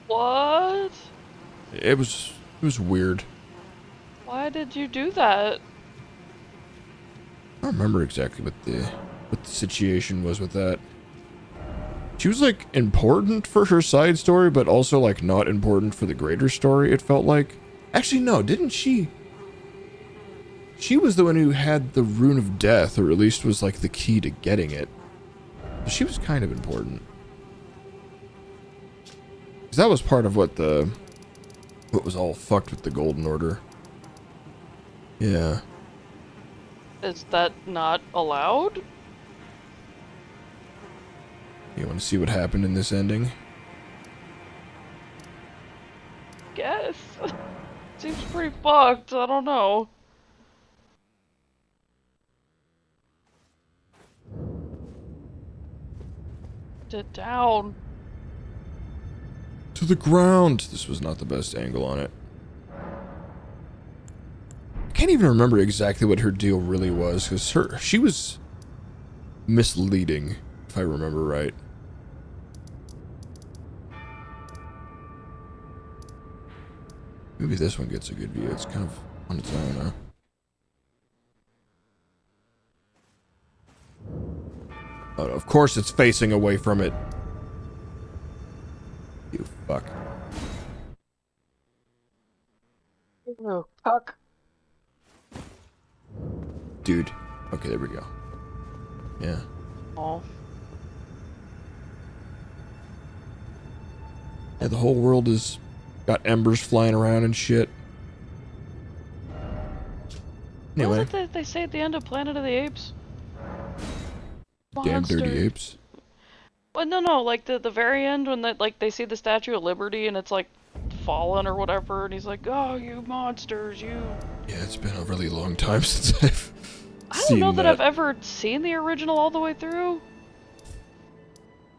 What? It was weird. Why did you do that? I don't remember exactly what the situation was with that. She was, like, important for her side story, but also, like, not important for the greater story, it felt like. Actually, no, didn't she? She was the one who had the Rune of Death, or at least was, like, the key to getting it. So she was kind of important. Because that was part of what was all fucked with the Golden Order. Yeah. Is that not allowed? You want to see what happened in this ending? Guess. Seems pretty fucked. I don't know. Sit down. To the ground! This was not the best angle on it. I can't even remember exactly what her deal really was, because she was misleading, if I remember right. Maybe this one gets a good view. It's kind of on its own, huh? Oh, no, of course it's facing away from it. You fuck. Oh, fuck. Dude. Okay, there we go. Yeah. Oh. Yeah, the whole world is got embers flying around and shit. Anyway. What was it they say at the end of Planet of the Apes? Damn dirty Monster. apes. Well, no, like the very end when they see the Statue of Liberty and it's like fallen or whatever, and he's like, "Oh, you monsters, you." Yeah, it's been a really long time since I've I seen don't know that I've ever seen the original all the way through.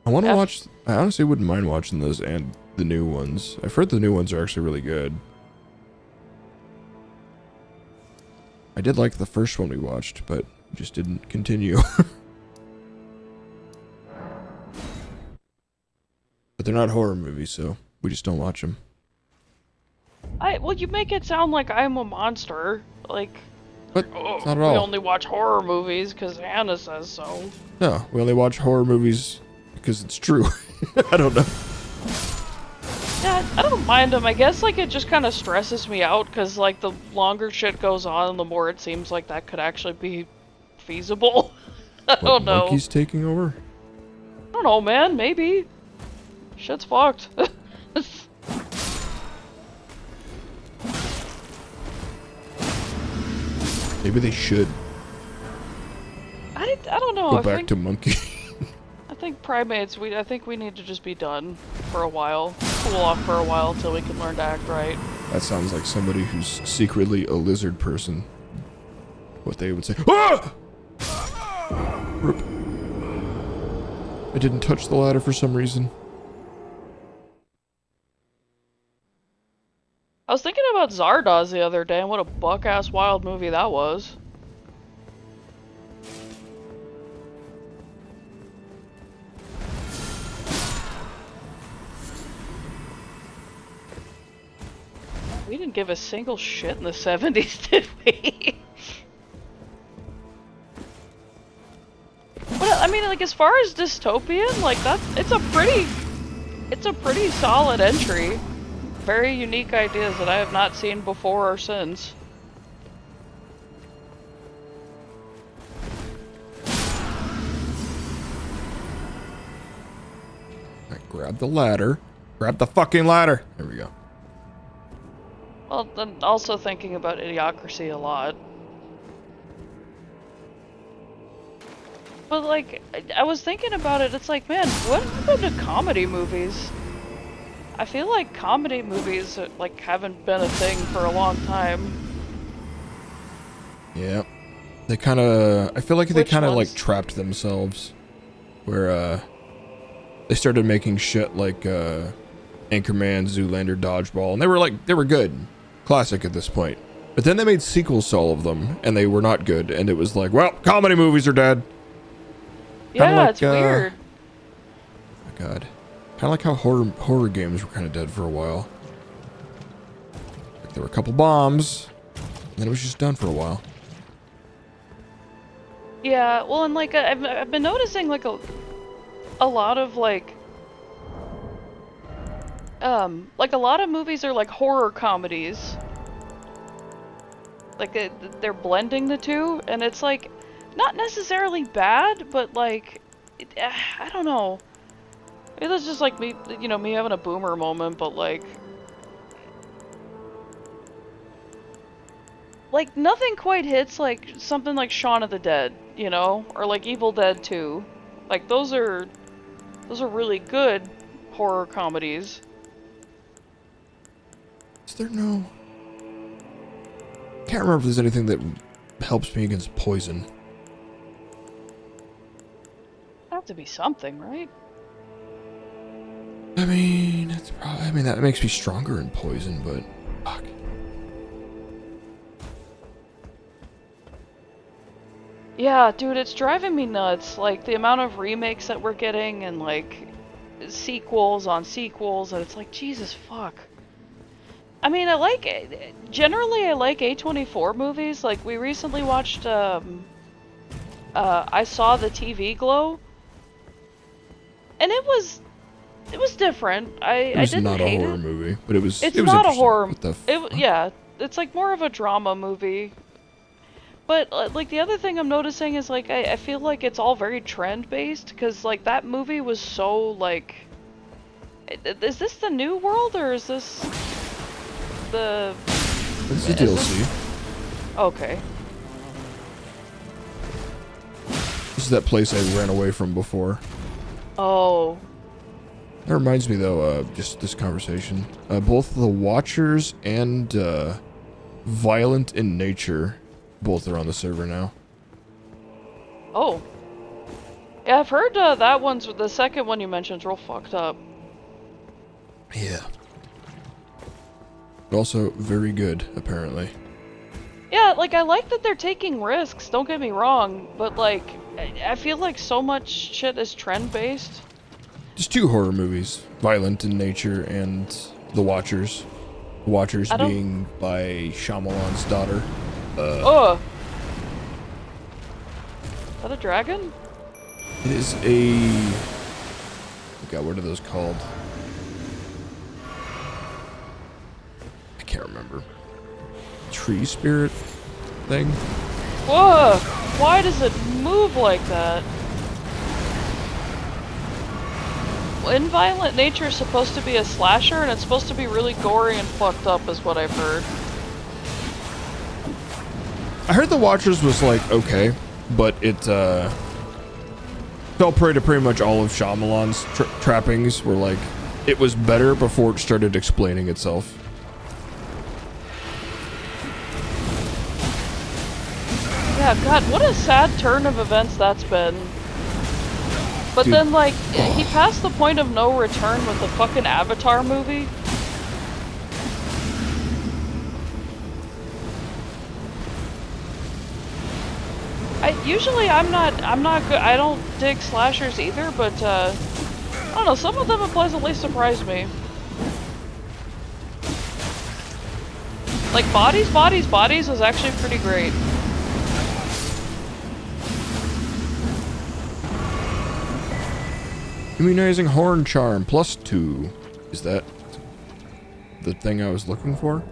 I want to watch. I honestly wouldn't mind watching those and the new ones. I've heard the new ones are actually really good. I did like the first one we watched, but just didn't continue. But they're not horror movies, so we just don't watch them. Well, you make it sound like I'm a monster. Like, But oh, it's not at we all. only watch horror movies because Hannah says so. No, we only watch horror movies because it's true. I don't know. Yeah, I don't mind them. I guess, like, it just kind of stresses me out because, like, the longer shit goes on, the more it seems like that could actually be feasible. I don't know. Monkey's taking over? I don't know, man. Maybe. Shit's fucked. Maybe they should I don't know. go back to monkey. I think primates. I think we need to just be done for a while. Cool off for a while until we can learn to act right. That sounds like somebody who's secretly a lizard person. What they would say. Ah! Rip. I didn't touch the ladder for some reason. I was thinking about Zardoz the other day and what a buck-ass wild movie that was. We didn't give a single shit in the 70s, did we? Well, I mean, like, as far as dystopian, like, it's a pretty solid entry. Very unique ideas that I have not seen before or since. Alright, grab the ladder. Grab the fucking ladder! There we go. Well, then also thinking about Idiocracy a lot. But, like, I was thinking about it, it's like, man, what happened to comedy movies? I feel like comedy movies, like, haven't been a thing for a long time. Yeah. They kinda... I feel like they Which kinda, ones? like, trapped themselves. Where, they started making shit like, Anchorman, Zoolander, Dodgeball, and they were good. Classic at this point. But then they made sequels to all of them, and they were not good, and it was like, well, comedy movies are dead. Yeah, like, it's weird. Oh God. Kind of like how horror games were kind of dead for a while. Like there were a couple bombs, and then it was just done for a while. Yeah, well, and like I've been noticing like a lot of like a lot of movies are like horror comedies. Like they're blending the two, and it's like not necessarily bad, but like I don't know. It was just like me, you know, me having a boomer moment, but like nothing quite hits like something like Shaun of the Dead, you know, or like Evil Dead 2. Like those are really good horror comedies. Is there no... Can't remember if there's anything that helps me against poison. Have to be something, right? I mean, it's probably... I mean, that makes me stronger in poison, but... Fuck. Yeah, dude, it's driving me nuts. Like, the amount of remakes that we're getting and, like, sequels on sequels, and it's like, Jesus fuck. I mean, generally I like A24 movies. Like, we recently watched, I Saw the TV Glow. And it was different. It was I didn't not a hate horror it. movie, but it was It's it was not a interesting. horror. What the fuck? Yeah, it's like more of a drama movie. But like the other thing I'm noticing is like I feel like it's all very trend based because like that movie was so like. Is this the new world or is this the? It's a DLC. Okay. This is that place I ran away from before. Oh. That reminds me, though, just this conversation. Both the Watchers and Violent in Nature, both are on the server now. Oh. Yeah, I've heard that one's the second one you mentioned's real fucked up. Yeah. But also very good, apparently. Yeah, like I like that they're taking risks. Don't get me wrong, but like I feel like so much shit is trend based. Just two horror movies, Violent in Nature and The Watchers. The Watchers being by Shyamalan's daughter. Oh! Is that a dragon? It is a... God, what are those called? I can't remember. Tree spirit thing? Whoa! Why does it move like that? In Violent Nature is supposed to be a slasher, and it's supposed to be really gory and fucked up, is what I've heard. I heard The Watchers was like, okay, but it fell prey to pretty much all of Shyamalan's trappings, where like, it was better before it started explaining itself. Yeah, God, what a sad turn of events that's been. But Dude. then, like, he passed the point of no return with the fucking Avatar movie. Usually I'm not good. I don't dig slashers either, but I don't know. Some of them have pleasantly surprised me. Like, Bodies was actually pretty great. Immunizing horn charm +2. Is that the thing I was looking for?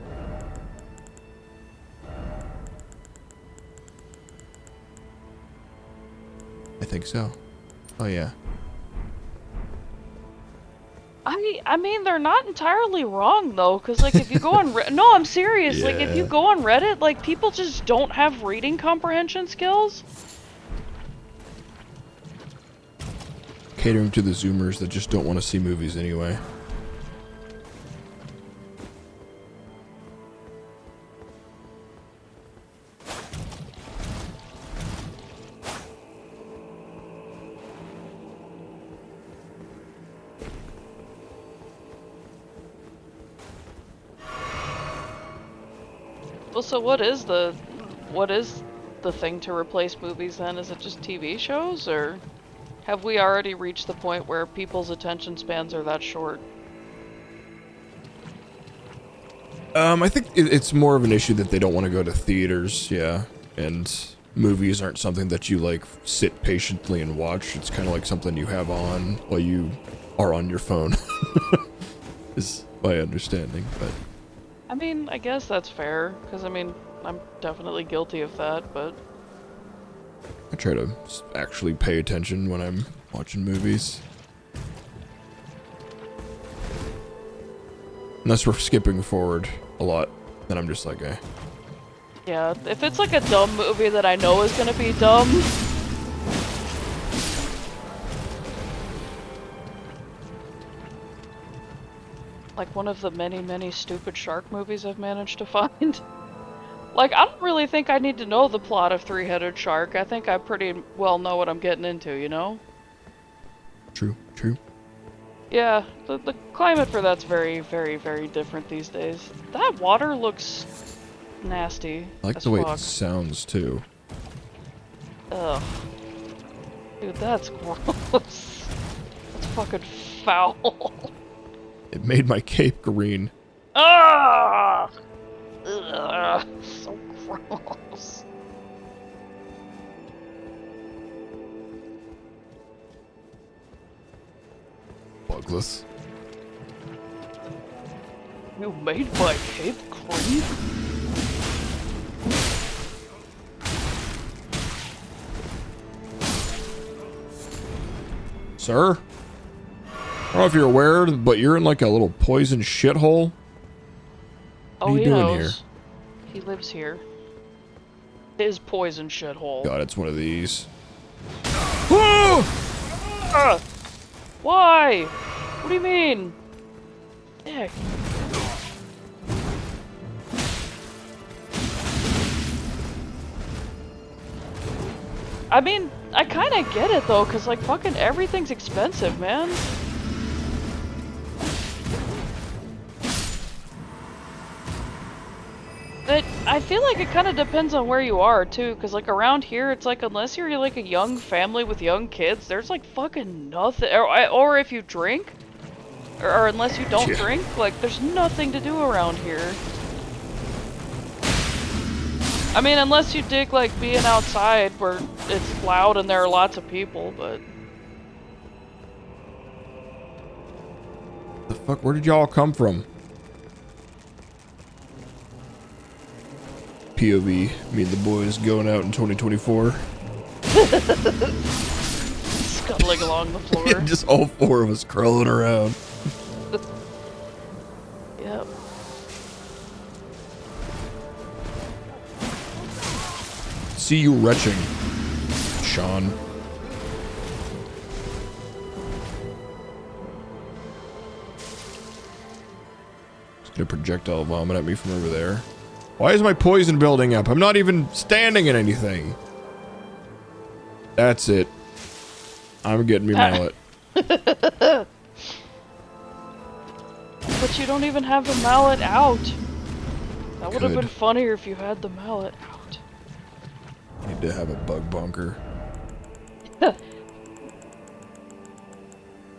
I think so. Oh yeah. I mean, they're not entirely wrong though, because like if you go on no, I'm serious. Yeah. Like if you go on Reddit, like people just don't have reading comprehension skills. Catering to the Zoomers that just don't want to see movies anyway. Well, so what is the thing to replace movies then? Is it just TV shows, or have we already reached the point where people's attention spans are that short? I think it's more of an issue that they don't want to go to theaters, yeah. And movies aren't something that you, like, sit patiently and watch. It's kind of like something you have on while you are on your phone. Is my understanding, but... I mean, I guess that's fair, because I mean, I'm definitely guilty of that, but... I try to actually pay attention when I'm watching movies. Unless we're skipping forward a lot, then I'm just like, eh. Yeah, if it's like a dumb movie that I know is gonna be dumb... Like one of the many, many stupid shark movies I've managed to find. Like, I don't really think I need to know the plot of Three-Headed Shark. I think I pretty well know what I'm getting into, you know? True, true. Yeah, the climate for that's very, very, very different these days. That water looks nasty. I like as the way fuck. it sounds, too. Ugh. Dude, that's gross. That's fucking foul. It made my cape green. Ah! Ugh, so gross. Bugless. You made my cape green? Sir? I don't know if you're aware, but you're in like a little poison shithole. What are you doing here? He lives here. His poison shithole. God, it's one of these. Why? What do you mean? Dick. I mean, I kind of get it though, cause like fucking everything's expensive, man. But I feel like it kind of depends on where you are too, cause like around here, it's like unless you're like a young family with young kids, there's like fucking nothing. Or if you drink, or unless you don't drink, like there's nothing to do around here. I mean, unless you dig like being outside where it's loud and there are lots of people, but... The fuck, where did y'all come from? POV, me and the boys going out in 2024. Scuttling along the floor. Just all four of us crawling around. Yep. See you retching, Sean. He's gonna projectile vomit at me from over there. Why is my poison building up? I'm not even standing in anything. That's it. I'm getting me mallet. But you don't even have the mallet out. That would have been funnier if you had the mallet out. Need to have a bug bunker.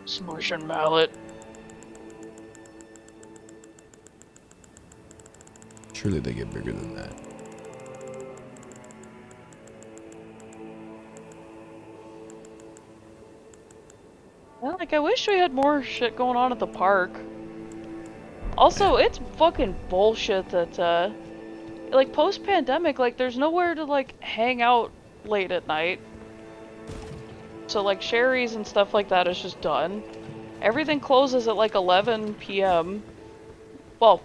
Smushing mallet. Surely they get bigger than that. Well, like, I wish we had more shit going on at the park. Also, it's fucking bullshit that, like, post-pandemic, like, there's nowhere to, like, hang out late at night. So, like, Sherry's and stuff like that is just done. Everything closes at, like, 11 p.m. Well,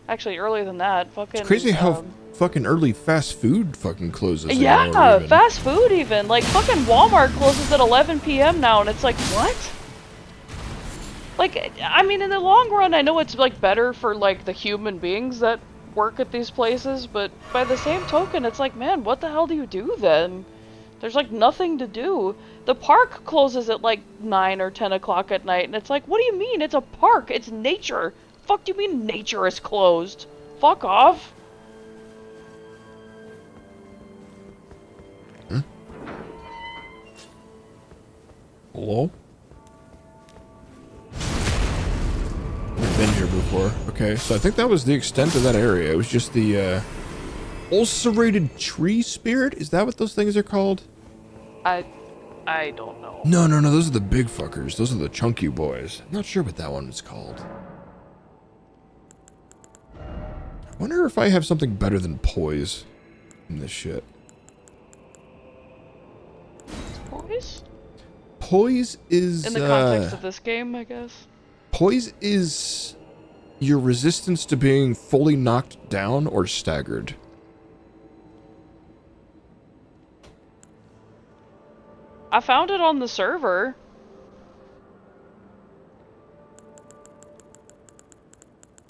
actually, earlier than that. Fucking, It's crazy how fucking early fast food fucking closes. yeah, fast food even. Like, fucking Walmart closes at 11 p.m. now, and it's like, what? Like, I mean, in the long run, I know it's, like, better for, like, the human beings that work at these places, but by the same token, it's like, man, what the hell do you do then? There's, like, nothing to do. The park closes at, like, 9 or 10 o'clock at night, and it's like, what do you mean? It's a park. It's nature. Fuck do you mean nature is closed? Fuck off. Hmm? Hello? I've been here before. Okay, so I think that was the extent of that area. It was just the, ulcerated tree spirit? Is that what those things are called? I don't know. No, those are the big fuckers. Those are the chunky boys. I'm not sure what that one was called. I wonder if I have something better than poise in this shit. Poise? Poise is, in the context of this game, I guess. Poise is your resistance to being fully knocked down or staggered. I found it on the server.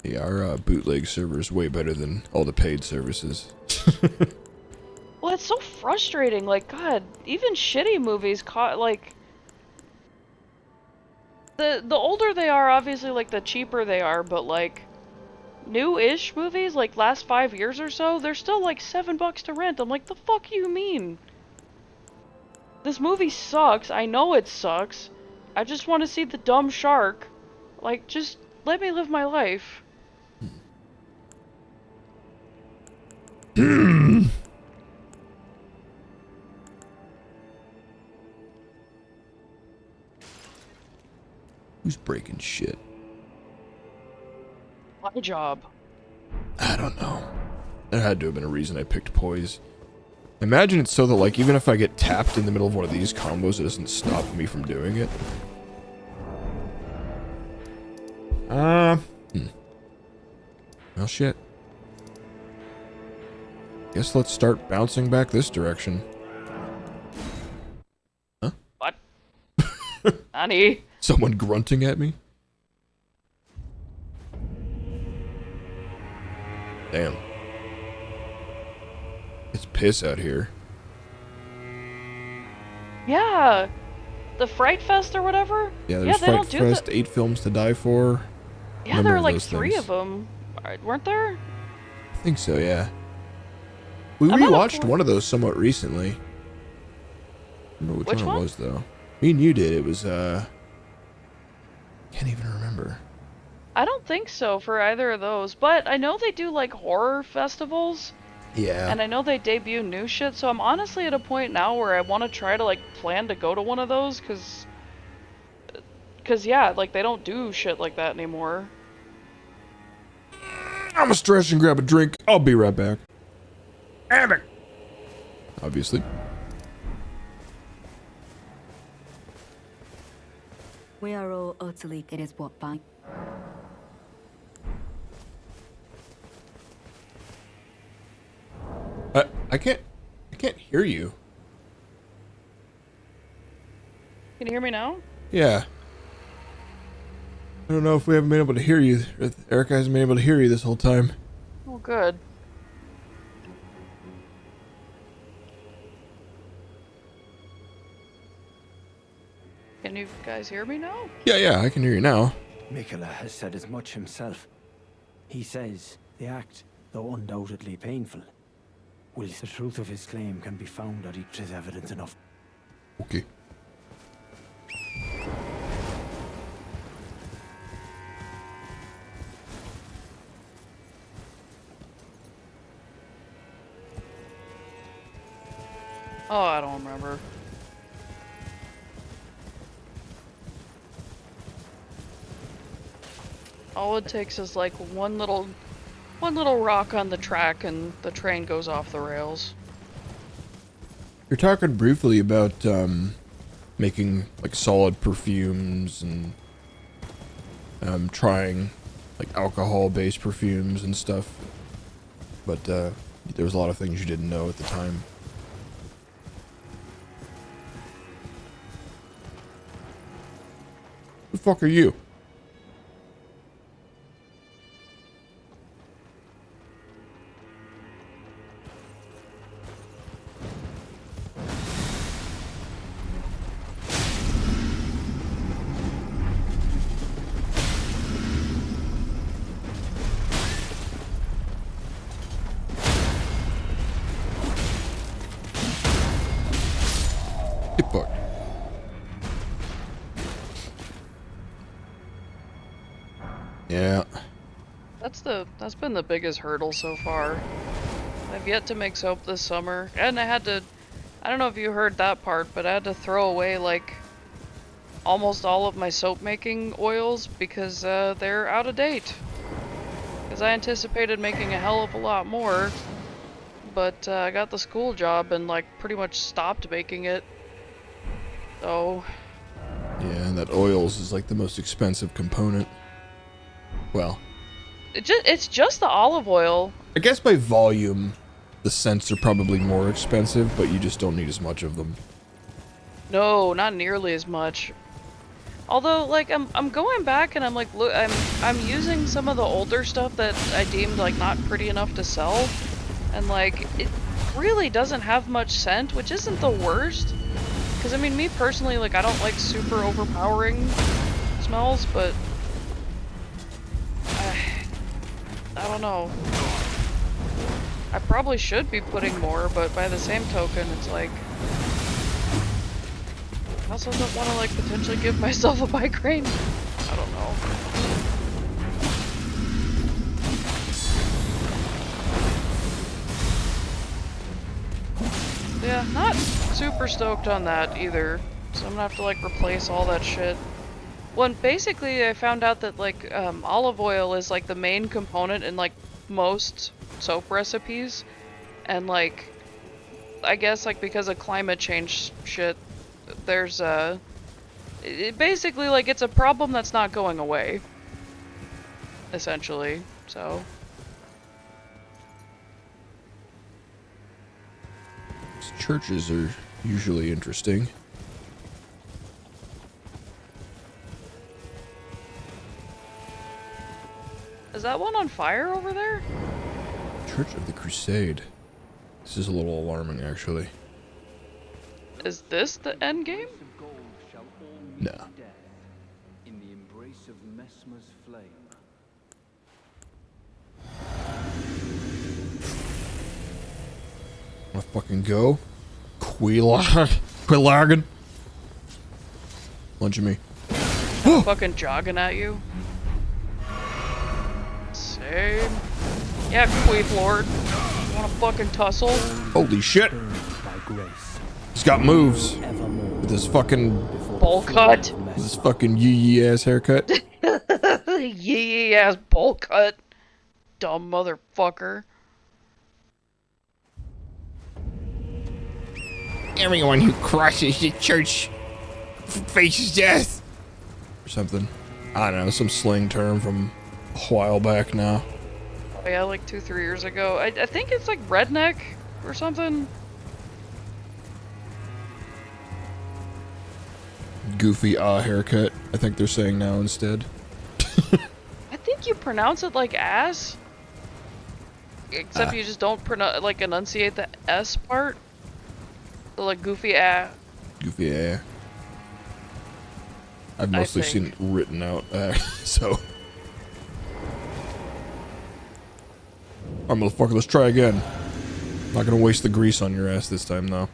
Yeah, our bootleg server is way better than all the paid services. Well, it's so frustrating. Like, God, even shitty movies like... The older they are, obviously, like, the cheaper they are, but, like, new-ish movies, like, last 5 years or so, they're still, like, $7 to rent. I'm like, the fuck you mean? This movie sucks. I know it sucks. I just want to see the dumb shark. Like, just let me live my life. Who's breaking shit? My job. I don't know. There had to have been a reason I picked poise. Imagine it's so that, like, even if I get tapped in the middle of one of these combos, it doesn't stop me from doing it. Well, shit. Guess let's start bouncing back this direction. Huh? What? Nani? Someone grunting at me? Damn. It's piss out here. Yeah. The Fright Fest or whatever? Yeah, there's they Fright don't do Fest, 8 films to die for. Yeah, there are like 3 of them. Weren't there? I think so, yeah. We I'm rewatched one of those somewhat recently. I don't know which one it was, though. Me and you did. It was, can't even remember. I don't think so for either of those, but I know they do like horror festivals. Yeah. And I know they debut new shit, so I'm honestly at a point now where I want to try to like plan to go to one of those, cause yeah, like they don't do shit like that anymore. I'm gonna stretch and grab a drink. I'll be right back. Epic. Obviously. We are all utterly it is what by. I can't hear you. Can you hear me now? Yeah. I don't know if we haven't been able to hear you. Erica hasn't been able to hear you this whole time. Oh, good. Can you guys hear me now? Yeah, I can hear you now. Mikola has said as much himself. He says the act, though undoubtedly painful, whilst the truth of his claim can be found that each is evidence enough. Okay. Oh, I don't remember. All it takes is like one little rock on the track and the train goes off the rails. You're talking briefly about making like solid perfumes and trying like alcohol-based perfumes and stuff, but there was a lot of things you didn't know at the time. Who the fuck are you? Get fucked. Yeah. That's been the biggest hurdle so far. I've yet to make soap this summer, and I don't know if you heard that part, but I had to throw away like almost all of my soap making oils because they're out of date. Because I anticipated making a hell of a lot more, but I got the school job and like pretty much stopped making it. So Yeah, and that oils is like the most expensive component. Well, it's just the olive oil. I guess by volume, the scents are probably more expensive, but you just don't need as much of them. No, not nearly as much. Although, like, I'm going back and I'm like, look, I'm using some of the older stuff that I deemed like not pretty enough to sell, and like it really doesn't have much scent, which isn't the worst. Because I mean, me personally, like, I don't like super overpowering smells, but I don't know. I probably should be putting more, but by the same token, it's like I also don't want to like potentially give myself a migraine. I don't know. Yeah, not super stoked on that either. So I'm gonna have to like replace all that shit. Well, and basically I found out that like olive oil is like the main component in like most soap recipes, and like I guess like because of climate change shit, there's basically like it's a problem that's not going away, essentially. So Churches are usually interesting. is that one on fire over there? Church of the Crusade. This is a little alarming, actually. Is this the end game? No. In the embrace of Messmer's flame. Wanna fucking go? Quillargan. Lunge at me. Fucking jogging at you. Same. Yeah, Queef Lord. Wanna fucking tussle? Holy shit! By grace. He's got moves. Evermore. With his fucking... Bowl cut. With his fucking yee-yee ass haircut. Yee ass bowl cut. Dumb motherfucker. Everyone who crosses the church faces death. Or something. I don't know, some slang term from a while back now. Oh yeah, like 2-3 years ago. I think it's like redneck or something. Goofy haircut, I think they're saying now instead. I think you pronounce it like ass. Except you just don't like enunciate the S part. So like goofy ah. Goofy I've mostly seen it written out, so. Alright, motherfucker, let's try again. Not gonna waste the grease on your ass this time, though.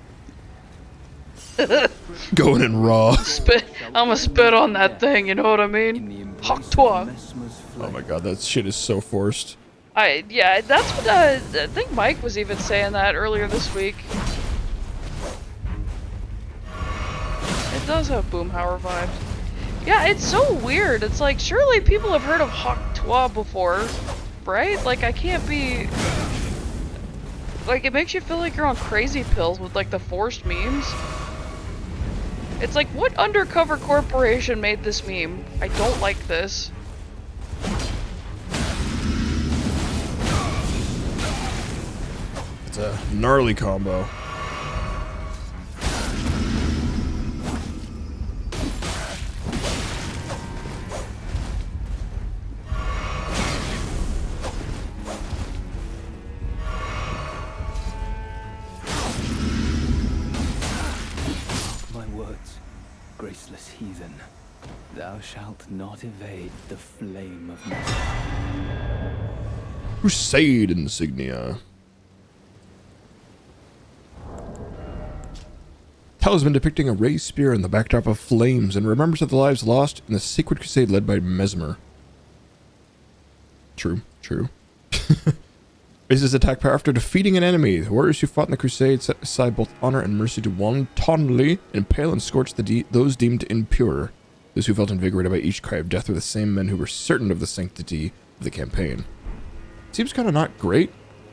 Going in raw. I'm gonna spit on that thing, you know what I mean? Hawk toi. Oh my god, that shit is so forced. Yeah, that's what I think Mike was even saying that earlier this week. It does have Boomhauer vibes. Yeah, it's so weird. It's like, surely people have heard of Hawk Tuah before, right? Like, I can't be... Like, it makes you feel like you're on crazy pills with, like, the forced memes. It's like, what undercover corporation made this meme? I don't like this. It's a gnarly combo. My words, graceless heathen. Thou shalt not evade the flame of metal. Crusade insignia. Talisman depicting a raised spear in the backdrop of flames and remembers of the lives lost in the Sacred Crusade led by Mesmer. True, true. Raises attack power after defeating an enemy. The warriors who fought in the Crusade set aside both honor and mercy to wantonly impale and scorch those deemed impure. Those who felt invigorated by each cry of death were the same men who were certain of the sanctity of the campaign. Seems kind of not great.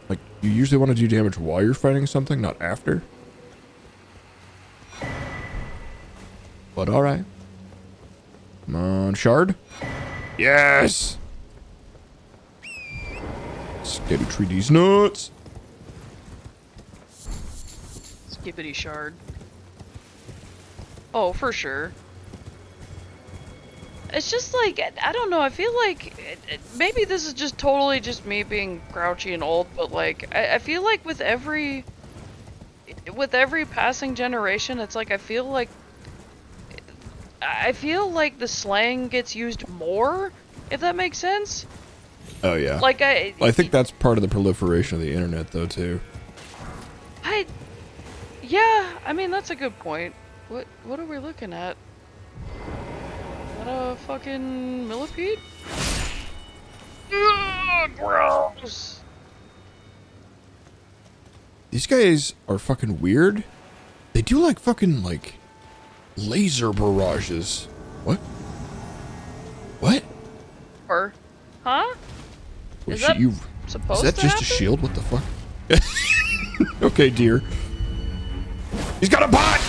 Like, you usually want to do damage while you're fighting something, not after. But alright. Come on, shard. Yes! Let's get treat these nuts. Skippity shard. Oh, for sure. It's just like, I don't know, I feel like, maybe this is just totally just me being grouchy and old, but like, I feel like with every passing generation, it's like, I feel like the slang gets used more, if that makes sense. Oh yeah. Like, I think that's part of the proliferation of the internet, though, too. Yeah, I mean, that's a good point. What are we looking at? Is that a fucking millipede? Ugh, gross! These guys are fucking weird. They do like fucking, like, laser barrages. What? What? Or, huh? Wait, Is that is supposed that to just happen? a shield? What the fuck? Okay, dear. He's got a bot!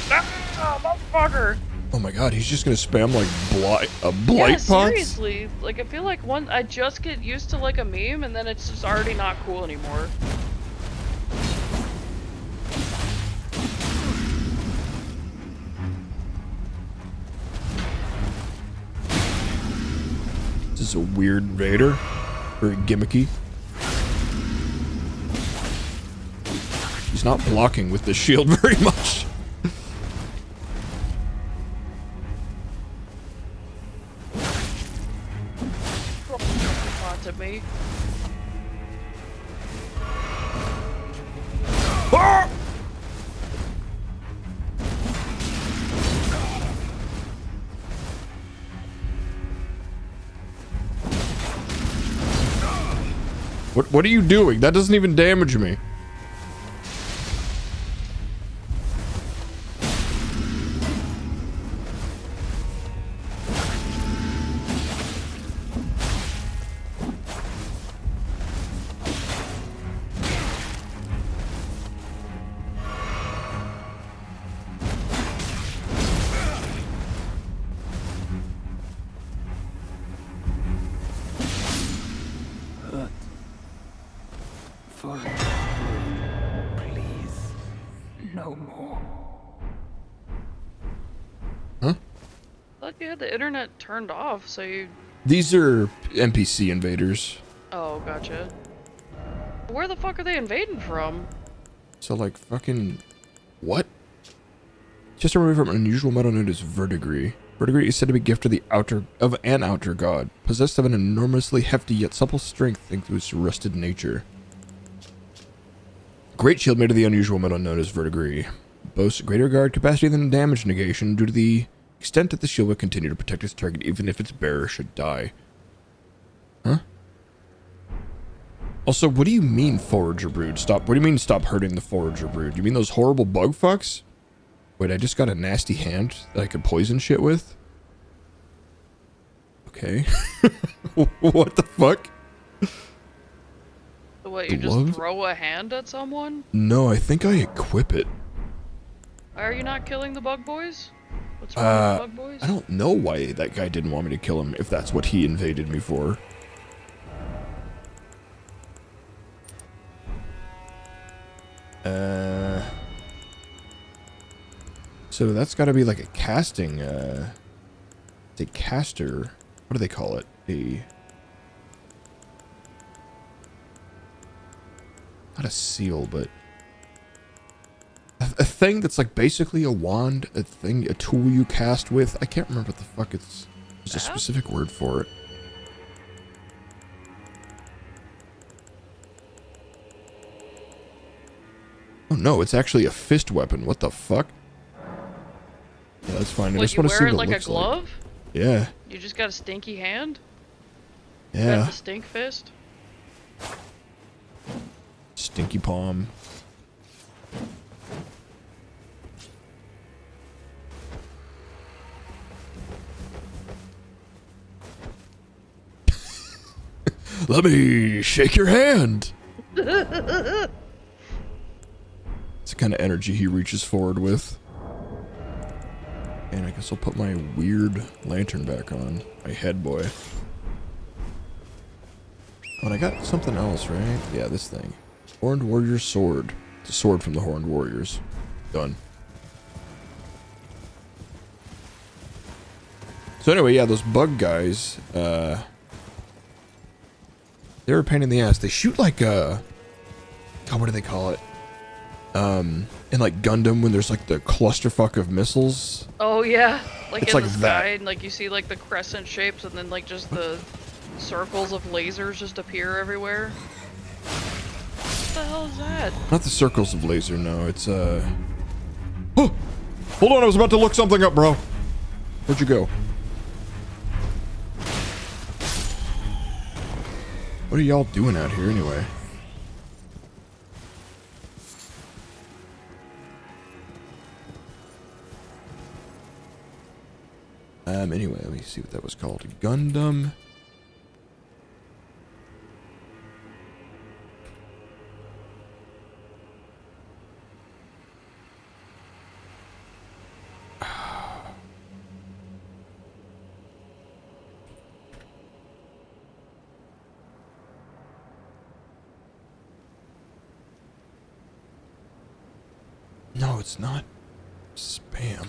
Ah, motherfucker! Oh my god, he's just gonna spam like blight Yeah, pots? seriously. Like, I feel like I just get used to like a meme and then it's just already not cool anymore. This is a weird Vader. Very gimmicky. He's not blocking with the shield very much. To me. Ah! What are you doing? That doesn't even damage me. Please, no more. Huh? I thought you had the internet turned off, so you... These are NPC invaders. Oh, gotcha. Where the fuck are they invading from? So like fucking... What? Just removed from an unusual metal known as verdigris. Verdigris is said to be gifted of an outer god, possessed of an enormously hefty yet supple strength thanks to its rusted nature. Great shield made of the unusual metal known as verdigris. Boasts greater guard capacity than damage negation due to the extent that the shield will continue to protect its target even if its bearer should die. Huh? Also, what do you mean Forager Brood? What do you mean stop hurting the Forager Brood? You mean those horrible bug fucks? Wait, I just got a nasty hand that I could poison shit with? Okay. What the fuck? So what, you Glove? just throw a hand at someone? No, I think I equip it. Why are you not killing the bug boys? What's wrong with the bug boys? I don't know why that guy didn't want me to kill him, if that's what he invaded me for. So that's gotta be like a casting, it's a caster. What do they call it? Not a seal, but a thing that's like basically a wand, a tool you cast with. I can't remember what the fuck it's. There's a specific word for it. Oh no, it's actually a fist weapon. What the fuck? Yeah, that's fine. I just want to see what it like looks a glove? Yeah. You just got a stinky hand? Yeah. Got the stink fist? Stinky palm. Let me shake your hand. It's the kind of energy he reaches forward with. And I guess I'll put my weird lantern back on. My head boy. Oh, and I got something else, right? Yeah, this thing. Horned Warrior Sword. It's a sword from the Horned Warriors. Done. So anyway, yeah, those bug guys, they're a pain in the ass. They shoot like God, what do they call it? In like Gundam when there's like the clusterfuck of missiles. Oh yeah, like It's in like the that. sky, and like you see like the crescent shapes, and then like just the circles of lasers just appear everywhere. What the hell is that? Not the circles of laser, no. It's Oh! Hold on, I was about to look something up, bro. Where'd you go? What are y'all doing out here anyway? Anyway, let me see what that was called. Gundam. No, it's not spam.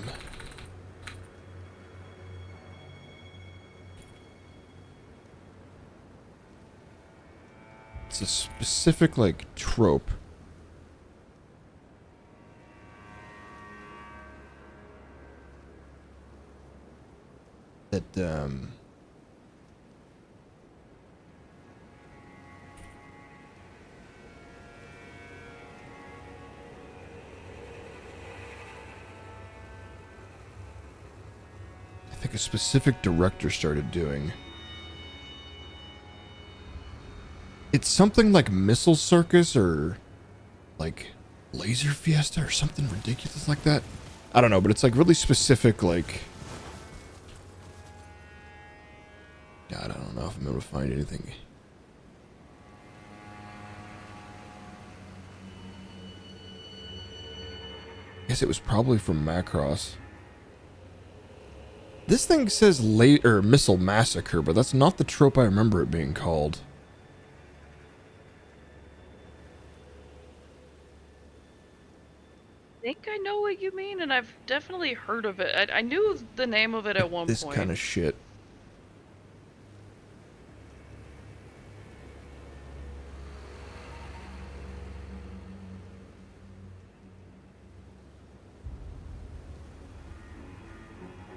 It's a specific, like, trope. That, I think a specific director started doing. It's something like Missile Circus or like Laser Fiesta or something ridiculous like that. I don't know, but it's like really specific, like... God, I don't know if I'm able to find anything. I guess it was probably from Macross. This thing says Missile Massacre, but that's not the trope I remember it being called. I think I know what you mean, and I've definitely heard of it. I knew the name of it at one This point. kind of shit.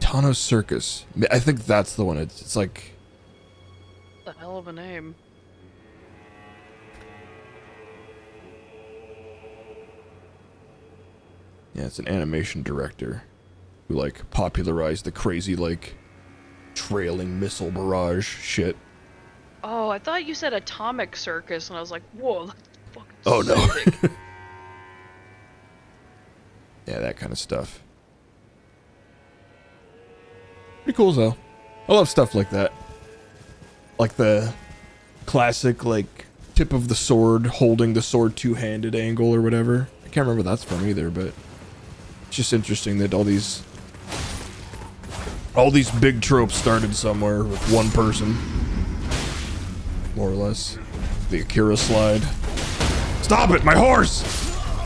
Tano Circus. I think that's the one. It's like... The hell of a name. Yeah, it's an animation director who, like, popularized the crazy, like, trailing missile barrage shit. Oh, I thought you said Atomic Circus, and I was like, whoa, that's fucking Oh, no. sick. Yeah, that kind of stuff. Pretty cool though. I love stuff like that. Like the classic, like, tip of the sword holding the sword two-handed angle or whatever. I can't remember what that's from either, but it's just interesting that all these big tropes started somewhere with one person. More or less. The Akira slide. Stop it, my horse!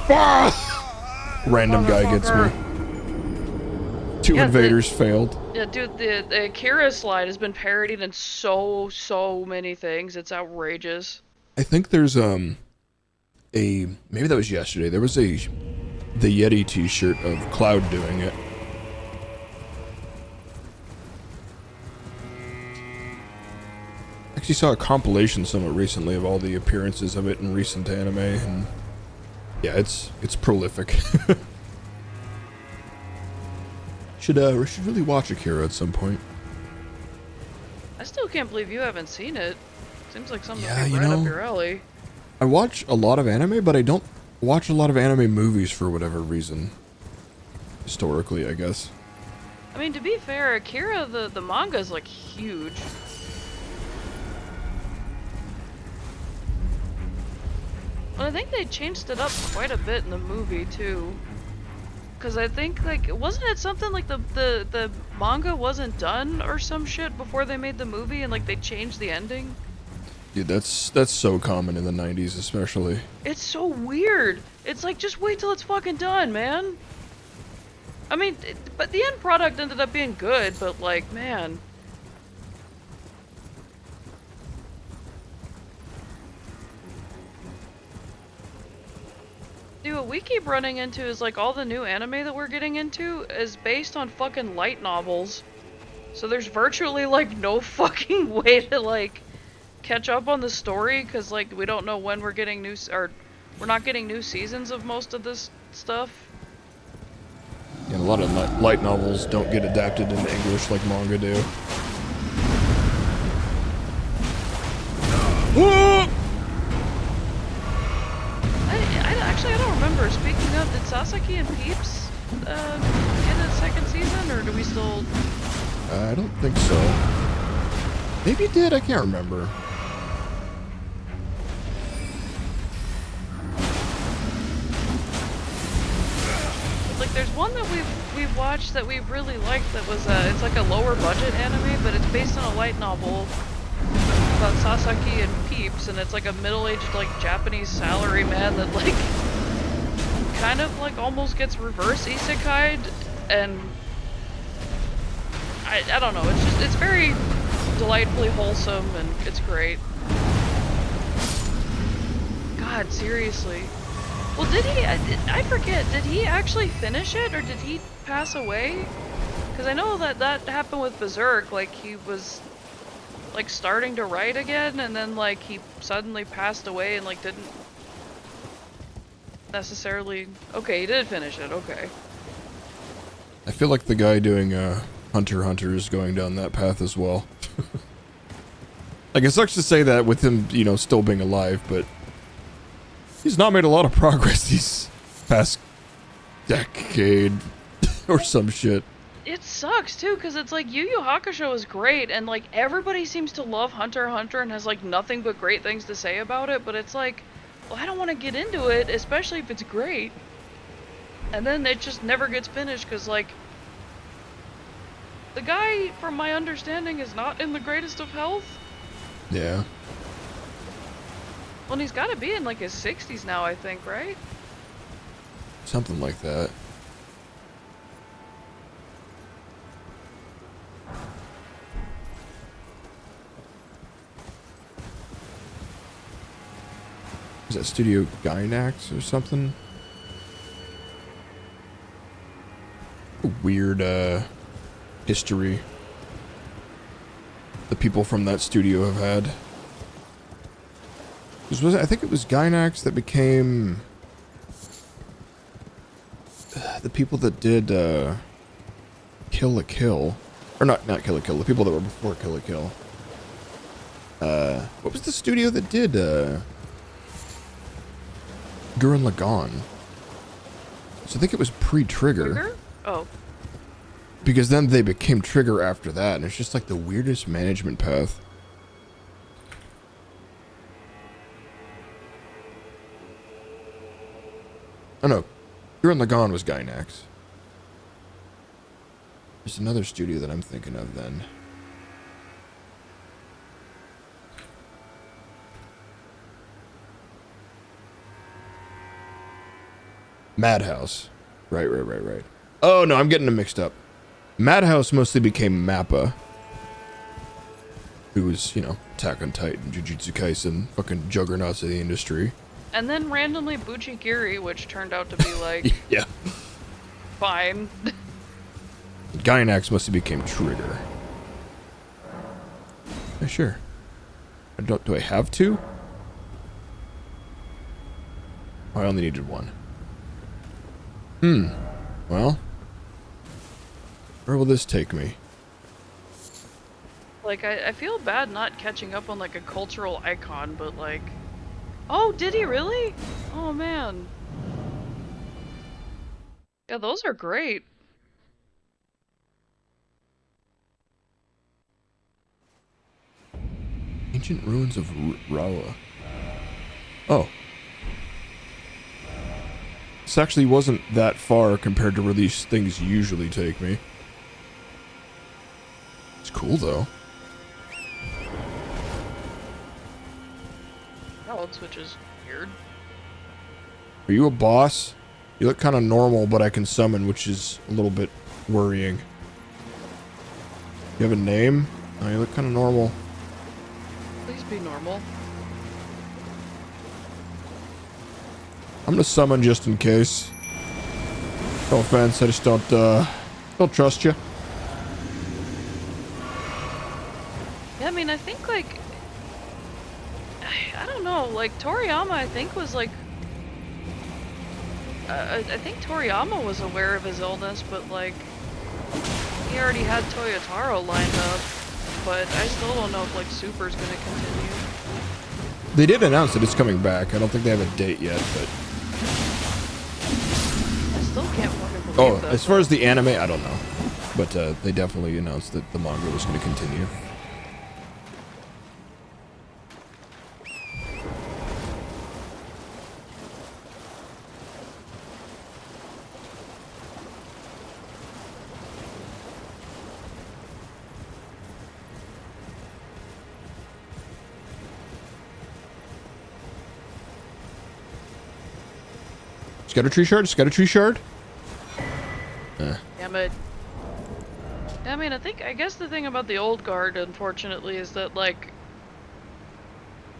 Ah! Random guy gets me. Two invaders failed. Yeah, dude, the Akira slide has been parodied in so many things. It's outrageous. I think there's maybe that was yesterday. There was the Yeti t-shirt of Cloud doing it. Actually saw a compilation somewhat recently of all the appearances of it in recent anime, and yeah, it's prolific. Should really watch Akira at some point. I still can't believe you haven't seen it. Seems like something Yeah, that'd be you right know, up your alley. I watch a lot of anime, but I don't watch a lot of anime movies for whatever reason. Historically, I guess. I mean, to be fair, Akira, the manga is like huge. But I think they changed it up quite a bit in the movie too. Cause I think, like, wasn't it something like the manga wasn't done or some shit before they made the movie, and like they changed the ending? Dude, that's so common in the 90s especially. It's so weird. It's like, just wait till it's fucking done, man. I mean, but the end product ended up being good, but like, man. Dude, what we keep running into is like all the new anime that we're getting into is based on fucking light novels. So there's virtually like no fucking way to like catch up on the story, because like we don't know when we're getting or we're not getting new seasons of most of this stuff. Yeah, a lot of light novels don't get adapted into English like manga do. Actually, I don't remember. Speaking of, did Sasaki and Peeps get a second season, or do we still... I don't think so. Maybe it did, I can't remember. Like, there's one that we've watched that we really liked that was, it's like a lower budget anime, but it's based on a light novel about Sasaki and Peeps, and it's like a middle-aged, like, Japanese salaryman that, like, kind of, like, almost gets reverse isekai'd, and I don't know, it's very delightfully wholesome, and it's great. God, seriously. Well, did he, I forget, did he actually finish it, or did he pass away? Because I know that happened with Berserk, like, he was, like, starting to write again, and then, like, he suddenly passed away and, like, didn't necessarily... Okay, he did finish it, okay. I feel like the guy doing Hunter x Hunter is going down that path as well. Like, it sucks to say that with him, you know, still being alive, but he's not made a lot of progress these past decade or some shit. It sucks too, because it's like Yu Yu Hakusho is great, and like everybody seems to love Hunter x Hunter and has like nothing but great things to say about it, but it's like, well, I don't want to get into it, especially if it's great. And then it just never gets finished, because like the guy, from my understanding, is not in the greatest of health. Yeah. Well, he's got to be in like his 60s now, I think, right? Something like that. Is that Studio Gainax or something? A weird history the people from that studio have had. I think it was Gainax that became the people that did Kill la Kill, or not Kill la Kill, the people that were before Kill la Kill. What was the studio that did Gurren Lagann? So I think it was pre-Trigger. Trigger? Oh. Because then they became trigger after that, and it's just like the weirdest management path. Oh no, Gurren Lagann was Gainax. There's another studio that I'm thinking of then. Madhouse. Right. Oh no, I'm getting them mixed up. Madhouse mostly became Mappa. Who was, you know, Attack on Titan, Jujutsu Kaisen, fucking juggernauts of the industry. And then randomly Buchigiri, which turned out to be like... Yeah. fine. Gainax mostly became Trigger. Yeah, sure. Do I have two? Oh, I only needed one. Well. Where will this take me? Like, I feel bad not catching up on, like, a cultural icon, but, like... Oh, did he really? Oh, man. Yeah, those are great. Ancient ruins of Rawa. Oh. This actually wasn't that far compared to where these things usually take me. It's cool, though. Palette switch is weird. Are you a boss? You look kind of normal, but I can summon, which is a little bit worrying. You have a name? Oh, you look kind of normal. Please be normal. I'm gonna summon just in case. No offense, I just don't trust you. Yeah, I mean, I think, like... I don't know, like, Toriyama, I think, was, like... I think Toriyama was aware of his illness, but, like... He already had Toyotaro lined up. But I still don't know if, like, Super's gonna continue. They did announce that it's coming back. I don't think they have a date yet, but... I still can't fucking believe Oh, that. as far as the anime, I don't know. But they definitely announced that the manga was going to continue. Just got a tree shard? Just got a tree shard? Damn it. I mean, I guess the thing about the old guard, unfortunately, is that, like,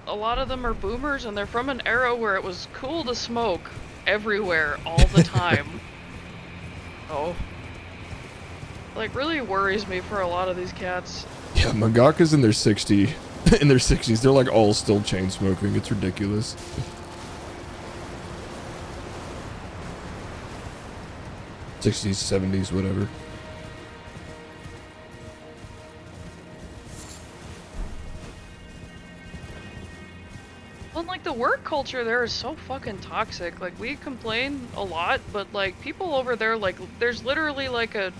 a lot of them are boomers, and they're from an era where it was cool to smoke everywhere, all the time. Oh. Like, really worries me for a lot of these cats. Yeah, mangaka's in their 60s. They're, like, all still chain smoking. It's ridiculous. '60s, '70s, whatever. Well, like, the work culture there is so fucking toxic. Like, we complain a lot, but, like, people over there, like, there's literally, like, I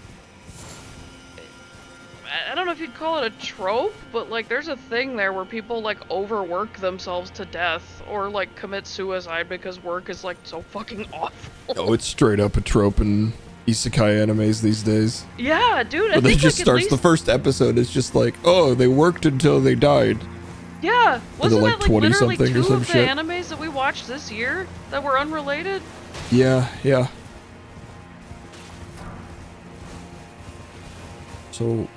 don't know if you'd call it a trope, but, like, there's a thing there where people, like, overwork themselves to death or, like, commit suicide because work is, like, so fucking awful. Oh, it's straight up a trope in isekai animes these days. Yeah, dude. But they just starts the first episode. It's just like, oh, they worked until they died. Yeah, wasn't like that like literally 20-something or two some of the shit? animes that we watched this year that were unrelated? Yeah. So...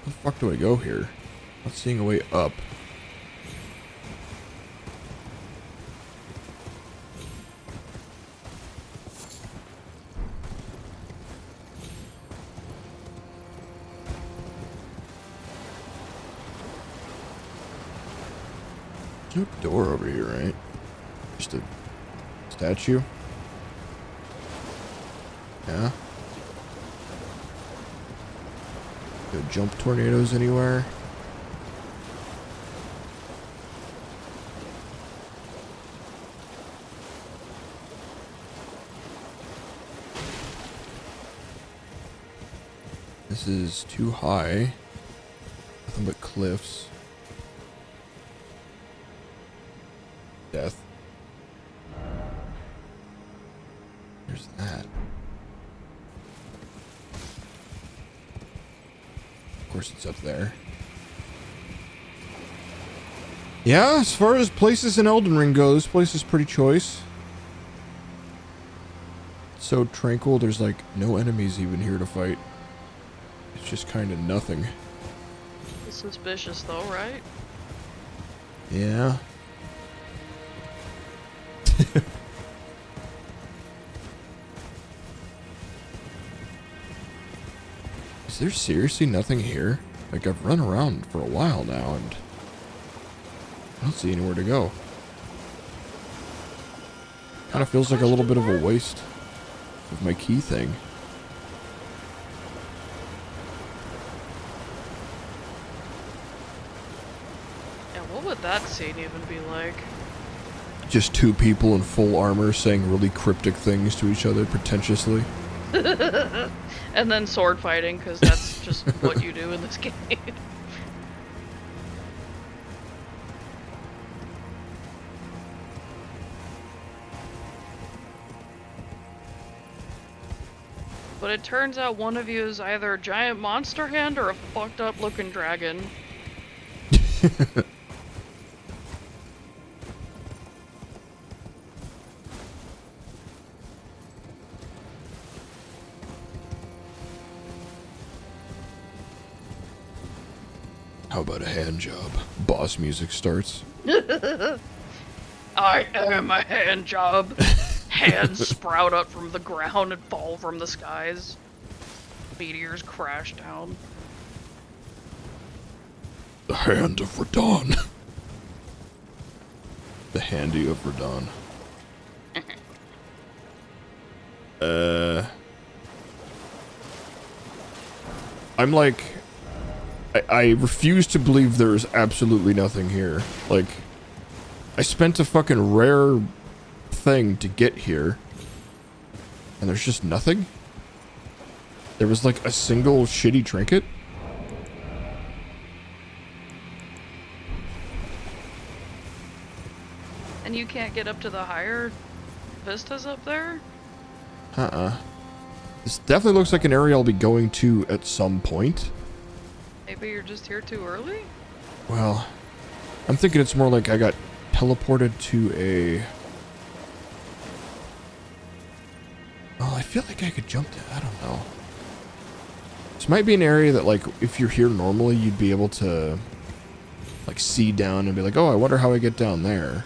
Where the fuck do I go here? Not seeing a way up. There's no door over here, right? Just a statue? Yeah. No jump tornadoes anywhere? This is too high. Nothing but cliffs. Death. There's that. Of course it's up there. Yeah, as far as places in Elden Ring go, this place is pretty choice. It's so tranquil, there's like no enemies even here to fight. It's just kind of nothing. It's suspicious though, right? Yeah. Is there seriously nothing here? Like, I've run around for a while now and I don't see anywhere to go. Kind of feels like a little bit of a waste of my key thing. Yeah, what would that scene even be like? Just two people in full armor saying really cryptic things to each other pretentiously. And then sword fighting, because that's just what you do in this game. But it turns out one of you is either a giant monster hand or a fucked up looking dragon. How about a hand job? Boss music starts. I am a hand job. Hands sprout up from the ground and fall from the skies. Meteors crash down. The hand of Radon. The handy of Radon. I'm like... I refuse to believe there is absolutely nothing here. Like, I spent a fucking rare thing to get here. And there's just nothing? There was like a single shitty trinket? And you can't get up to the higher vistas up there? This definitely looks like an area I'll be going to at some point. Maybe you're just here too early? Well, I'm thinking it's more like I got teleported to a... Oh, I feel like I could jump to... I don't know. This might be an area that, like, if you're here normally, you'd be able to, like, see down and be like, oh, I wonder how I get down there.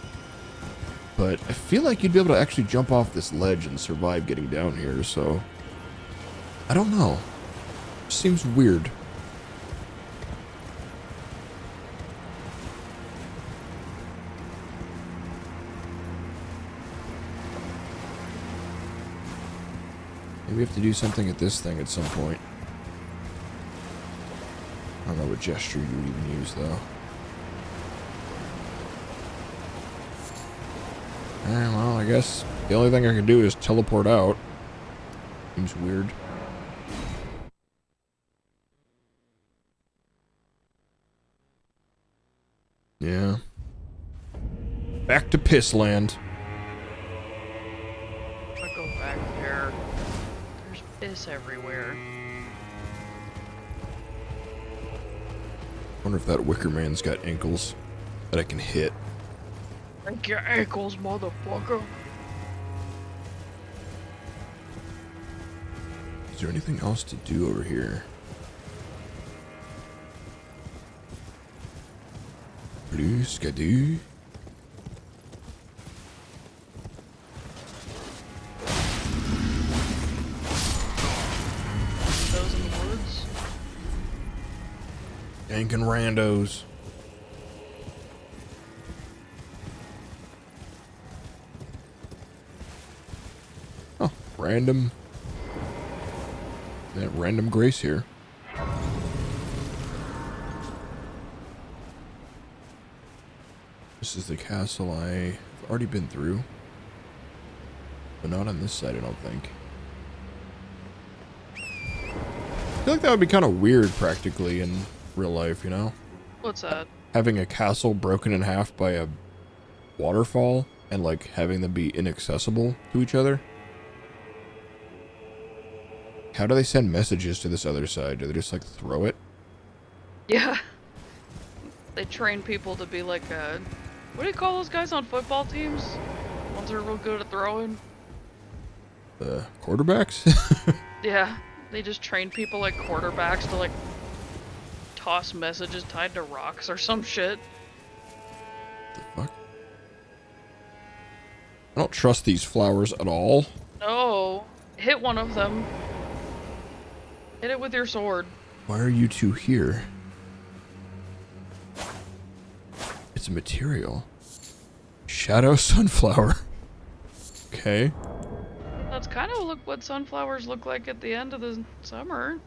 But I feel like you'd be able to actually jump off this ledge and survive getting down here, so... I don't know. Seems weird. Maybe we have to do something at this thing at some point. I don't know what gesture you would even use, though. Well, I guess the only thing I can do is teleport out. Seems weird. Yeah. Back to Pissland. I'll go back there. There's piss everywhere. Wonder if that Wicker Man's got ankles that I can hit. Break your ankles, motherfucker. Is there anything else to do over here? Blue skadoo. Those in the woods. Yanking randos. Oh, random. That random grace here. This is the castle I've already been through. But not on this side, I don't think. feel like that would be kind of weird practically in real life, you know? What's that? Having a castle broken in half by a waterfall and like having them be inaccessible to each other. How do they send messages to this other side? Do they just like throw it? Yeah. They train people to be like, what do you call those guys on football teams? Ones that are real good at throwing? Quarterbacks? Yeah. They just train people like quarterbacks to like toss messages tied to rocks or some shit. The fuck? I don't trust these flowers at all. No. Hit one of them. Hit it with your sword. Why are you two here? It's a material. Shadow sunflower. Okay. That's kind of what sunflowers look like at the end of the summer.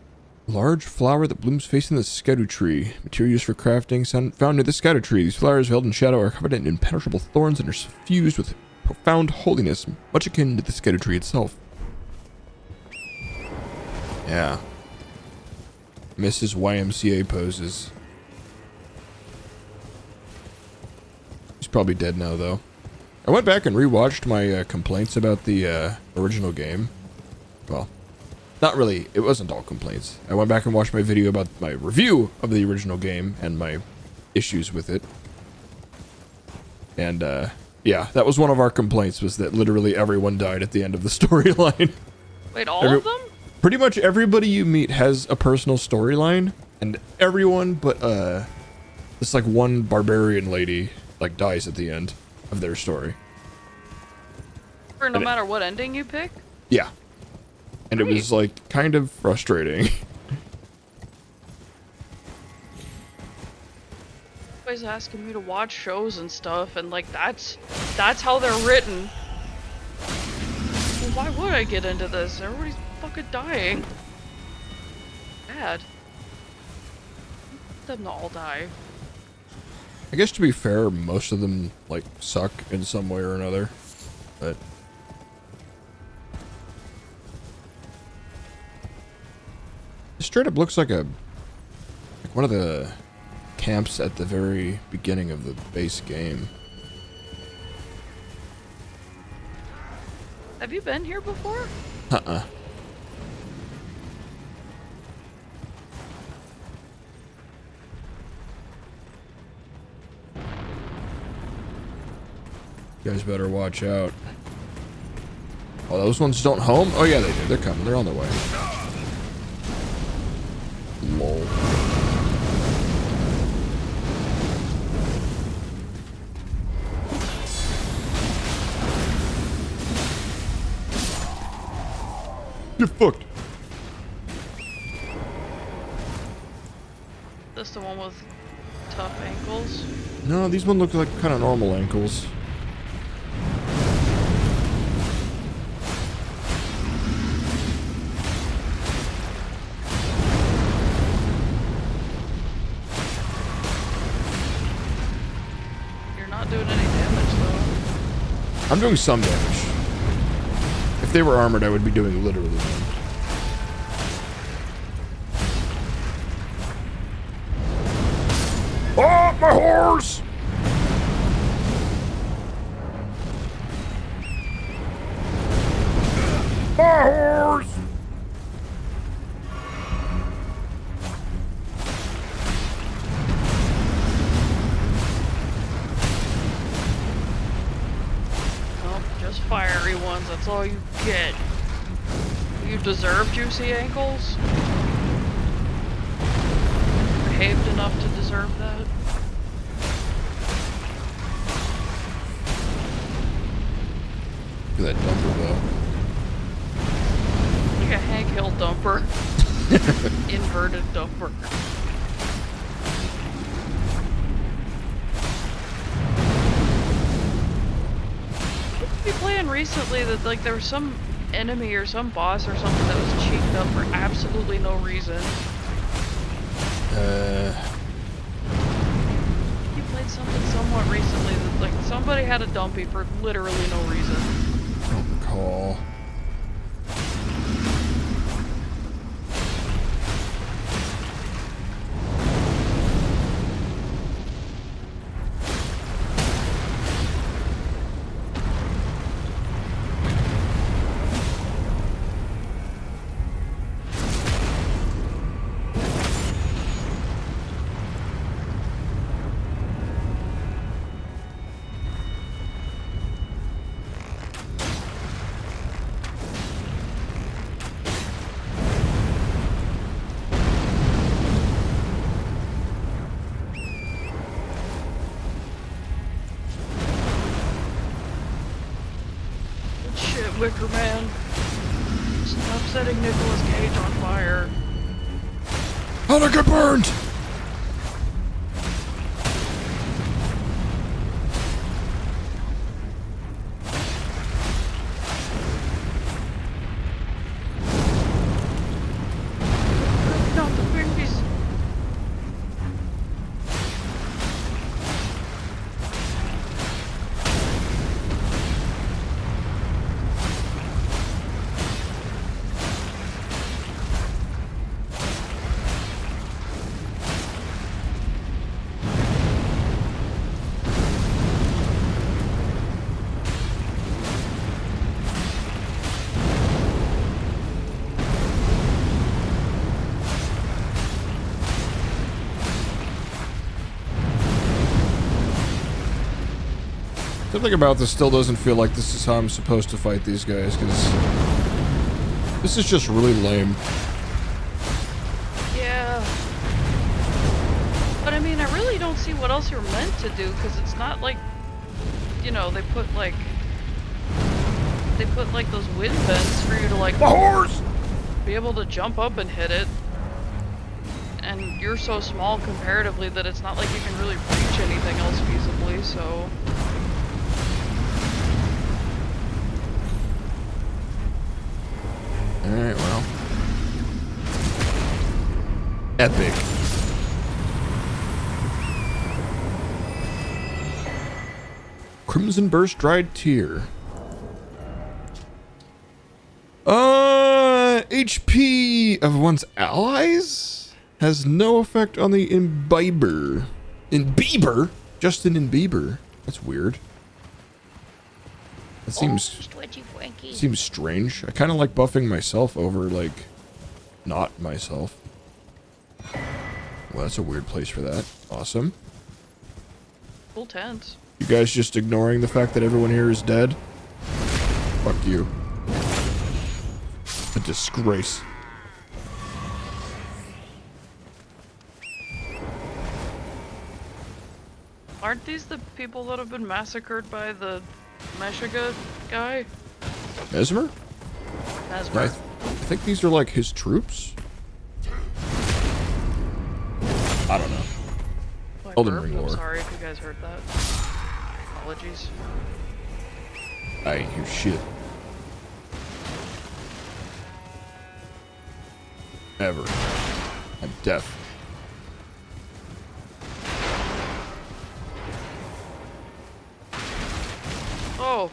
Large flower that blooms facing the Erdtree. Material used for crafting, found near the Erdtree. These flowers, veiled in shadow, are covered in impenetrable thorns and are suffused with profound holiness, much akin to the Erdtree itself. Yeah. Mrs. YMCA poses. He's probably dead now, though. I went back and rewatched my complaints about the original game. Well, not really. It wasn't all complaints. I went back and watched my video about my review of the original game and my issues with it. And, yeah, that was one of our complaints, was that literally everyone died at the end of the storyline. Wait, all of them? Pretty much everybody you meet has a personal storyline, and everyone but, this, like, one barbarian lady, like, dies at the end of their story. For no matter what ending you pick? Yeah. And Great. it was, like, kind of frustrating. Everybody's asking me to watch shows and stuff, and, like, that's how they're written. Well, why would I get into this? Everybody's fucking dying. Bad. Let them all die. I guess to be fair, most of them, like, suck in some way or another. But... it straight up looks like one of the camps at the very beginning of the base game. Have you been here before? Uh-uh. You guys better watch out. Oh, those ones don't home? Oh yeah, they do. They're coming. They're on their way. Lol. Get fucked. This the one with tough ankles? No, these ones look like kind of normal ankles. You're not doing any damage though. I'm doing some damage. If they were armored, I would be doing literally none. Oh, my horse! My horse! Nope, just fiery ones, that's all you get. You deserve juicy ankles? Behaved enough to deserve that? Look at that dumper, though. Like a Hank Hill dumper. Inverted dumper. What were you playing recently that like there was some enemy or some boss or something that was cheated up for absolutely no reason? You played something somewhat recently that like somebody had a dumpy for literally no reason. I don't recall. Wicker Man. Stop setting Nicolas Cage on fire. How'd I get burned? Not the babies. Something about this still doesn't feel like this is how I'm supposed to fight these guys, because this is just really lame. Yeah. But I mean, I really don't see what else you're meant to do, because it's not like, you know, they put like those wind vents for you to like My horse! be able to jump up and hit it. And you're so small comparatively that it's not like you can really reach anything else feasibly, so... Alright, well. Epic. Crimson Burst Dried Tear. HP of one's allies has no effect on the imbiber. Imbiber? Justin Bieber. That's weird. That seems strange. I kind of like buffing myself over, like, not myself. Well, that's a weird place for that. Awesome. Cool tent. You guys just ignoring the fact that everyone here is dead? Fuck you. A disgrace. Aren't these the people that have been massacred by the Meshuggah guy? Mesmer? Mesmer. I think these are like his troops? I don't know. Oh, I Elden burped. Ring I'm lore. sorry if you guys heard that. Apologies. I ain't hear shit. Ever. I'm deaf. Oh.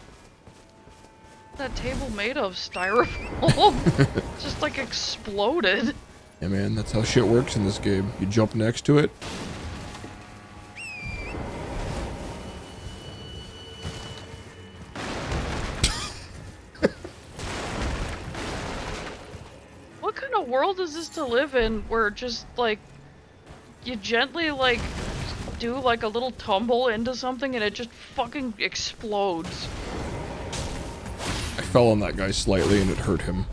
That table made of styrofoam just like exploded. Yeah, man, that's how shit works in this game. You jump next to it. What kind of world is this to live in where just like you gently like do like a little tumble into something and it just fucking explodes? I fell on that guy slightly and it hurt him.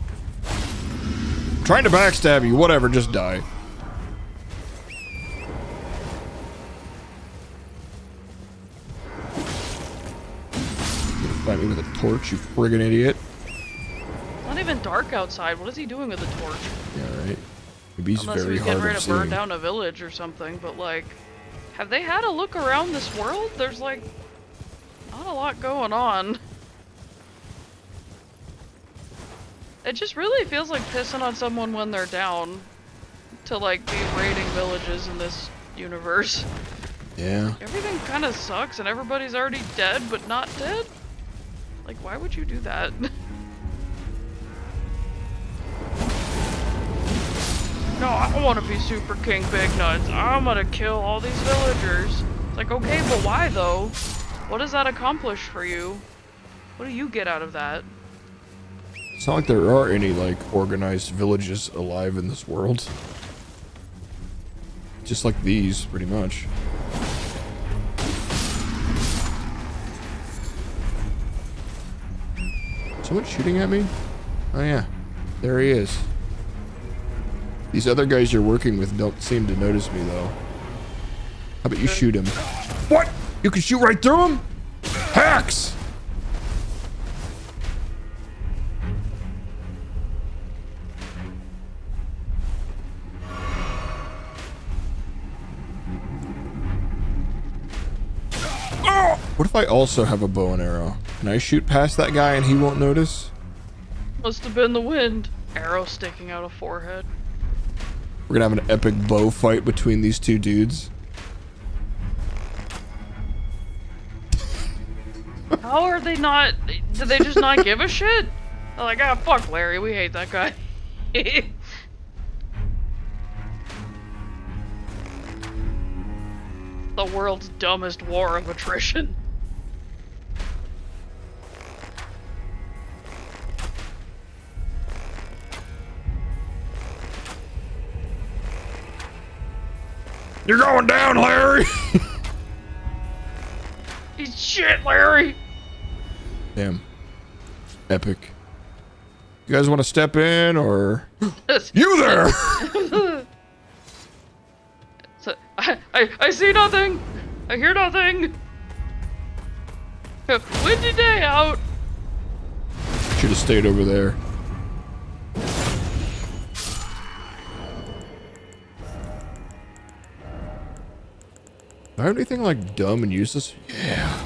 I'm trying to backstab you, whatever, just die. You gonna fight me with a torch, you friggin' idiot. It's not even dark outside. What is he doing with a torch? Yeah, right. Maybe he's Unless very he's getting hard ready of to burn seeing. down a village or something, but like, have they had a look around this world? There's like, not a lot going on. It just really feels like pissing on someone when they're down to like be raiding villages in this universe. Yeah. Everything kind of sucks and everybody's already dead but not dead. Like, why would you do that? No, I don't want to be Super King Big Nuts. I'm gonna kill all these villagers. It's like, okay, but why though? What does that accomplish for you? What do you get out of that? It's not like there are any, like, organized villages alive in this world. Just like these, pretty much. Someone shooting at me? Oh yeah, there he is. These other guys you're working with don't seem to notice me, though. How about you shoot him? What? You can shoot right through him? Hacks! What if I also have a bow and arrow? Can I shoot past that guy and he won't notice? Must have been the wind. Arrow sticking out of forehead. We're gonna have an epic bow fight between these two dudes. How are they not? Do they just not give a shit? They're like, ah, fuck Larry, we hate that guy. The world's dumbest war of attrition. You're going down, Larry! Eat shit, Larry! Damn. Epic. You guys want to step in, or... You there! So, I see nothing! I hear nothing! Windy day out! Should have stayed over there. Do I have anything like dumb and useless? Yeah.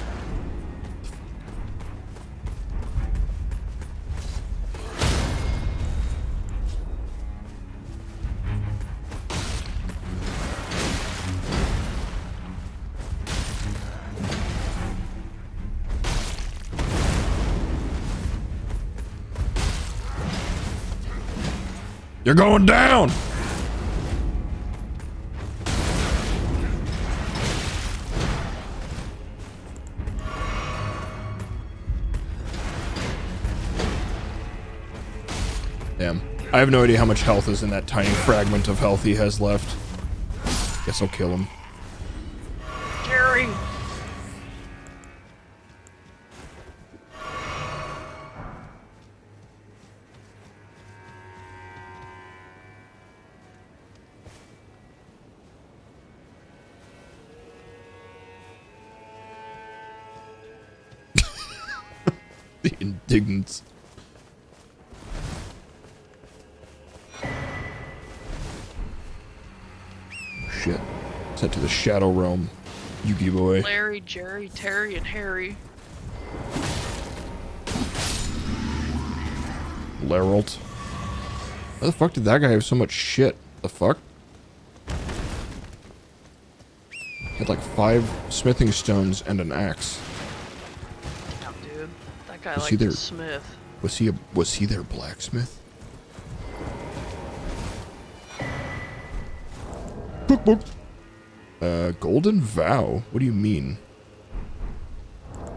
You're going down! Damn. I have no idea how much health is in that tiny fragment of health he has left. Guess I'll kill him. Jerry! The indignance. Shit. Sent to the Shadow Realm. Yugi boy. Larry, Jerry, Terry, and Harry. Leralt. How the fuck did that guy have so much shit? The fuck? He had like 5 smithing stones and an axe. Damn, dude. That guy Was liked he there? to smith. Was he their blacksmith? Book book. Golden vow? What do you mean? What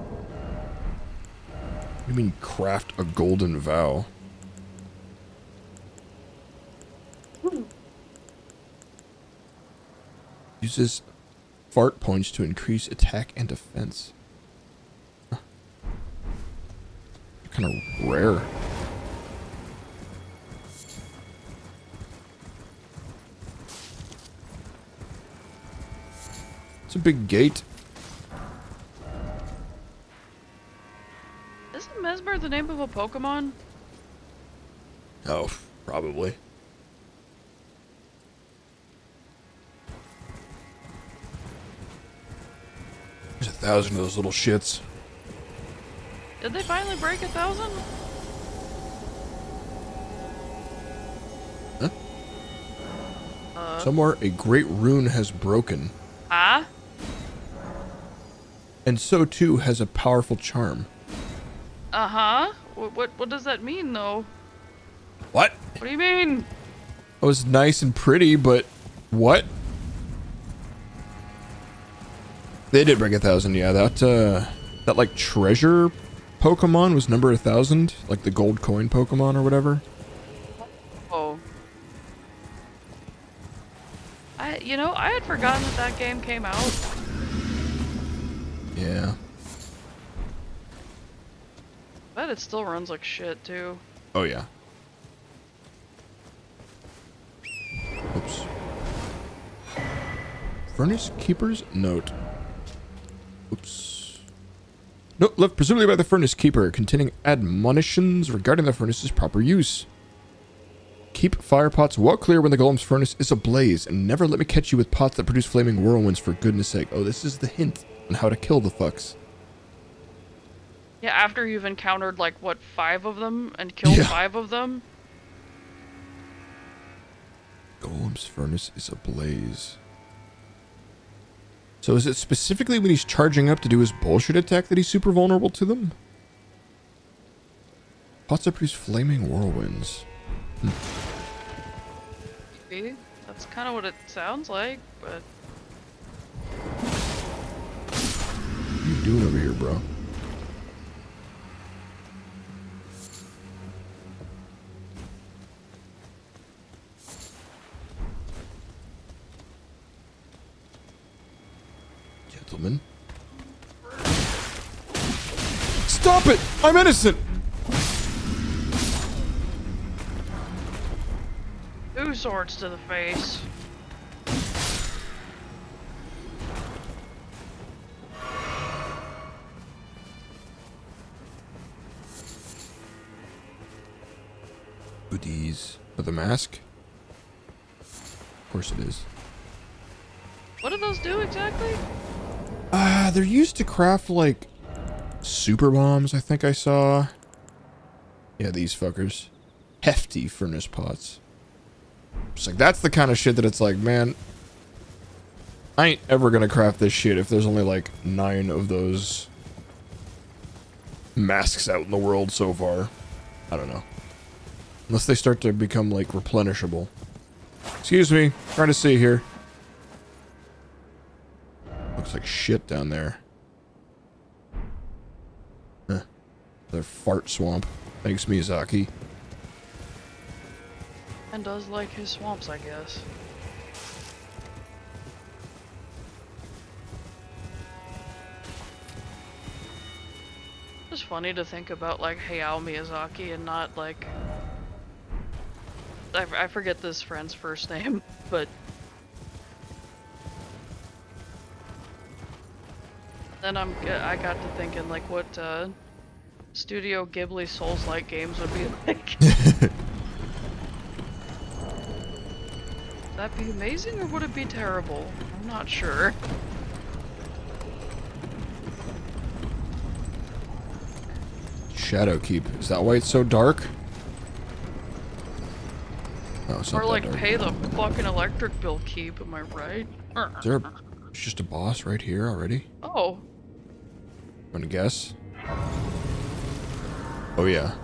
do you mean craft a golden vow? Uses fart points to increase attack and defense. Huh. Kind of rare. It's a big gate. Isn't Mesmer the name of a Pokemon? Oh, probably. There's 1,000 of those little shits. Did they finally break 1,000? Huh? Somewhere a great rune has broken. Ah? And so too has a powerful charm. Uh-huh. What does that mean, though? What? What do you mean? It was nice and pretty, but what? They did break 1,000, yeah. That like treasure Pokemon was number 1,000, like the gold coin Pokemon or whatever. Oh. I had forgotten that game came out. Yeah. Bet it still runs like shit, too. Oh yeah. Oops. Furnace Keeper's note. Oops. Note left presumably by the Furnace Keeper, containing admonitions regarding the furnace's proper use. Keep fire pots well clear when the golem's furnace is ablaze, and never let me catch you with pots that produce flaming whirlwinds, for goodness sake. Oh, this is the hint on how to kill the fucks. Yeah, after you've encountered, like, what, 5 of them and killed Yeah. 5 of them? Golem's furnace is ablaze. So is it specifically when he's charging up to do his bullshit attack that he's super vulnerable to them? Pots that produce flaming whirlwinds. Maybe. That's kind of what it sounds like, but... What are you doing over here, bro? Gentlemen. Stop it! I'm innocent! 2 swords to the face. Goodies. With a mask? Of course it is. What do those do exactly? They're used to craft, like, super bombs, I think I saw. Yeah, these fuckers. Hefty furnace pots. It's like, that's the kind of shit that it's like, man, I ain't ever gonna craft this shit if there's only, like, 9 of those masks out in the world so far. I don't know. Unless they start to become, like, replenishable. Excuse me, trying to see here. Looks like shit down there. Huh. Their fart swamp. Thanks, Miyazaki. And does like his swamps, I guess. It's funny to think about, like, Hayao Miyazaki and not, like... I forget this friend's first name, but... Then I got to thinking, like, what, Studio Ghibli Souls-like games would be like. Would that be amazing, or would it be terrible? I'm not sure. Shadowkeep. Is that why it's so dark? Oh, it's not Or, that like, dark. pay the fucking electric bill keep, am I right? Is there it's just a boss right here already? Oh. I'm gonna guess. Oh, yeah.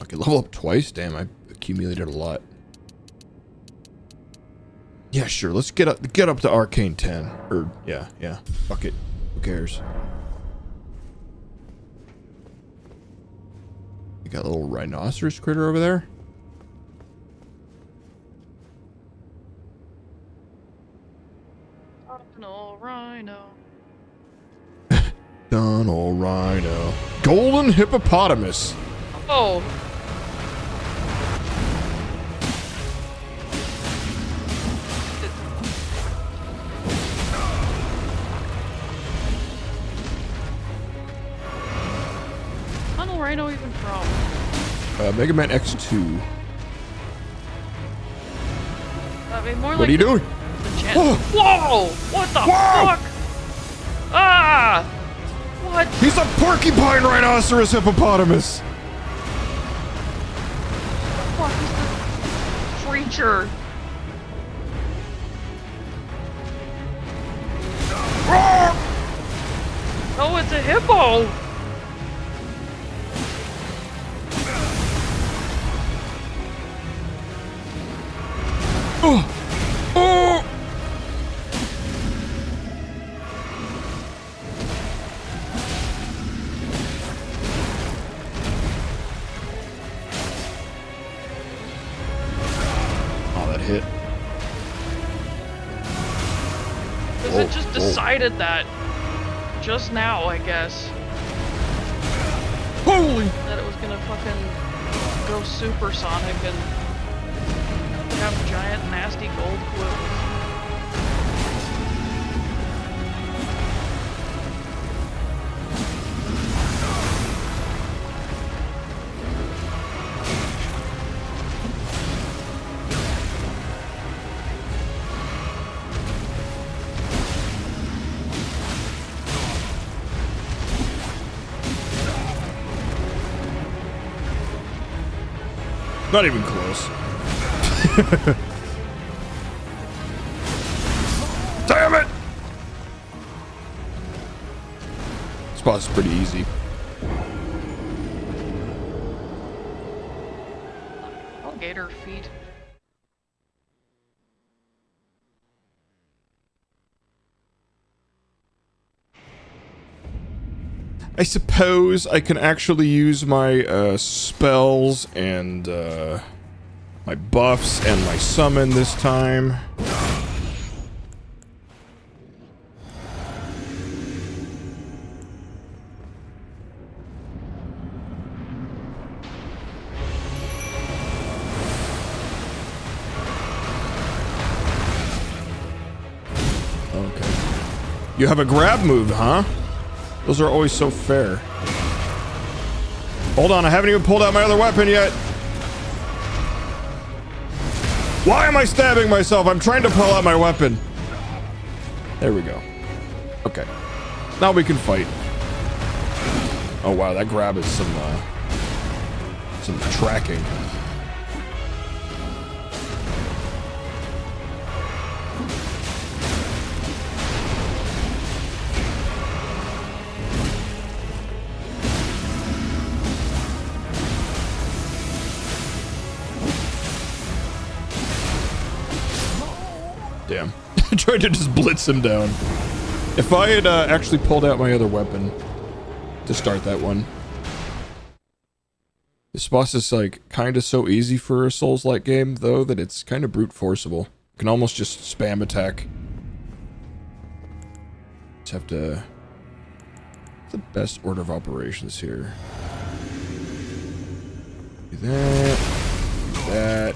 Okay, level up twice? Damn, I accumulated a lot. Yeah, sure. Let's get up to Arcane 10. Or, yeah. Fuck it. Who cares? You got a little rhinoceros critter over there? No, rhino. Donald Rhino. Golden hippopotamus. Oh. Tunnel Rhino even from? Mega Man X2. I mean, more What like are you doing? Whoa! Whoa! What the fuck? Ah! What? He's a porcupine rhinoceros hippopotamus. What is this creature? Oh, it's a hippo! Oh! Oh! Oh, that hit. Because it just decided that just now, I guess. Holy! That it was gonna fucking go supersonic and have giant nasty gold quills. Not even close. Damn it! This boss is pretty easy. Alligator feet. I suppose I can actually use my spells and my buffs and my summon this time. Okay. You have a grab move, huh? Those are always so fair. Hold on, I haven't even pulled out my other weapon yet. Why am I stabbing myself? I'm trying to pull out my weapon. There we go. Okay. Now we can fight. Oh wow, that grab is some tracking. Damn. I tried to just blitz him down. If I had actually pulled out my other weapon to start that one. This boss is like kind of so easy for a Souls-like game though that it's kind of brute forceable. You can almost just spam attack. Just have to... What's the best order of operations here? Do that. Do that.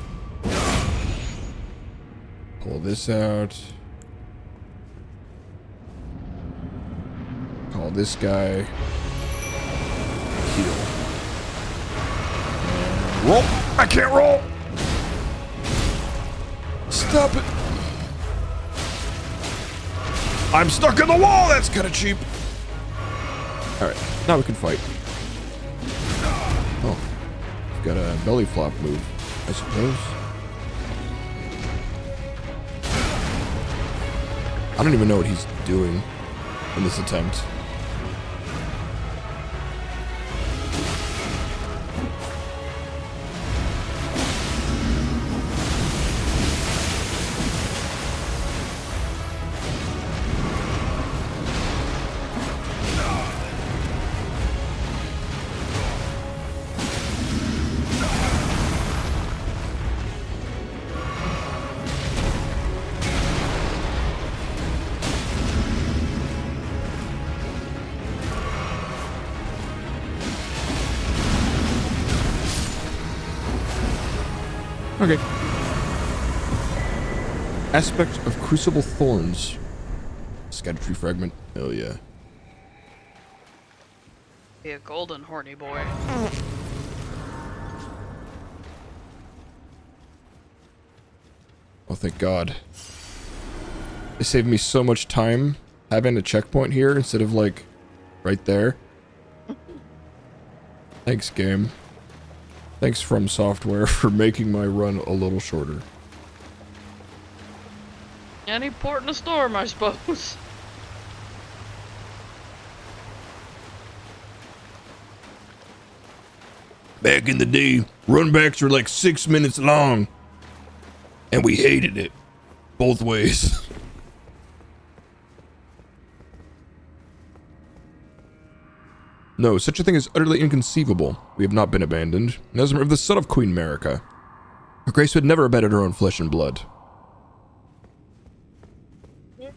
Pull this out. Call this guy. Heal. And roll! I can't roll! Stop it! I'm stuck in the wall! That's kind of cheap. Alright, now we can fight. Oh. We've got a belly flop move, I suppose. I don't even know what he's doing in this attempt. Okay. Aspect of Crucible Thorns. Erdtree fragment. Hell yeah. Be a golden horny boy. Oh, thank God. It saved me so much time having a checkpoint here instead of, like, right there. Thanks, game. Thanks, From Software, for making my run a little shorter. Any port in a storm, I suppose. Back in the day, runbacks were like 6 minutes long. And we hated it. Both ways. No, such a thing is utterly inconceivable. We have not been abandoned. Nesmer of the son of Queen Merica. Her Grace would never abandon her own flesh and blood. I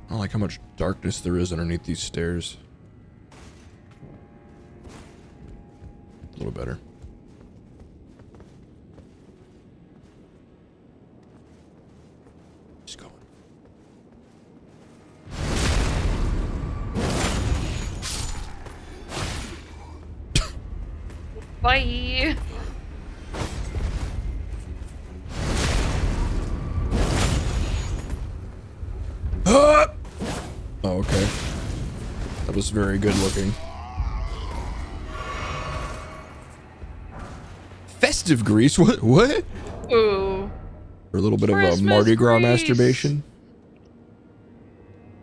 don't like how much darkness there is underneath these stairs. A little better. Just going. Bye. Oh, okay. That was very good looking. festive grease? What? Ooh. For a little bit of a Christmas Mardi Gras grease. masturbation.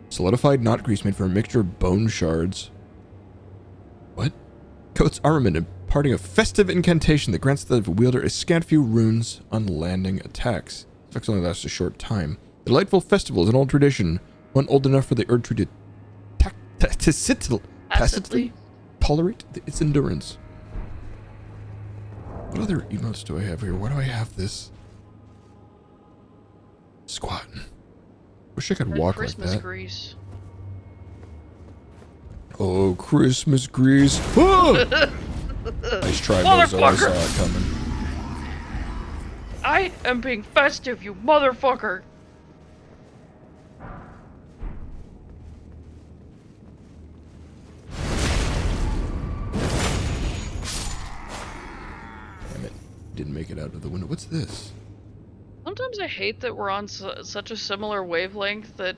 Solidified knot grease made from a mixture of bone shards. What? Coats armament imparting a festive incantation that grants the wielder a scant few runes on landing attacks. Effects only last a short time. The delightful festival is an old tradition, one old enough for the Erdtree to tacitly tolerate its endurance. What other emotes do I have here? Why do I have this? Squatting. Wish I could walk like Christmas that. grease. Oh, Christmas grease. Oh! Nice try, Bozo. I saw it coming. I am being festive, you motherfucker. Damn it. Didn't make it out of the window. What's this? Sometimes I hate that we're on such a similar wavelength that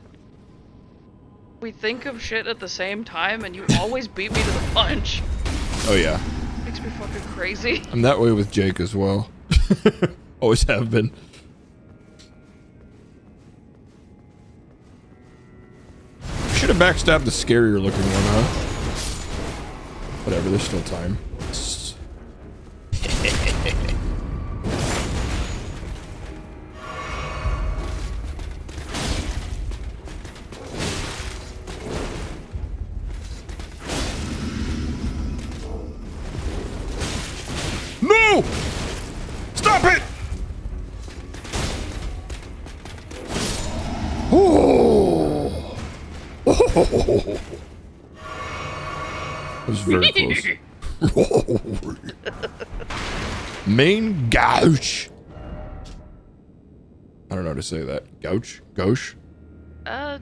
we think of shit at the same time and you always beat me to the punch. Oh, yeah. Makes me fucking crazy. I'm that way with Jake as well. Always have been. Should have backstabbed the scarier looking one, huh? Whatever, there's still time. No! Stop it! Oh! Oh! That was very close. Main gouge. I don't know how to say that. Gouge? Gauche? I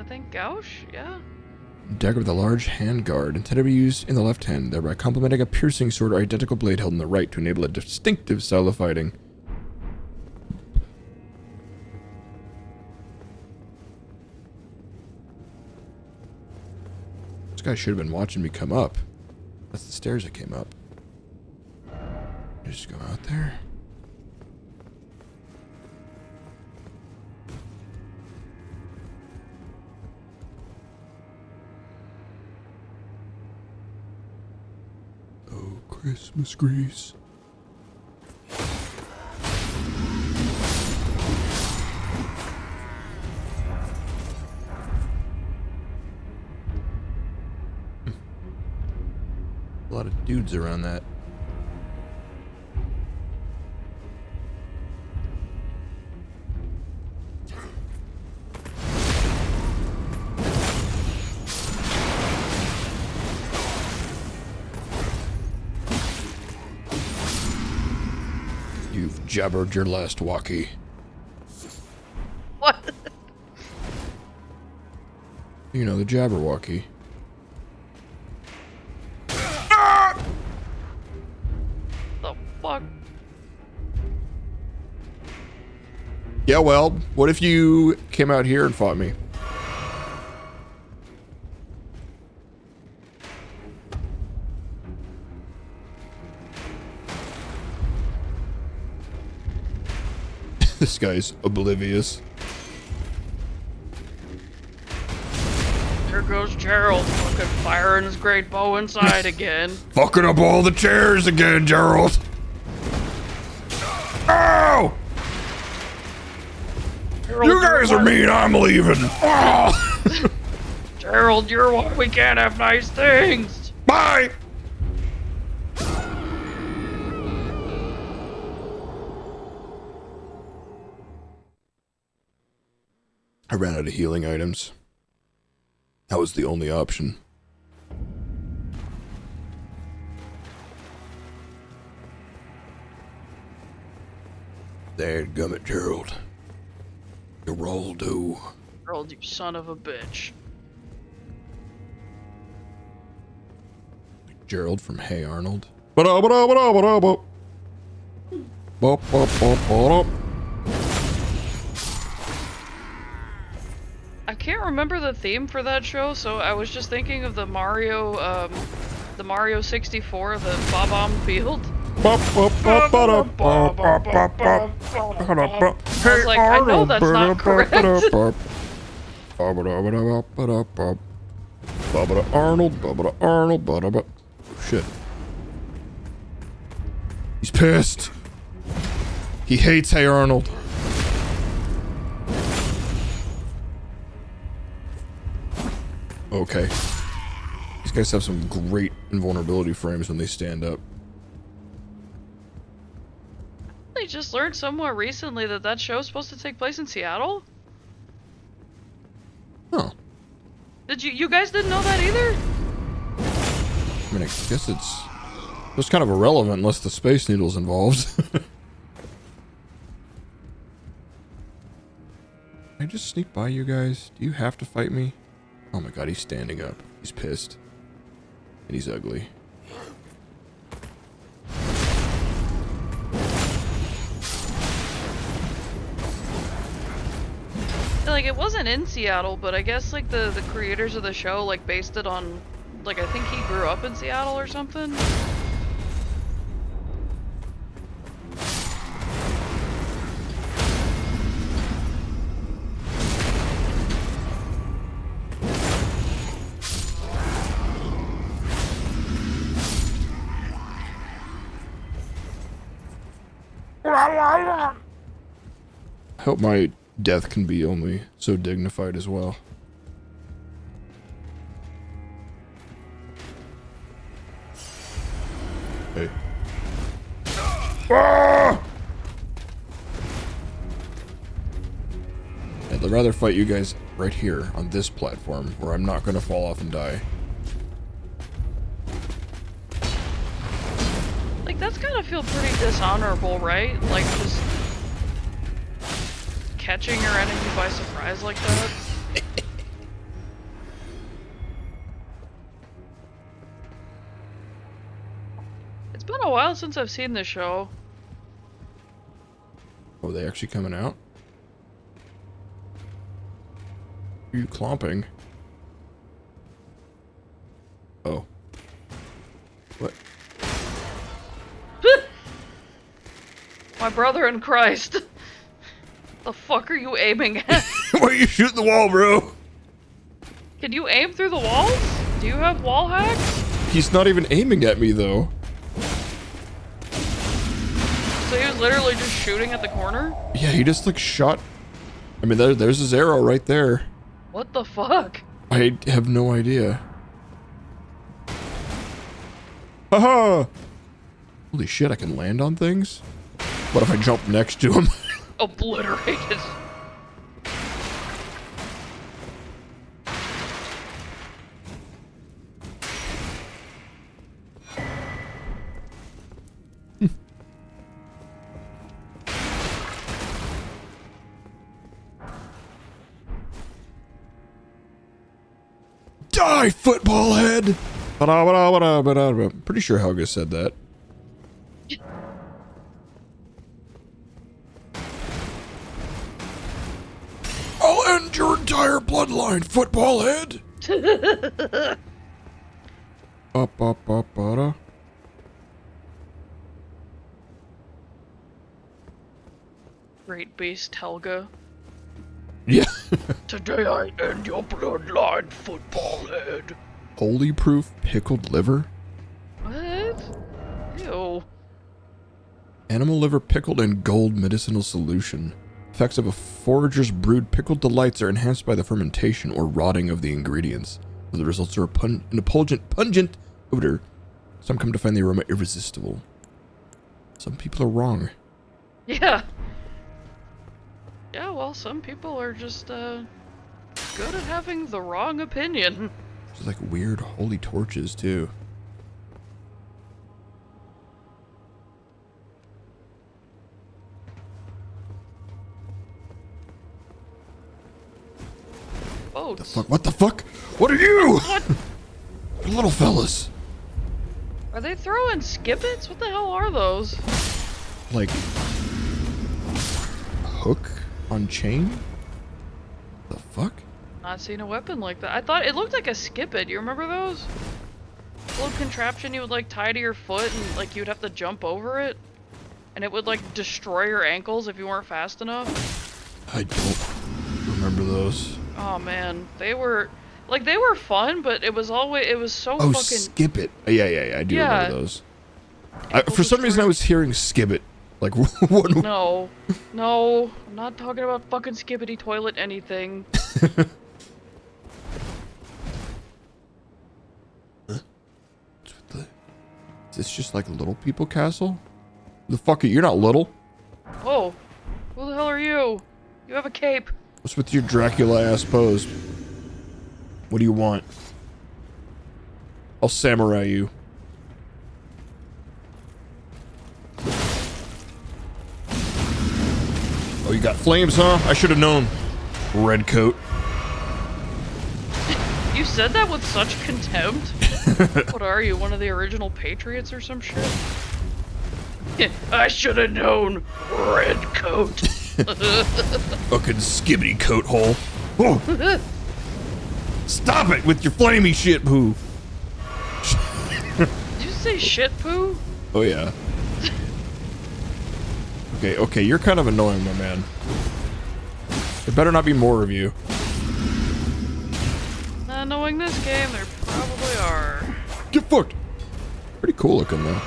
think gouge, yeah. Dagger with a large hand guard, intended to be used in the left hand, thereby complementing a piercing sword or identical blade held in the right to enable a distinctive style of fighting. This guy should have been watching me come up. That's the stairs that came up. Just go out there. Oh, Christmas grease. A lot of dudes around that. You've jabbered your last walkie. What? You know, the Jabberwocky. The fuck? Yeah, well, what if you came out here and fought me? This guy's oblivious. There goes Gerald, fucking firing his great bow inside again. Fucking up all the chairs again, Gerald. Ow! Gerald, You guys are mean, I'm leaving. Oh. Gerald, you're why we can't have nice things. Bye! I ran out of healing items. That was the only option. Dadgummit, Gerald. You roll do. Gerald, you son of a bitch. Gerald from Hey Arnold. Ba-da-ba-da-ba-da-ba-da-ba. Ba-ba-ba-ba-da. I can't remember the theme for that show, so I was just thinking of the Mario 64, the Bob-omb Field. was like, I know that's not correct. Arnold. Oh, shit. He's pissed. He hates Hey Arnold. Okay. These guys have some great invulnerability frames when they stand up. I just learned somewhat recently that that show's supposed to take place in Seattle. Oh. Did you guys didn't know that either? I mean, I guess it's kind of irrelevant unless the Space Needle's involved. Can I just sneak by you guys? Do you have to fight me? Oh my god, he's standing up. He's pissed. And he's ugly. Like, it wasn't in Seattle, but I guess, like, the creators of the show, like, based it on, like, I think he grew up in Seattle or something. I hope my death can be only so dignified as well. Hey. Ah! I'd rather fight you guys right here on this platform where I'm not going to fall off and die. Like, that's gotta feel pretty dishonorable, right? Like, just catching your enemy by surprise like that. It's been a while since I've seen this show. Oh, are they actually coming out? Are you clomping? Oh. What? My brother in Christ. The fuck are you aiming at? Why are you shooting the wall, bro? Can you aim through the walls? Do you have wall hacks? He's not even aiming at me, though. So he was literally just shooting at the corner? Yeah, he just, like, shot... I mean, there's his arrow right there. What the fuck? I have no idea. Haha! Holy shit, I can land on things? What if I jump next to him? Obliterated. Die, football head! Pretty sure Helga said that. I'll end your entire bloodline, football head! Great beast, Helga. Yeah. Today I end your bloodline, football head. Holy proof pickled liver? What? Ew. Animal liver pickled in gold medicinal solution. Effects of a forager's brood pickled delights are enhanced by the fermentation or rotting of the ingredients. The results are an pungent odor. Some come to find the aroma irresistible. Some people are wrong. Yeah. Yeah, well, some people are just, good at having the wrong opinion. There's like weird holy torches, too. Boats. What the fuck? What are you? What? Little fellas. Are they throwing skippets? What the hell are those? Like... hook on chain? The fuck? Not seen a weapon like that. I thought it looked like a skippet. You remember those? little contraption you would like tie to your foot and like you'd have to jump over it? And it would like destroy your ankles if you weren't fast enough? I don't remember those. Oh man, they were fun, but it was so Oh, fucking skip it. Yeah, I do remember those. For some reason I was hearing skip it. Like, what? No, I'm not talking about fucking skibbity toilet anything. Is this just like a little people castle? The fuck are you? You're not little. Oh, who the hell are you? You have a cape. What's with your Dracula ass pose? What do you want? I'll samurai you. Oh, you got flames, huh? I should have known. Red coat. You said that with such contempt? What are you, one of the original Patriots or some shit? I should have known. Red coat. Fucking skibbity coat hole. Oh. Stop it with your flamey shit poo. Did you say shit poo? Oh yeah. Okay, you're kind of annoying, my man. There better not be more of you. Not knowing this game, there probably are. Get fucked! Pretty cool looking, though.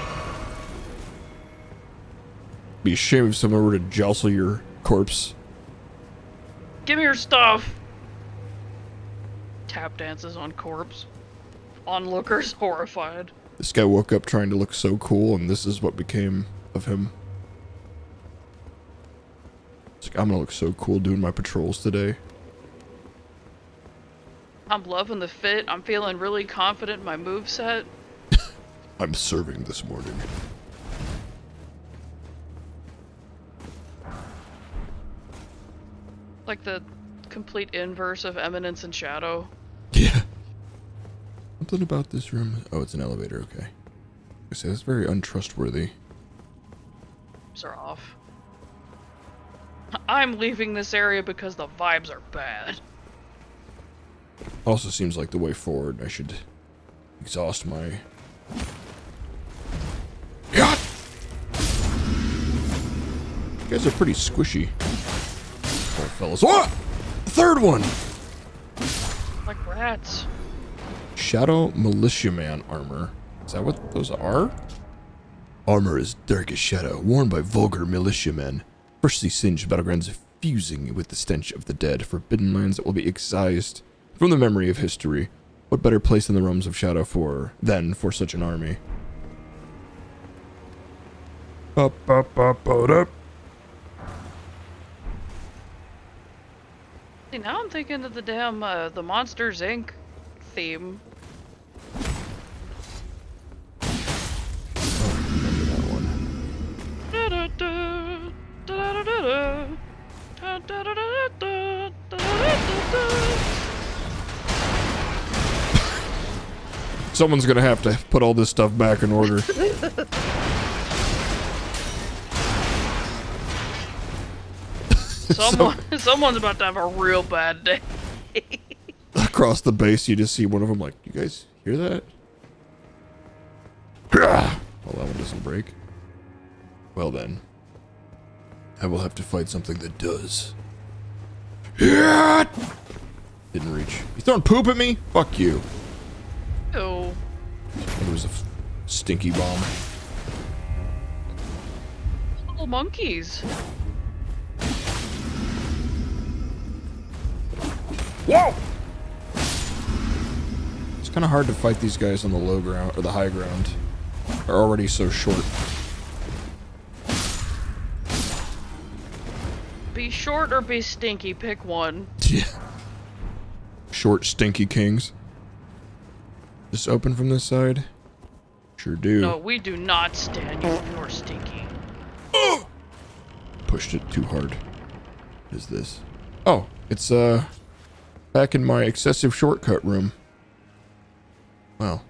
Be a shame if someone were to jostle your corpse. Give me your stuff! Tap dances on corpse. Onlookers horrified. This guy woke up trying to look so cool, and this is what became of him. It's like, I'm gonna look so cool doing my patrols today. I'm loving the fit. I'm feeling really confident in my moveset. I'm serving this morning. Like the complete inverse of Eminence and Shadow. Yeah. Something about this room. Oh, it's an elevator, okay. I say that's very untrustworthy. Vibes are off. I'm leaving this area because the vibes are bad. Also seems like the way forward. I should exhaust my... God! You guys are pretty squishy. Oh, fellas. What? Third one! Like rats. Shadow Militiaman armor. Is that what those are? Armor is darkest shadow, worn by vulgar militiamen. Freshly singed battlegrounds fusing with the stench of the dead. Forbidden lands that will be excised from the memory of history. What better place in the realms of shadow than for such an army? Up. See, now I'm thinking of the damn, the Monsters, Inc. theme. Remember that one. Someone's gonna have to put all this stuff back in order. Someone's about to have a real bad day. Across the base, you just see one of them like, you guys hear that? Well, that one doesn't break. Well then, I will have to fight something that does. Didn't reach. You throwing poop at me? Fuck you. Ew. It was a stinky bomb. Little monkeys. Whoa! It's kind of hard to fight these guys on the low ground or the high ground. They're already so short. Be short or be stinky, pick one. Yeah. Short, stinky kings. Just open from this side? Sure do. No, we do not stand you. You're stinky. Pushed it too hard. What is this? Oh, it's, back in my excessive shortcut room. Wow.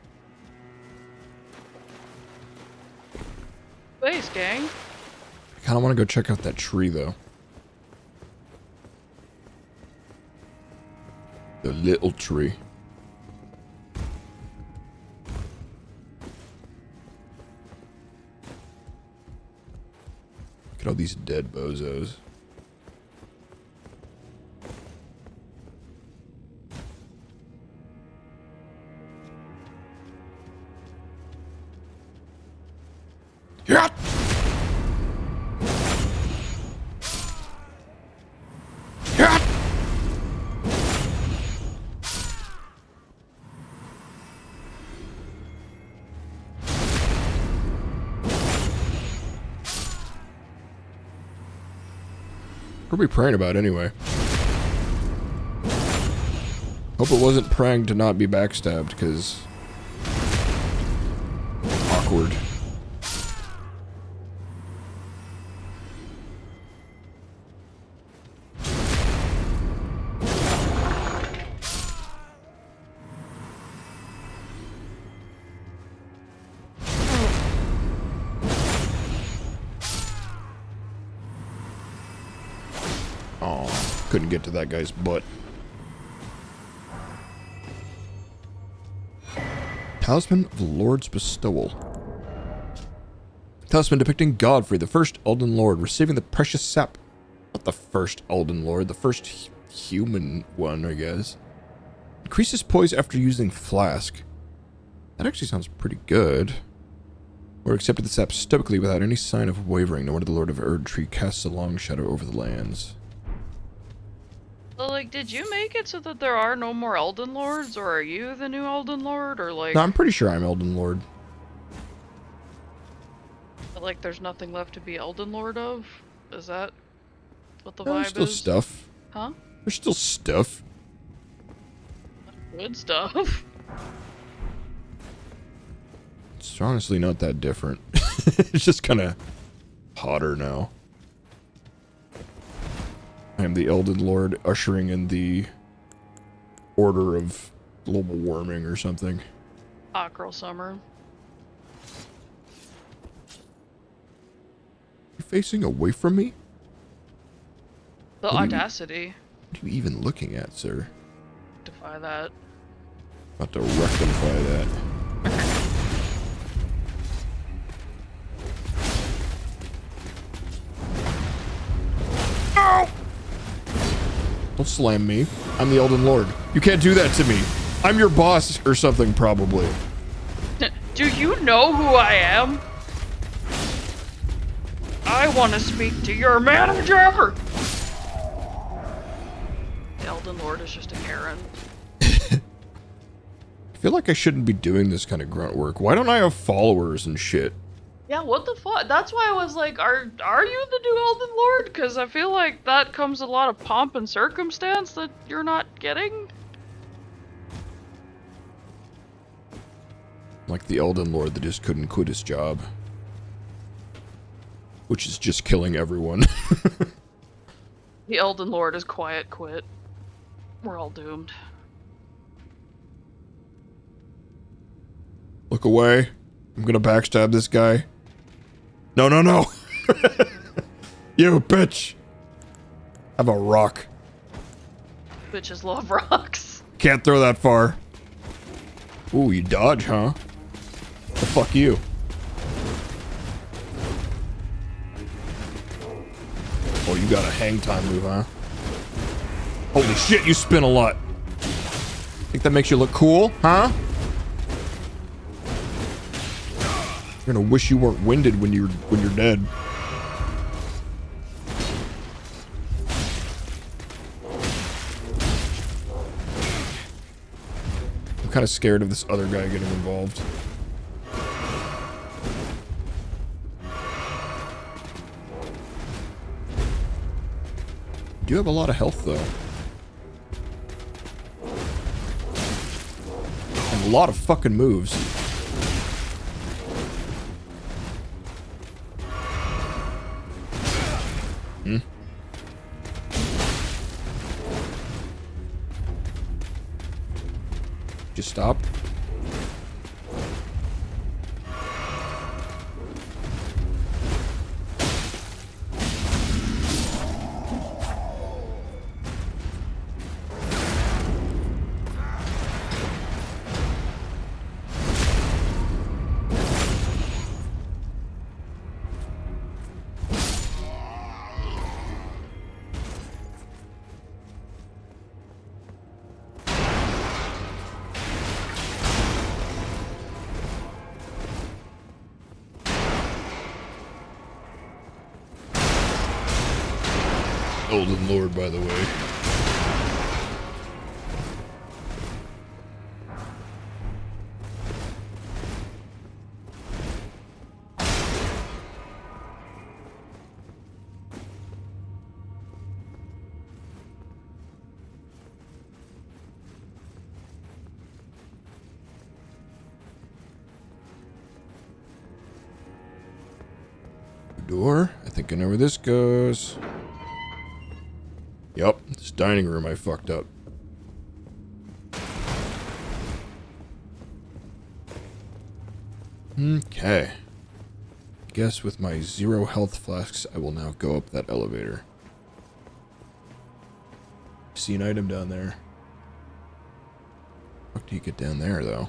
Base gang. I kind of want to go check out that tree, though. The little tree. Look at all these dead bozos. Yeah. Yeah. What are we praying about anyway? Hope it wasn't praying to not be backstabbed, because awkward. Oh, couldn't get to that guy's butt. Talisman of the Lord's Bestowal. Talisman depicting Godfrey, the first Elden Lord, receiving the precious sap. Not the first Elden Lord, the first human one, I guess. Increases poise after using Flask. That actually sounds pretty good. Lord accepted the sap stoically without any sign of wavering. No wonder the Lord of Erdtree casts a long shadow over the lands. So, like, did you make it so that there are no more Elden Lords, or are you the new Elden Lord, or like... No, I'm pretty sure I'm Elden Lord. Like, there's nothing left to be Elden Lord of? Is that what the There's vibe still is? stuff. Huh? There's still stuff. Good stuff. It's honestly not that different. It's just kind of hotter now. I am the Elden Lord ushering in the order of global warming or something. Hot girl summer. You're facing away from me? The What are you- audacity. What are you even looking at, sir? Defy that. About to rectify that. Ow! Don't slam me. I'm the Elden Lord. You can't do that to me. I'm your boss or something, probably. Do you know who I am? I want to speak to your manager! The Elden Lord is just a Karen. I feel like I shouldn't be doing this kind of grunt work. Why don't I have followers and shit? Yeah, what the fuck? That's why I was like, are you the new Elden Lord? Because I feel like that comes a lot of pomp and circumstance that you're not getting. Like the Elden Lord that just couldn't quit his job. Which is just killing everyone. The Elden Lord is quiet quit. We're all doomed. Look away. I'm gonna backstab this guy. No, no, no. You bitch. Have a rock. Bitches love rocks. Can't throw that far. Ooh, you dodge, huh? The fuck you. Oh, you got a hang time move, huh? Holy shit, you spin a lot. Think that makes you look cool, huh? You're gonna wish you weren't winded when you're dead. I'm kind of scared of this other guy getting involved. You do have a lot of health, though. And a lot of fucking moves. Hmm? Just stop. Elden Lord, by the way. Door. I think I know where this goes. Yup, this dining room I fucked up. Okay. Guess with my 0 health flasks, I will now go up that elevator. See an item down there. What do you get down there, though?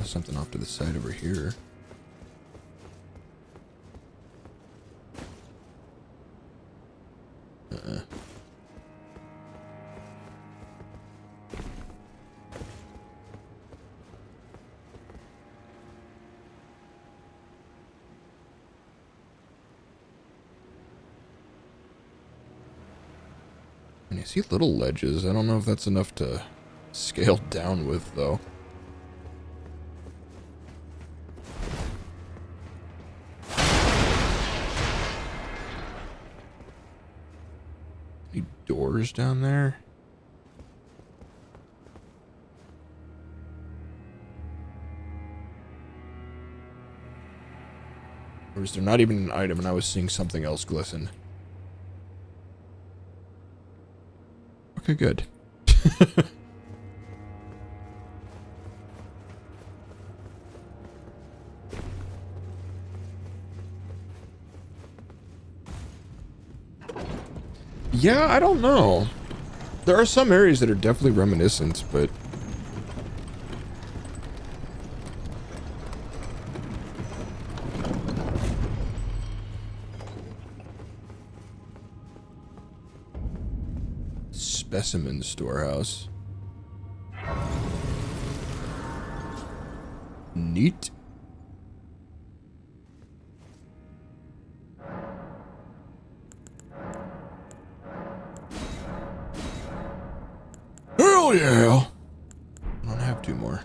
Something off to the side over here. And you see little ledges. I don't know if that's enough to scale down with, though. Any doors down there? Or is there not even an item and I was seeing something else glisten? Okay, good. Yeah, I don't know. There are some areas that are definitely reminiscent, but... Specimen storehouse. Neat. Hell yeah! I don't have 2 more.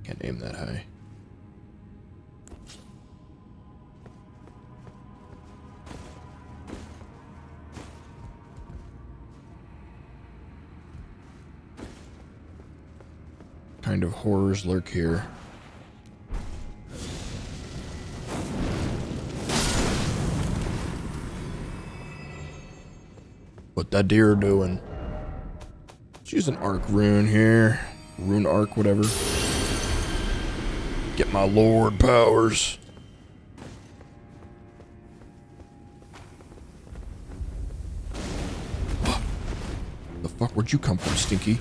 Can't aim that high. Kind of horrors lurk here. What that deer doing? Let's use an arc rune here. Rune arc, whatever. Get my lord powers. The fuck, where'd you come from, Stinky?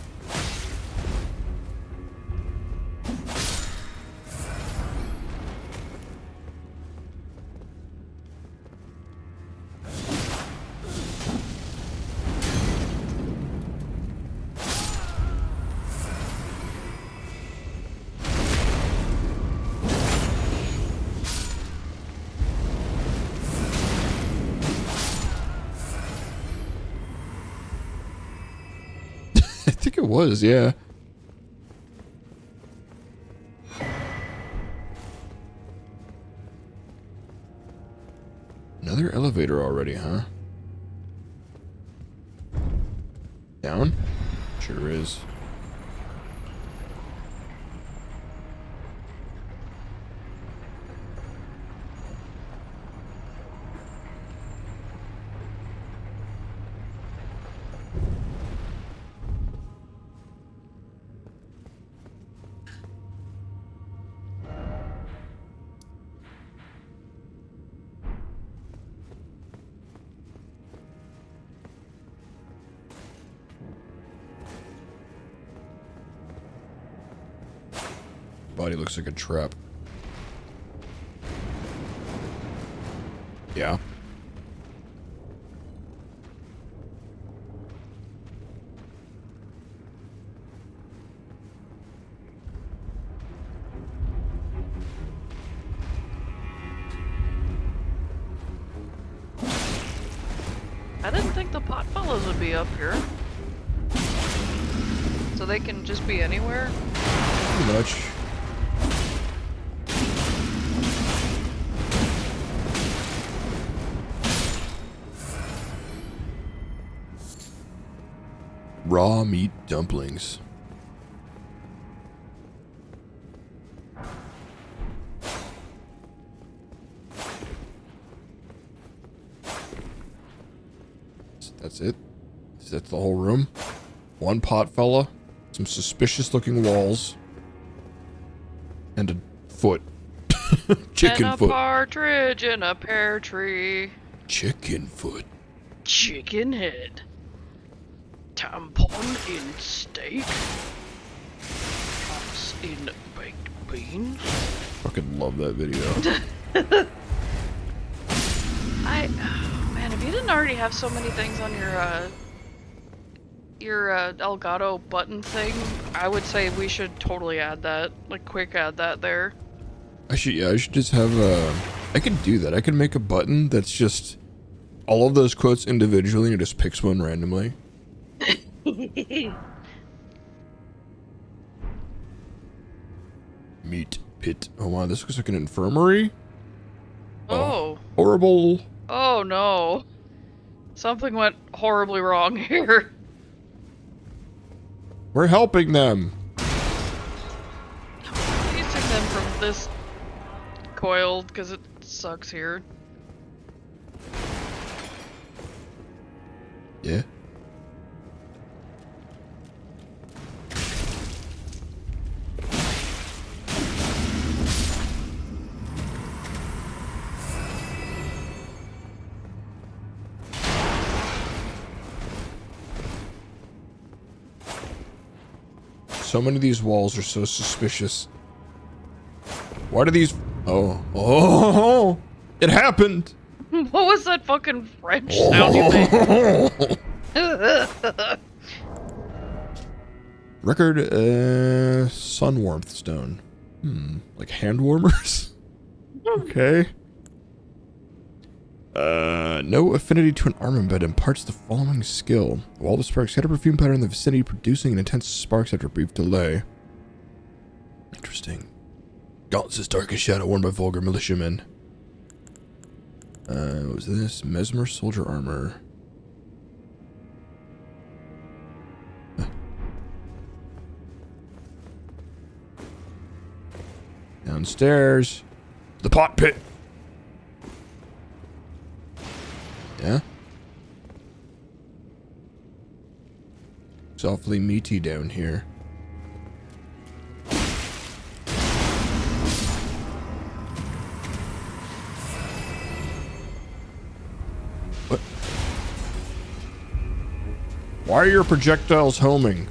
I think it was, yeah. Another elevator already, huh? Down? Sure is. Body looks like a trap. Yeah. I didn't think the pot fellows would be up here. So they can just be anywhere? Pretty much. Raw meat dumplings. That's it? Is that the whole room? One pot fella, some suspicious looking walls, and a foot. Chicken and a foot. Partridge in a pear tree. Chicken foot. Chicken head. Tampon in steak. Pots in baked beans. Fucking love that video. Oh man, if you didn't already have so many things on your Elgato button thing, I would say we should totally add that. Like, quick add that there. I should just have I could do that. I could make a button that's just all of those quotes individually and it just picks one randomly. Meat pit. Oh wow, this looks like an infirmary. Oh. Horrible. Oh no. Something went horribly wrong here. We're helping them. Releasing them from this coil because it sucks here. Yeah. So many of these walls are so suspicious. Why do these... Oh, it happened. What was that fucking French sound you made? Record, sun warmth stone. Like hand warmers? Okay. No affinity to an armament but imparts the following skill. While the sparks hit a perfume powder in the vicinity, producing an intense sparks after a brief delay. Interesting. Gauntlets as dark as shadow worn by vulgar militiamen. What was this? Mesmer soldier armor. Downstairs. The pot pit. Yeah? It's awfully meaty down here. What? Why are your projectiles homing?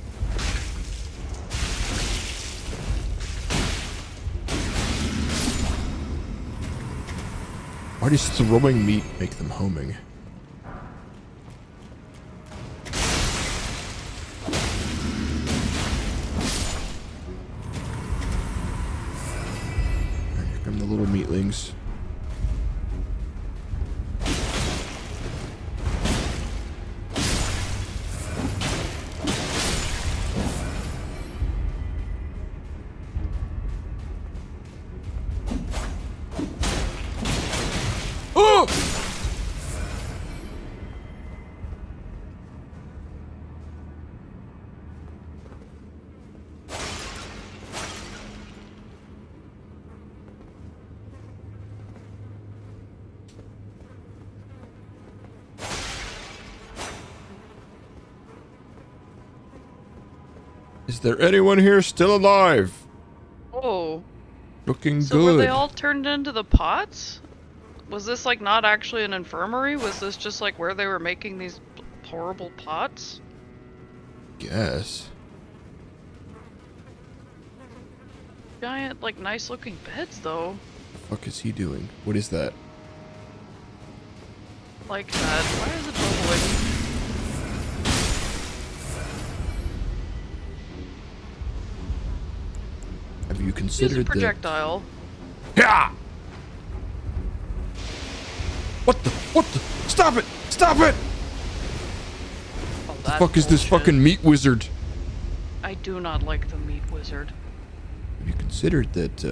Why does throwing meat make them homing? Here come the little meatlings. Oh! Is there anyone here still alive? Oh. Looking So good. were they all turned into the pots? Was this like not actually an infirmary? Was this just like where they were making these horrible pots? Guess. Giant, like, nice looking beds though. The fuck is he doing? What is that? Like that. Why is it bubbling? Have you Use considered a projectile. Yeah! What the? Stop it! Stop it! The fuck is this fucking meat wizard? I do not like the meat wizard. Have you considered that,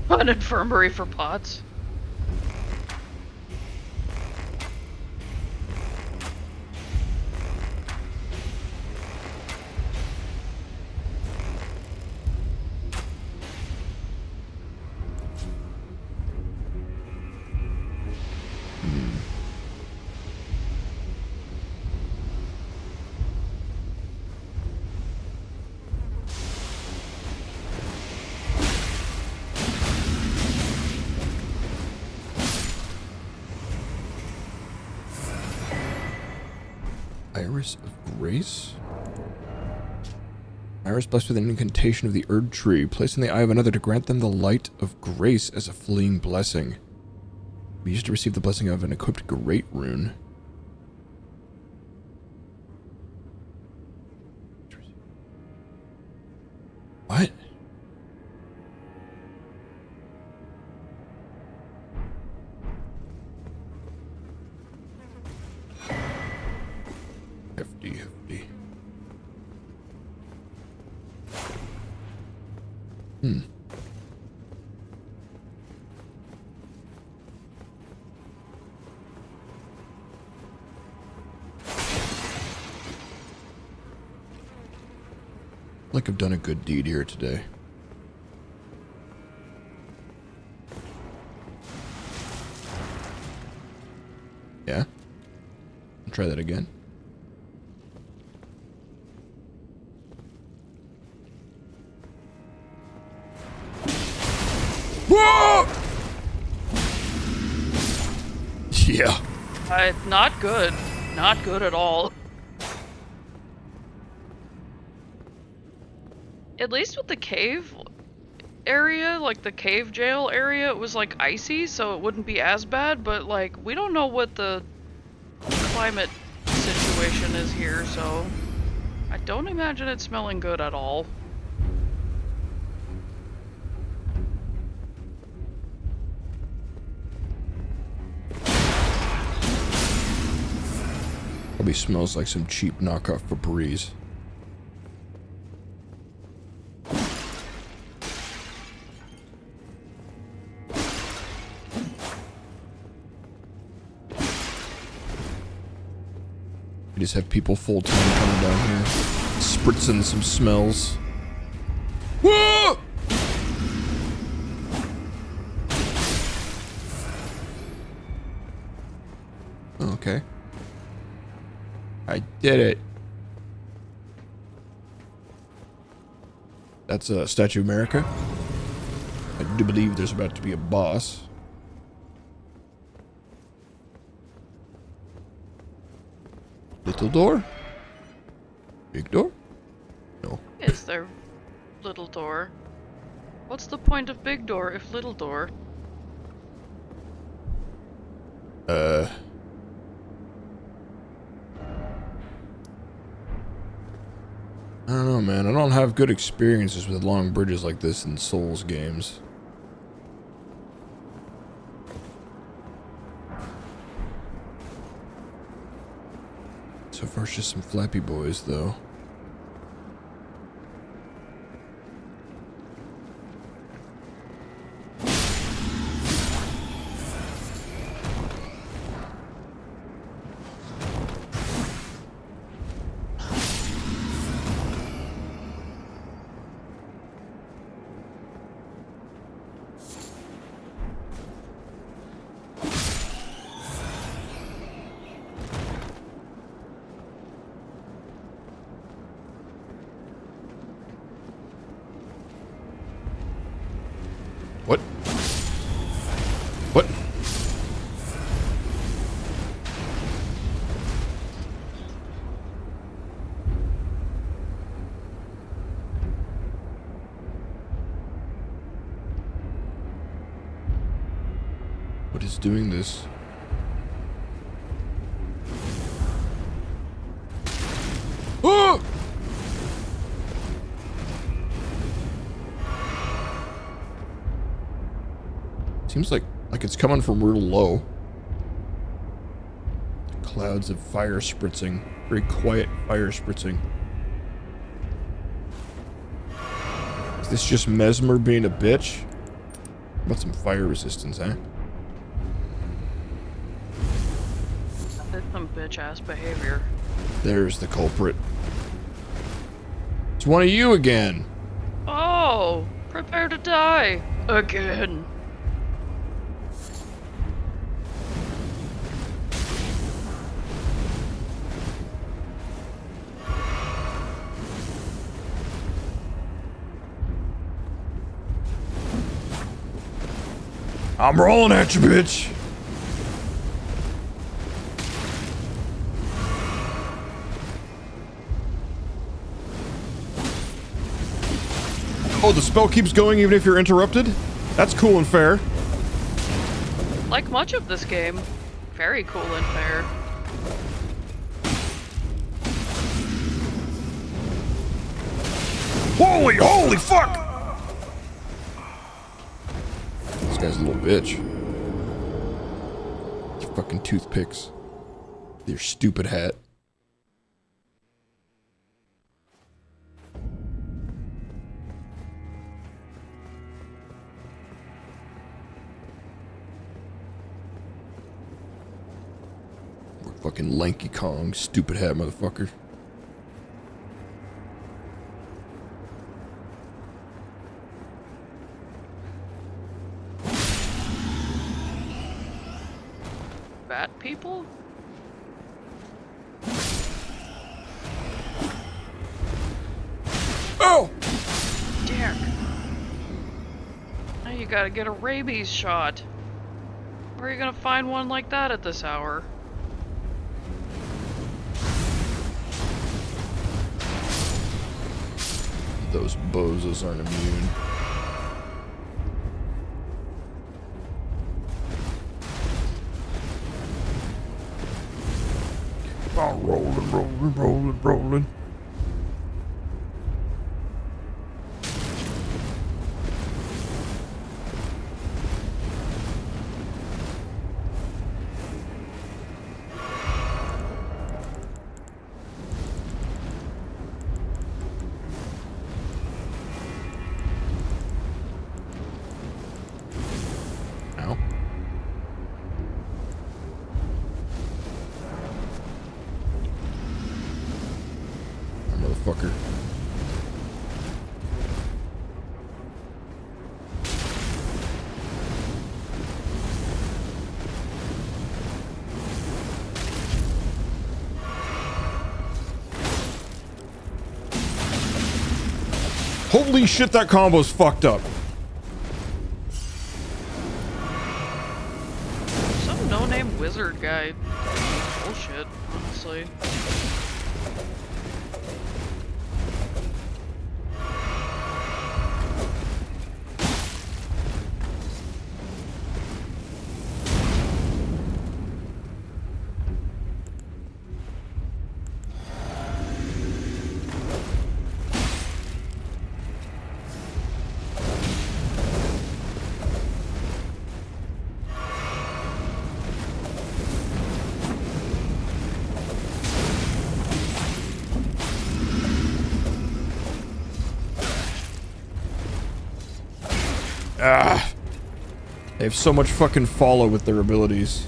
An infirmary for pots. Iris of Grace? Iris blessed with an incantation of the Erdtree, placed in the eye of another to grant them the light of grace as a fleeing blessing. We used to receive the blessing of an equipped great rune. What? Hefty. Like I've done a good deed here today. Yeah? I'll try that again. Whoa! Yeah. Not good. Not good at all. At least with the cave area, like the cave jail area, it was like icy, so it wouldn't be as bad, but like, we don't know what the climate situation is here, so I don't imagine it smelling good at all. Probably smells like some cheap knockoff Febreze. We just have people full time coming down here, spritzing some smells. Whoa! Okay. I did it. That's a Statue of America. I do believe there's about to be a boss. Little door? Big door? No. Is there little door? What's the point of big door if little door? I don't know, man. I don't have good experiences with long bridges like this in Souls games. So far, it's just some flappy boys, though. What? What? What is doing this? Oh! Seems like it's coming from real low. clouds of fire spritzing. Very quiet fire spritzing. Is this just Mesmer being a bitch? How about some fire resistance, huh? That's some bitch-ass behavior. There's the culprit. It's one of you again. Oh! Prepare to die! Again! I'm rolling at you, bitch. Oh, the spell keeps going even if you're interrupted? That's cool and fair. Like much of this game, very cool and fair. Holy fuck! This guy's a little bitch. Your fucking toothpicks. Your stupid hat. Fucking lanky Kong, stupid hat motherfucker. Bat people? Oh! Derek. Now you gotta get a rabies shot. Where are you gonna find one like that at this hour? Those bozos aren't immune. Oh, rolling. Ow. Motherfucker. Holy shit, that combo's fucked up. Some no-name wizard guy. Bullshit, honestly. Ah. They have so much fucking follow with their abilities.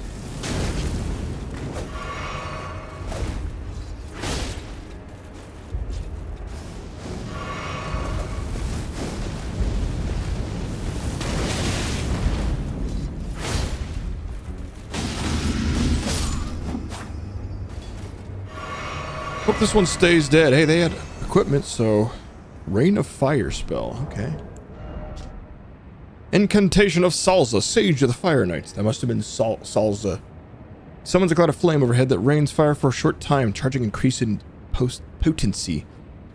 Hope this one stays dead. Hey, they had equipment, so... Rain of Fire spell. Okay. Incantation of Salza, Sage of the Fire Knights. That must have been Salza. Summons a cloud of flame overhead that rains fire for a short time, charging increase in potency.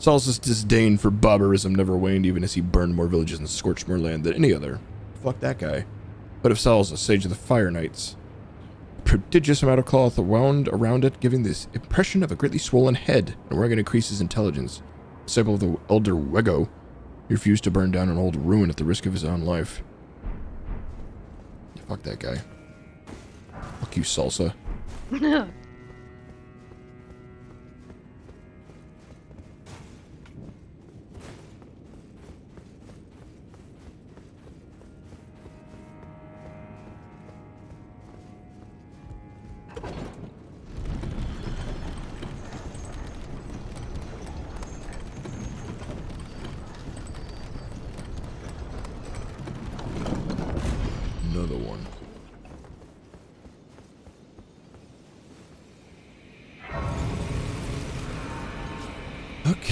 Salza's disdain for barbarism never waned, even as he burned more villages and scorched more land than any other. Fuck that guy. But of Salza, Sage of the Fire Knights. A prodigious amount of cloth wound around it, giving this impression of a greatly swollen head, and where it increase his intelligence. Disciple of the Elder Wego. He refused to burn down an old ruin at the risk of his own life. Fuck that guy. Fuck you, Salsa.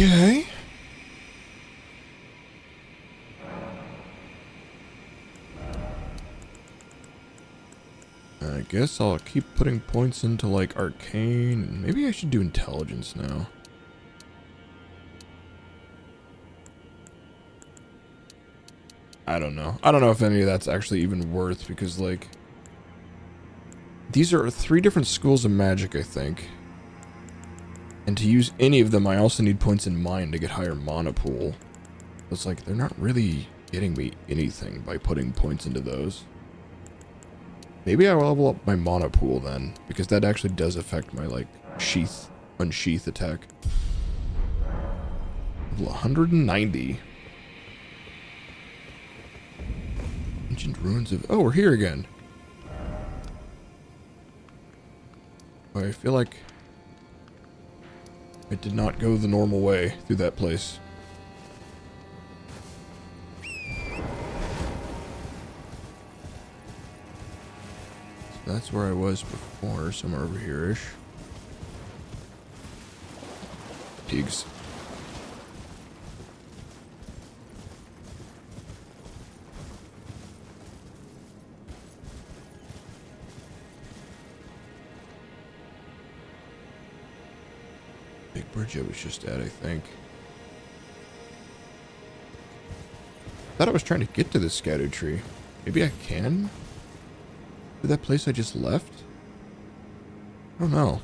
Okay. I guess I'll keep putting points into, like, arcane, and maybe I should do intelligence now. I don't know. I don't know if any of that's actually even worth, because, like, these are 3 different schools of magic, I think. And to use any of them, I also need points in mind to get higher mana pool. It's like, they're not really getting me anything by putting points into those. Maybe I will level up my mana pool then, because that actually does affect my, like, unsheath attack. Level 190. Ancient ruins of... Oh, we're here again. I feel like I did not go the normal way through that place. That's where I was before, somewhere over here-ish. Pigs. Big bridge I was just at, I think. Thought I was trying to get to this scattered tree. Maybe I can? To that place I just left? I don't know.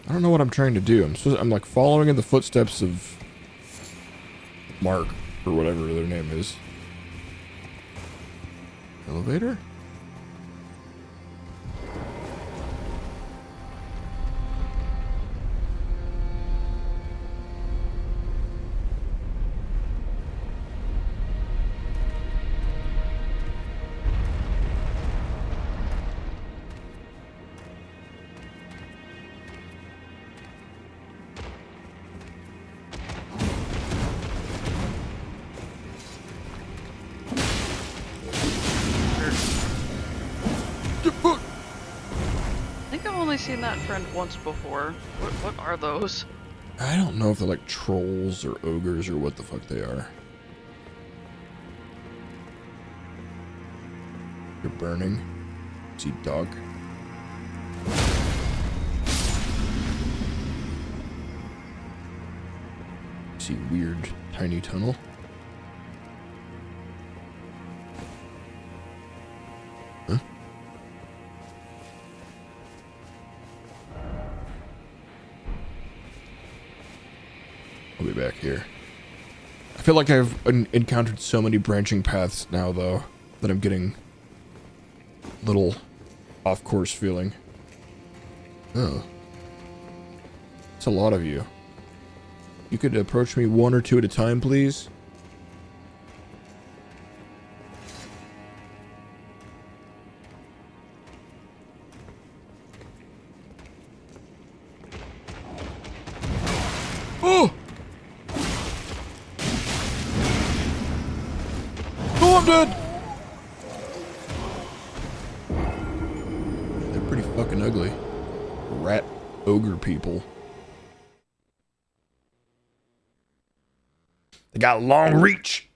I don't know what I'm trying to do. I'm like following in the footsteps of Mark, or whatever their name is. Elevator? Seen that friend once before. What are those? I don't know if they're like trolls or ogres or what the fuck they are. You're burning. See dog. See weird tiny tunnel. Huh? I'll be back here. I feel like I've encountered so many branching paths now, though, that I'm getting a little off-course feeling. Oh. It's a lot of you. You could approach me 1 or 2 at a time, please? Oh! Oh, I'm dead! They're pretty fucking ugly. Rat ogre people. They got long reach.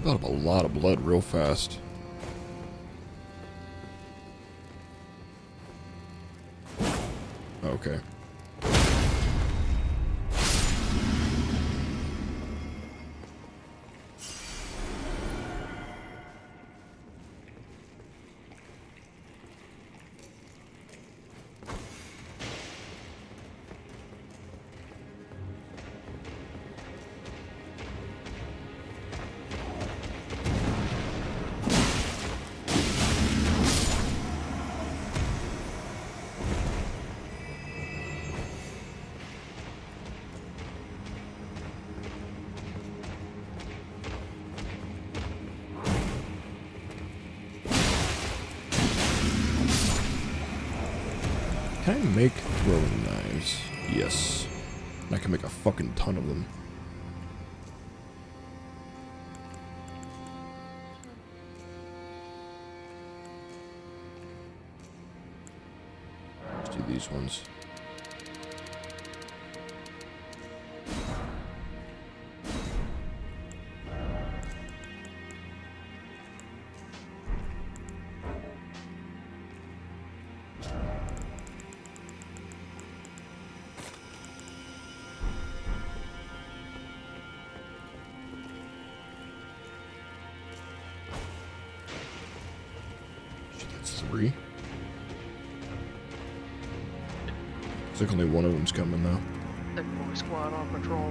Got up a lot of blood real fast. Okay. Can I make throwing knives? Yes. And I can make a fucking ton of them. Let's do these ones. That's 3. Looks like only one of them's coming though. Big boy squad on patrol.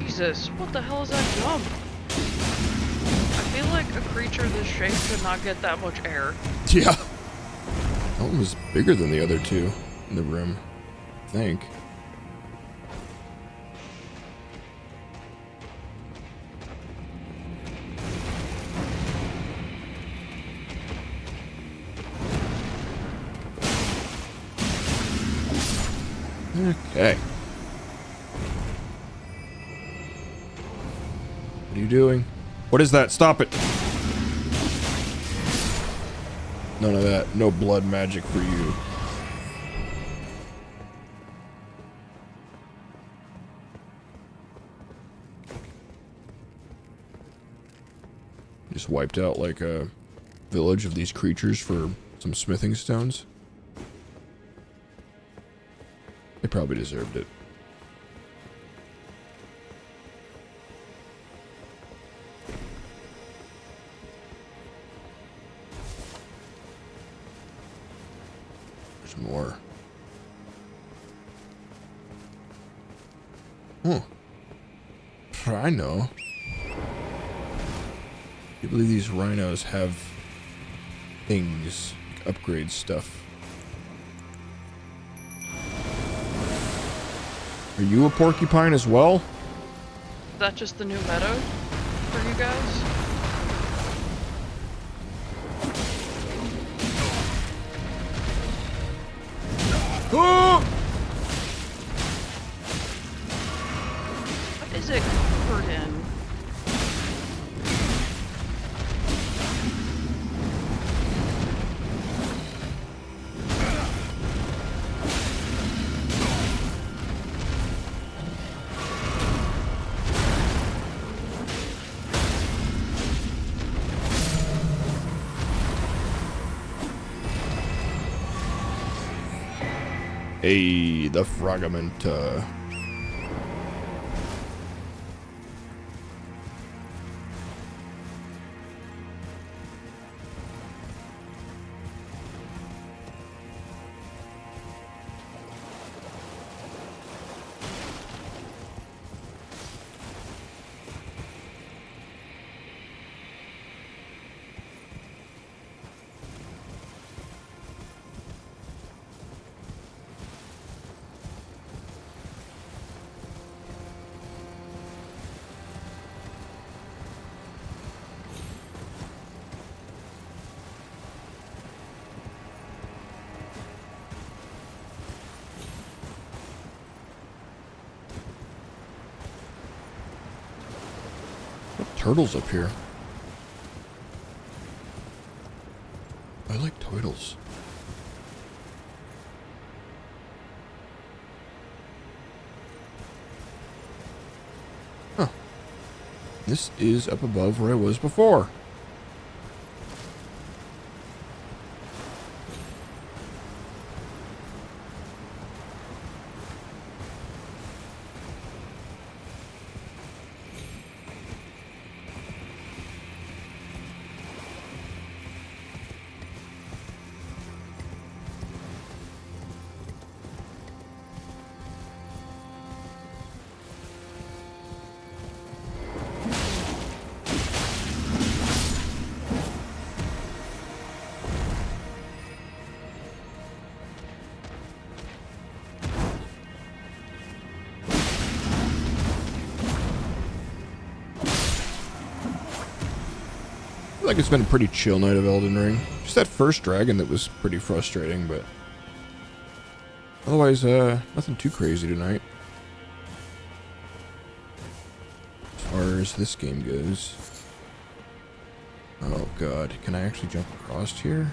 Jesus, what the hell is that jump? I feel like a creature this shape should not get that much air. Yeah. That one was bigger than the other two in the room, I think. Okay. What are you doing? What is that? Stop it. None of that. No blood magic for you. Just wiped out like a village of these creatures for some smithing stones. They probably deserved it. There's more. Huh. Rhino. You believe these rhinos have things, like upgrade stuff? Are you a porcupine as well? Is that just the new meadow for you guys? Oh! What is it covered in? Hey, the fragmenta. Turtles up here. I like turtles. Huh. This is up above where I was before. I feel like it's been a pretty chill night of Elden Ring. Just that first dragon that was pretty frustrating, but otherwise, nothing too crazy tonight. As far as this game goes. Oh god, can I actually jump across here?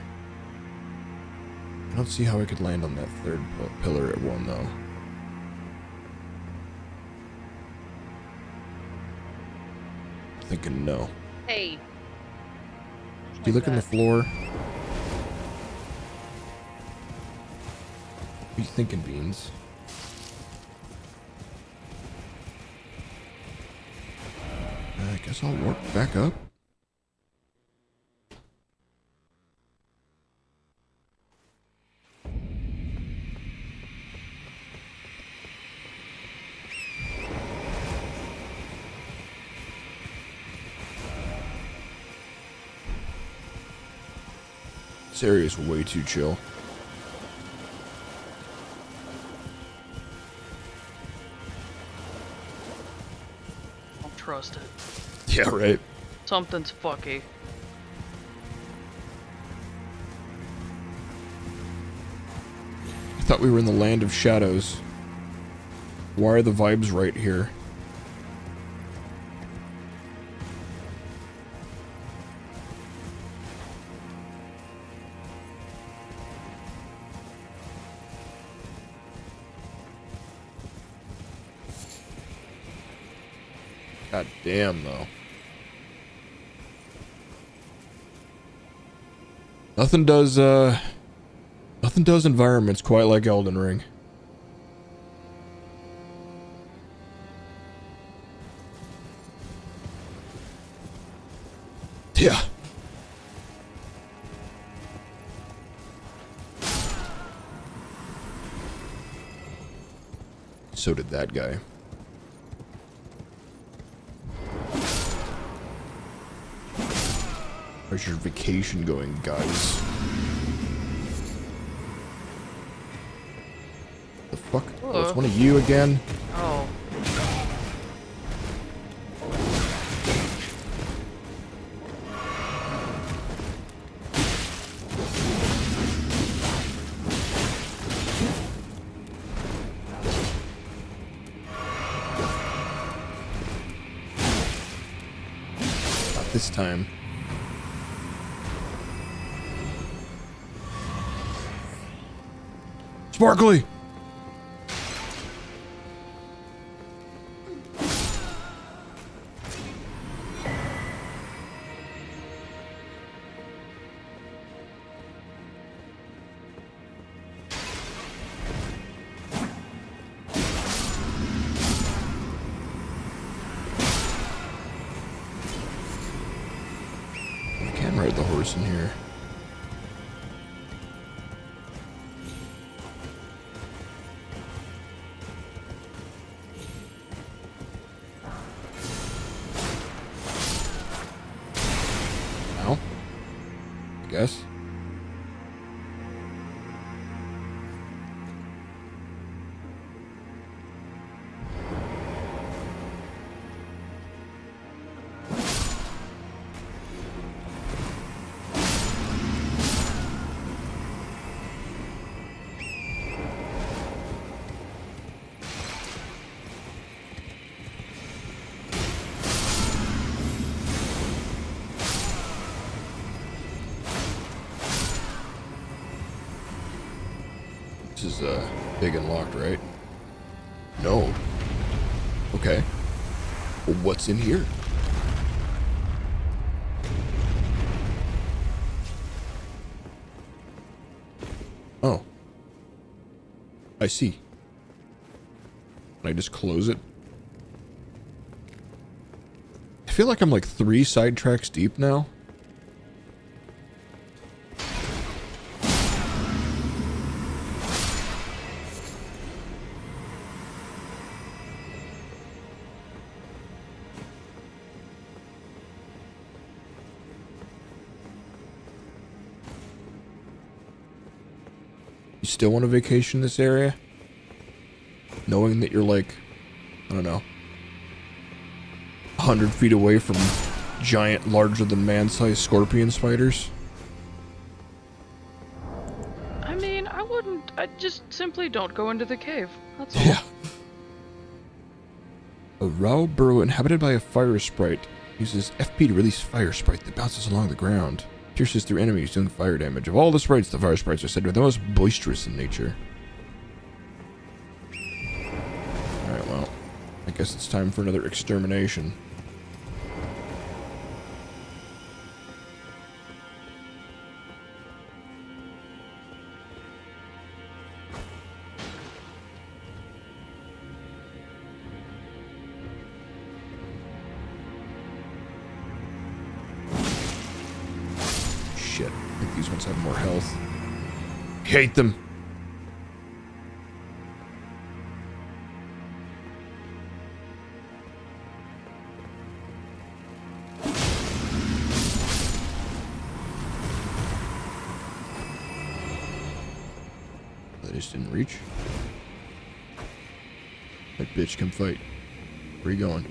I don't see how I could land on that third pillar at one, though. I'm thinking no. Hey. Do you look on the floor? What are you thinking, Beans? I guess I'll warp back up. This area is way too chill. Don't trust it. Yeah, right. Something's fucky. I thought we were in the land of shadows. Why are the vibes right here? God damn, though. Nothing does environments quite like Elden Ring. Yeah. So did that guy. How's your vacation going, guys? The fuck? Oh, it's one of you again? Oh. Not this time. Sparkly! I can ride the horse in here. Guess. This is big and locked, right? No. Okay. Well, what's in here? Oh. I see. Can I just close it? I feel like I'm like 3 sidetracks deep now. You still want to vacation this area? Knowing that you're like, I don't know, 100 feet away from giant, larger than man-sized scorpion spiders? I just simply don't go into the cave. That's all. Yeah. A raw burrow inhabited by a fire sprite uses FP to release fire sprite that bounces along the ground. Pierces through enemies, doing fire damage. Of all the sprites, the fire sprites are said to be the most boisterous in nature. Alright, well, I guess it's time for another extermination. Shit, I think these ones have more health. Hate them. That just didn't reach. That bitch, come fight. Where you going?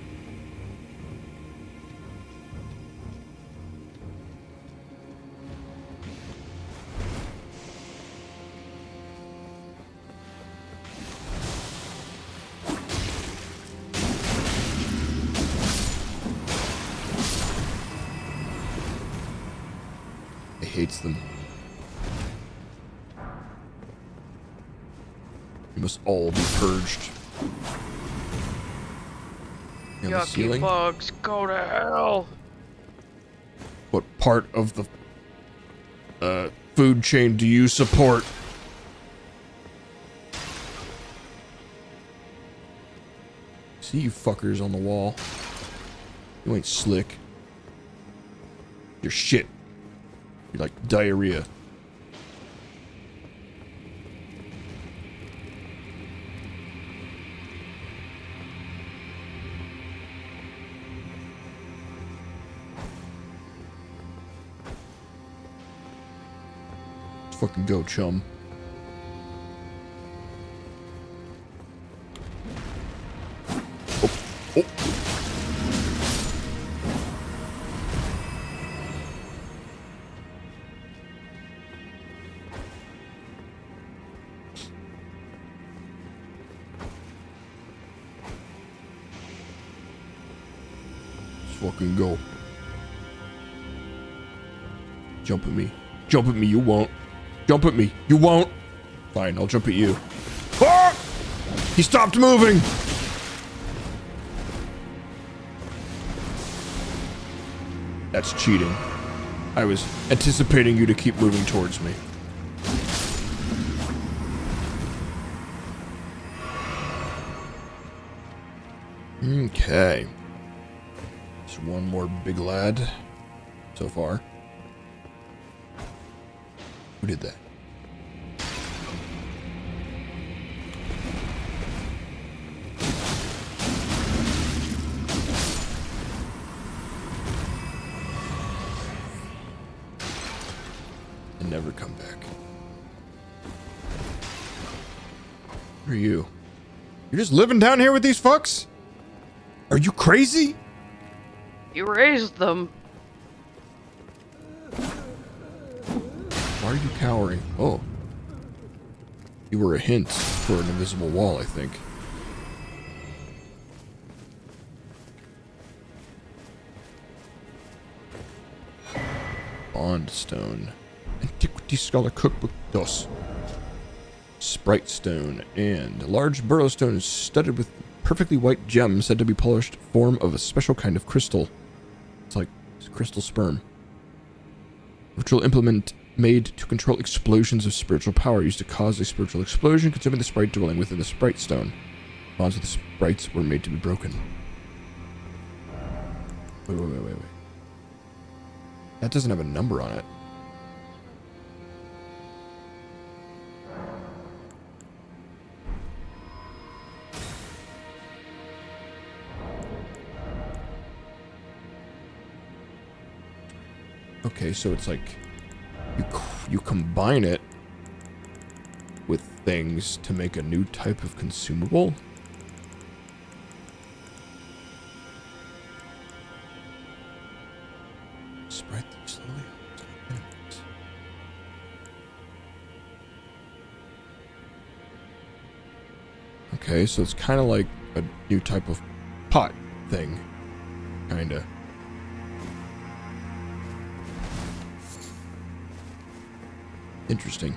It hates them. You must all be purged. On the Yucky ceiling? bugs, go to hell. What part of the food chain do you support? See you fuckers on the wall. You ain't slick. You're shit. You're like diarrhea. Let's fucking go, chum. Oh, oh. Let's fucking go. Jump at me. Jump at me, you won't. Jump at me, you won't. Fine, I'll jump at you. Ah! He stopped moving! That's cheating. I was anticipating you to keep moving towards me. Okay. Just one more big lad so far. Who did that? And never come back. Who are you? You're just living down here with these fucks? Are you crazy? You raised them. Why are you cowering? Oh. You were a hint for an invisible wall, I think. Bond stone. Antiquity Scholar Cookbook DOS. Sprite stone and a large burrow stone studded with perfectly white gems said to be polished form of a special kind of crystal. It's like crystal sperm. Ritual implement made to control explosions of spiritual power used to cause a spiritual explosion, consuming the sprite dwelling within the sprite stone. Bonds with the sprites were made to be broken. Wait. That doesn't have a number on it. Okay, so it's like you combine it with things to make a new type of consumable. Sprite that slowly. Okay, so it's kind of like a new type of pot thing. Kinda. Interesting.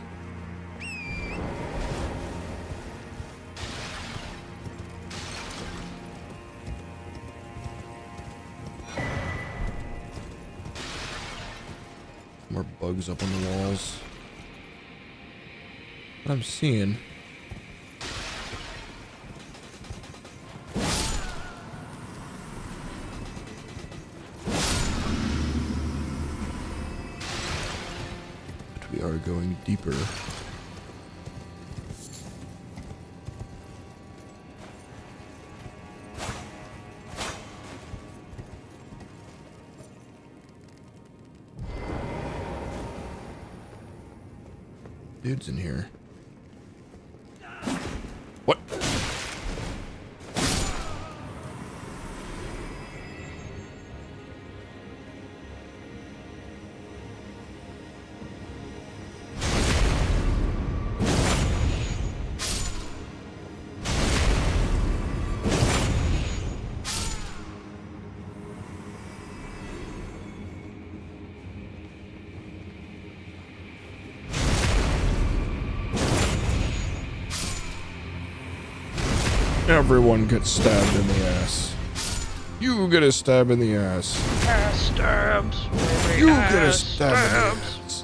More bugs up on the walls. What I'm seeing. But we are going deeper. Dude's in here. What? Everyone gets stabbed in the ass. You get a stab in the ass. Ass stabs. You get a stab in the ass.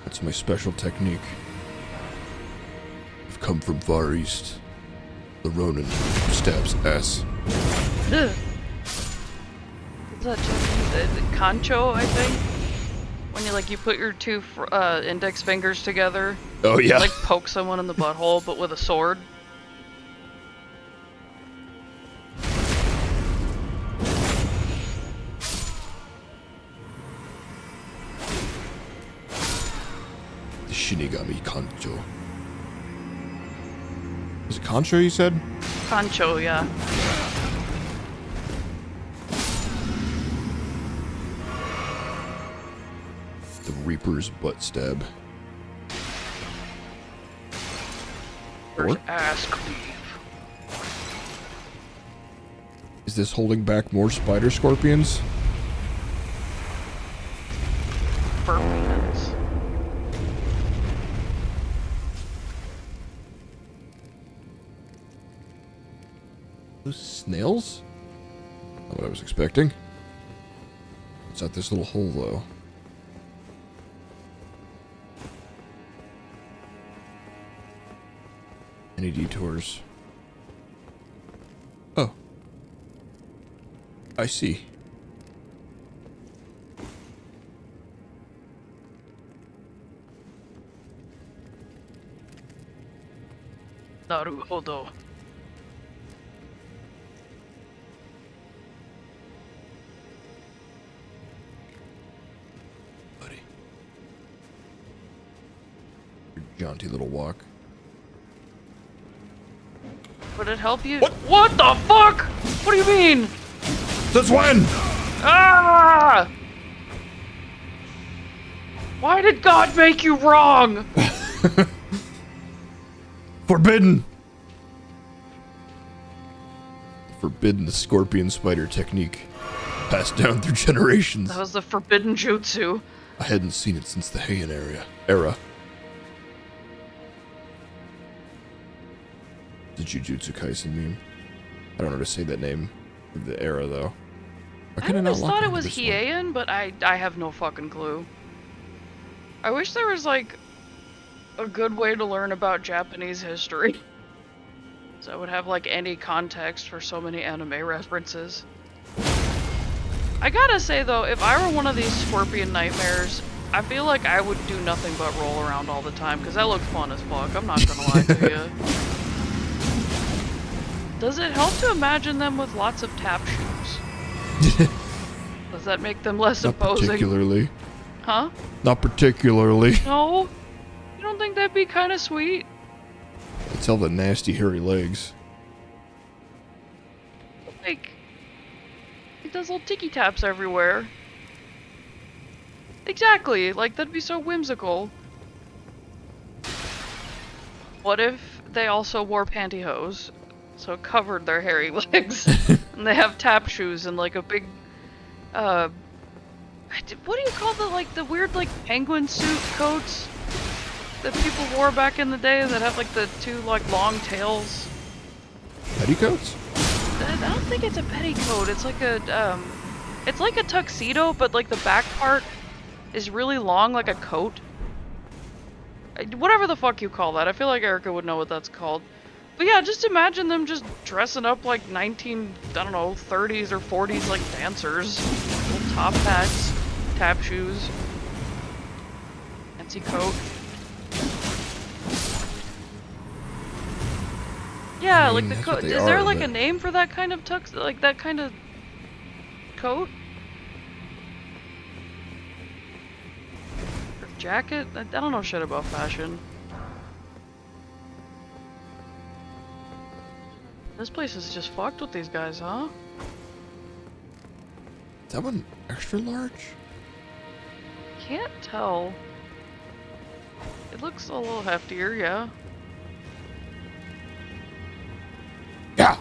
That's my special technique. I've come from Far East. The Ronin who stabs ass. Ugh. Is that Japanese? Concho, I think? When you put your two index fingers together. Oh yeah. Like poke someone in the butthole, but with a sword. The Shinigami Kancho. Is it Kancho you said? Concho, yeah. The Reaper's butt stab. There's Or? ass cleave. Is this holding back more spider scorpions? Scorpions. Those snails? Not what I was expecting. It's at this little hole though. Any detours? Oh. I see. Naruhodo. Buddy. Your jaunty little walk. Would it help you? What? What the fuck? What do you mean? Since when? Ah! Why did God make you wrong? Forbidden! Forbidden the scorpion spider technique. Passed down through generations. That was the forbidden jutsu. I hadn't seen it since the Heian era. The Jujutsu Kaisen meme. I don't know how to say that name of the era though. I always thought it was Heian, but I have no fucking clue. I wish there was like a good way to learn about Japanese history. So I would have like any context for so many anime references. I gotta say though, if I were one of these scorpion nightmares, I feel like I would do nothing but roll around all the time, because that looked fun as fuck, I'm not gonna lie to you. Does it help to imagine them with lots of tap shoes? Does that make them less Not imposing? particularly. Huh? Not particularly. No? You don't think that'd be kind of sweet? It's all the nasty hairy legs. Like, it does little ticky taps everywhere. Exactly, like that'd be so whimsical. what if they also wore pantyhose, so it covered their hairy legs, and they have tap shoes and like a big, what do you call the weird like penguin suit coats that people wore back in the day that have like the two like long tails? Petticoats? I don't think it's a petticoat. It's like a tuxedo, but like the back part is really long, like a coat. Whatever the fuck you call that. I feel like Erica would know what that's called. But yeah, just imagine them just dressing up like 30s or 40s like dancers. Little top hats, tap shoes, fancy coat. Yeah, I like mean, the that's coat. what they Is there are, like but- a name for that kind of like that kind of coat? Or jacket? I don't know shit about fashion. This place is just fucked with these guys, huh? Is that one extra large? Can't tell. It looks a little heftier, yeah. Yeah.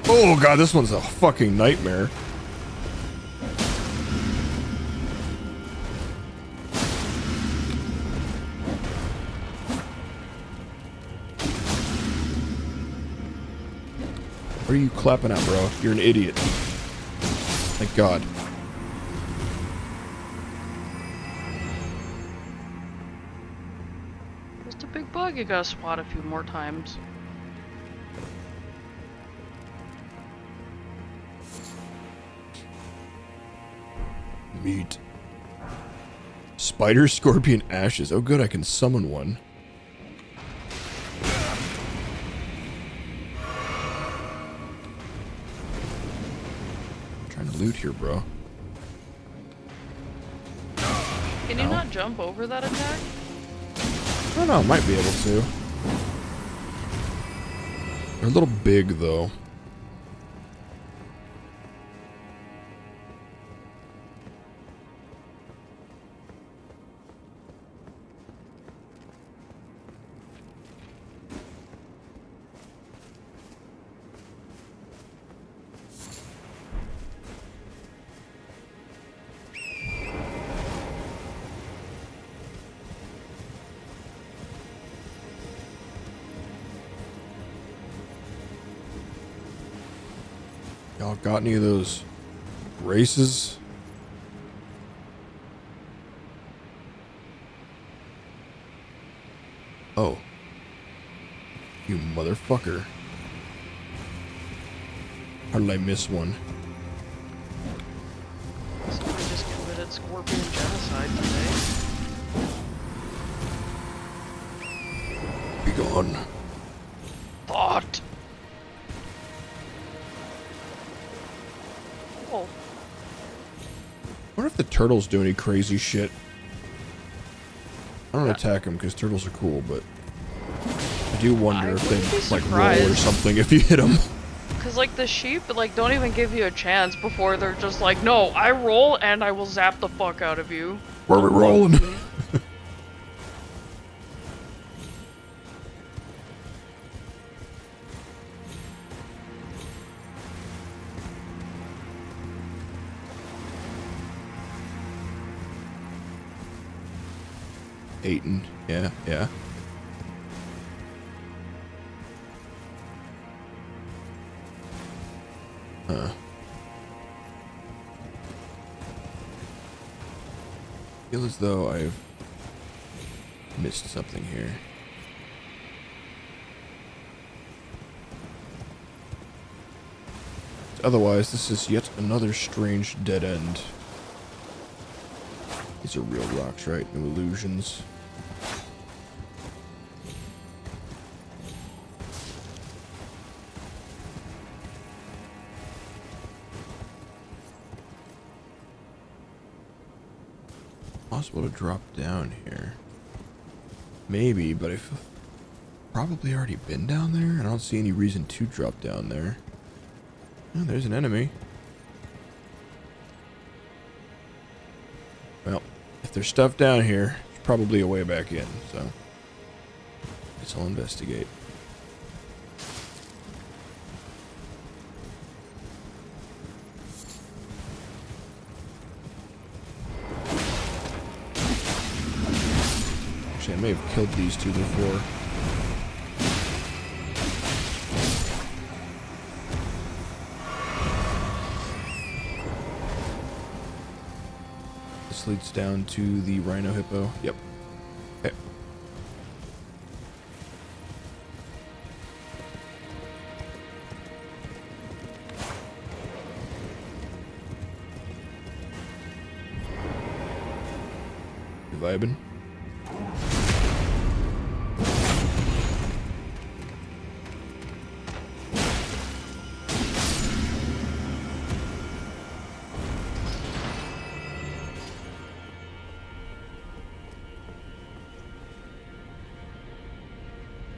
Oh god, this one's a fucking nightmare. What are you clapping at, bro? You're an idiot. Thank God. Just a big bug you gotta swat a few more times. Meat. Spider, scorpion, ashes. Oh good, I can summon one. Trying to loot here, bro. Can you not jump over that attack? I don't know, might be able to. They're a little big, though. Y'all got any of those races? Oh. You motherfucker. How did I miss one? Somebody just committed scorpion genocide today. Be gone. Thought. Oh, I wonder if the turtles do any crazy shit. I don't attack them because turtles are cool, but I do wonder I if wouldn't be they like roll or surprised. something if you hit them. cause like the sheep like don't even give you a chance before they're just like, no, I roll and I will zap the fuck out of you. Where are we rolling? Aiton. Yeah, yeah. Huh. Feel as though I've missed something here. Otherwise, this is yet another strange dead end. These are real rocks, right? No illusions. Possible to drop down here. Maybe, but I've probably already been down there. I don't see any reason to drop down there. Oh, there's an enemy. Well, If there's stuff down here, there's probably a way back in, so I guess I'll investigate. Actually, I may have killed these two before. This leads down to the rhino hippo. Yep. Okay. You vibing?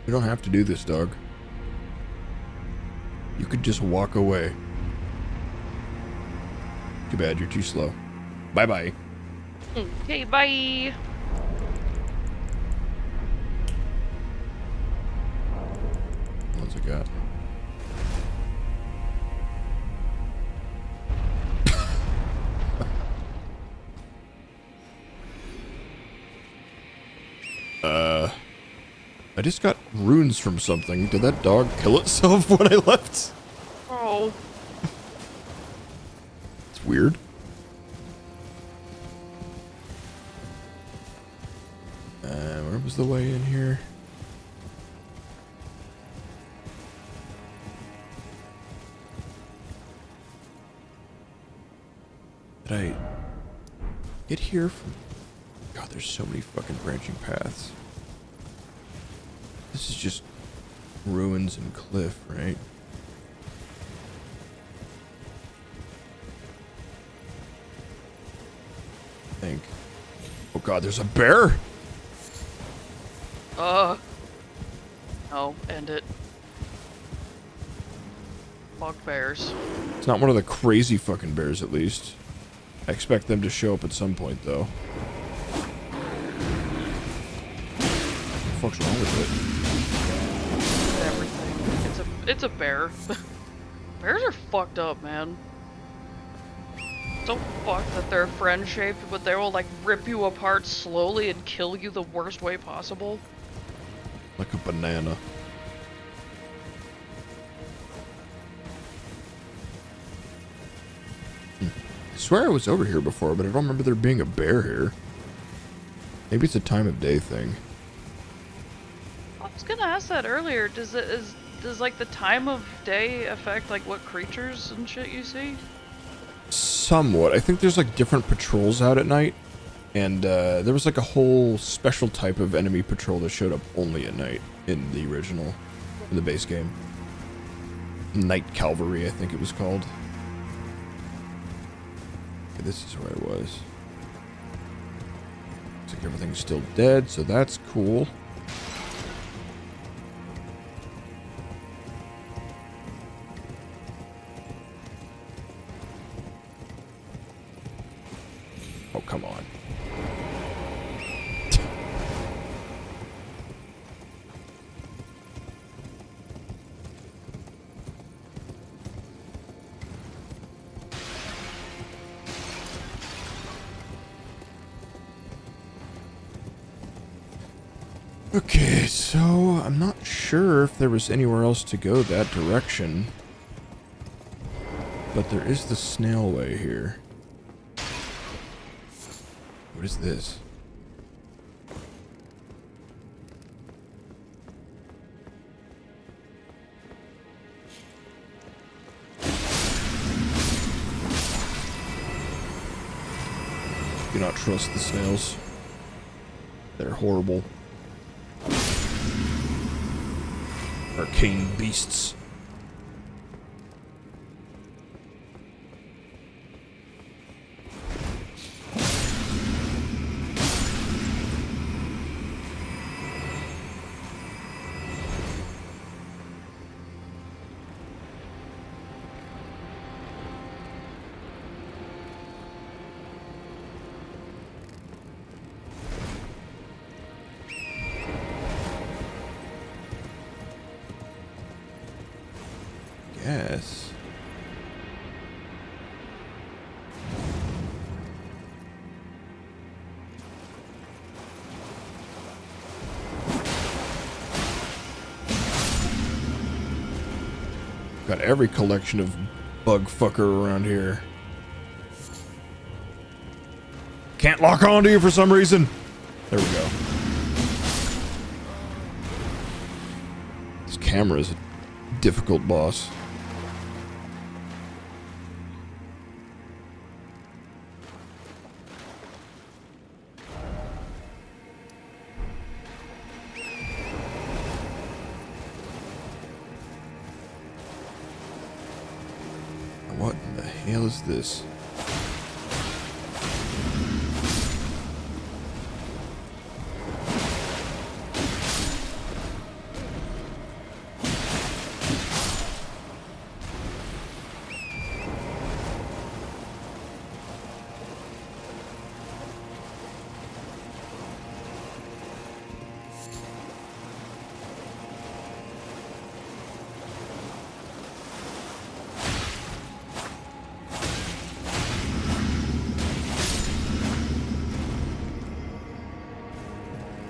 You don't have to do this, dog. You could just walk away. Too bad, you're too slow. Bye-bye. Okay, bye. What's it got? I just got runes from something. Did that dog kill itself when I left? Oh. It's weird. Where was the way in here? Did I get here from... God, there's so many fucking branching paths. This is just ruins and cliff, right? I think. Oh god, there's a bear! Oh, end it. Fuck bears. It's not one of the crazy fucking bears, at least. I expect them to show up at some point, though. What the fuck's wrong with it? Everything. It's a bear. Bears are fucked up, man. So fucked that they're friend-shaped, but they will like rip you apart slowly and kill you the worst way possible. Like a banana. I swear I was over here before, but I don't remember there being a bear here. Maybe it's a time of day thing. I was gonna ask that earlier. Does like the time of day affect like what creatures and shit you see? Somewhat. I think there's like different patrols out at night. And there was like a whole special type of enemy patrol that showed up only at night in the original, in the base game. Night Cavalry, I think it was called. Okay, this is where I was. Looks like everything's still dead, so that's cool. Oh, come on. Okay, so I'm not sure if there was anywhere else to go that direction. But there is the snail way here. What is this? Do not trust the snails. They're horrible. Arcane beasts. Got every collection of bug fucker around here. Can't lock onto you for some reason. There we go. This camera is a difficult boss. What in the hell is this?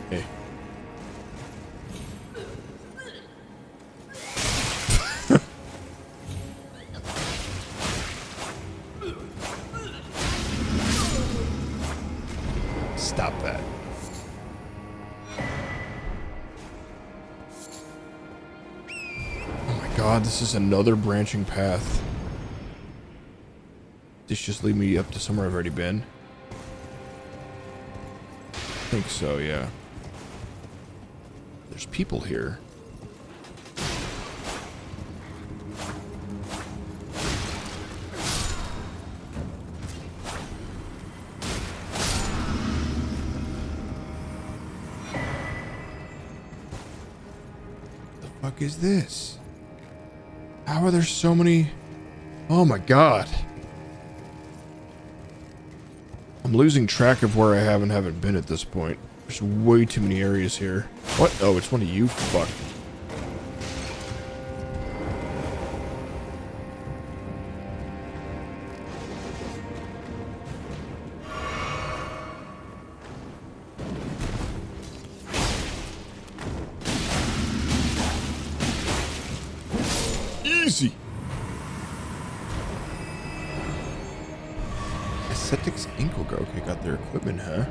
Hey. Stop that. Oh my god, this is another branching path. This just lead me up to somewhere I've already been. I think so, yeah. There's people here. The fuck is this? How are there so many? Oh my god. I'm losing track of where I have and haven't been at this point. There's way too many areas here. What? Oh, it's one of you? Fuck. Easy. Ascetics Inkelgar. Okay, got their equipment, huh?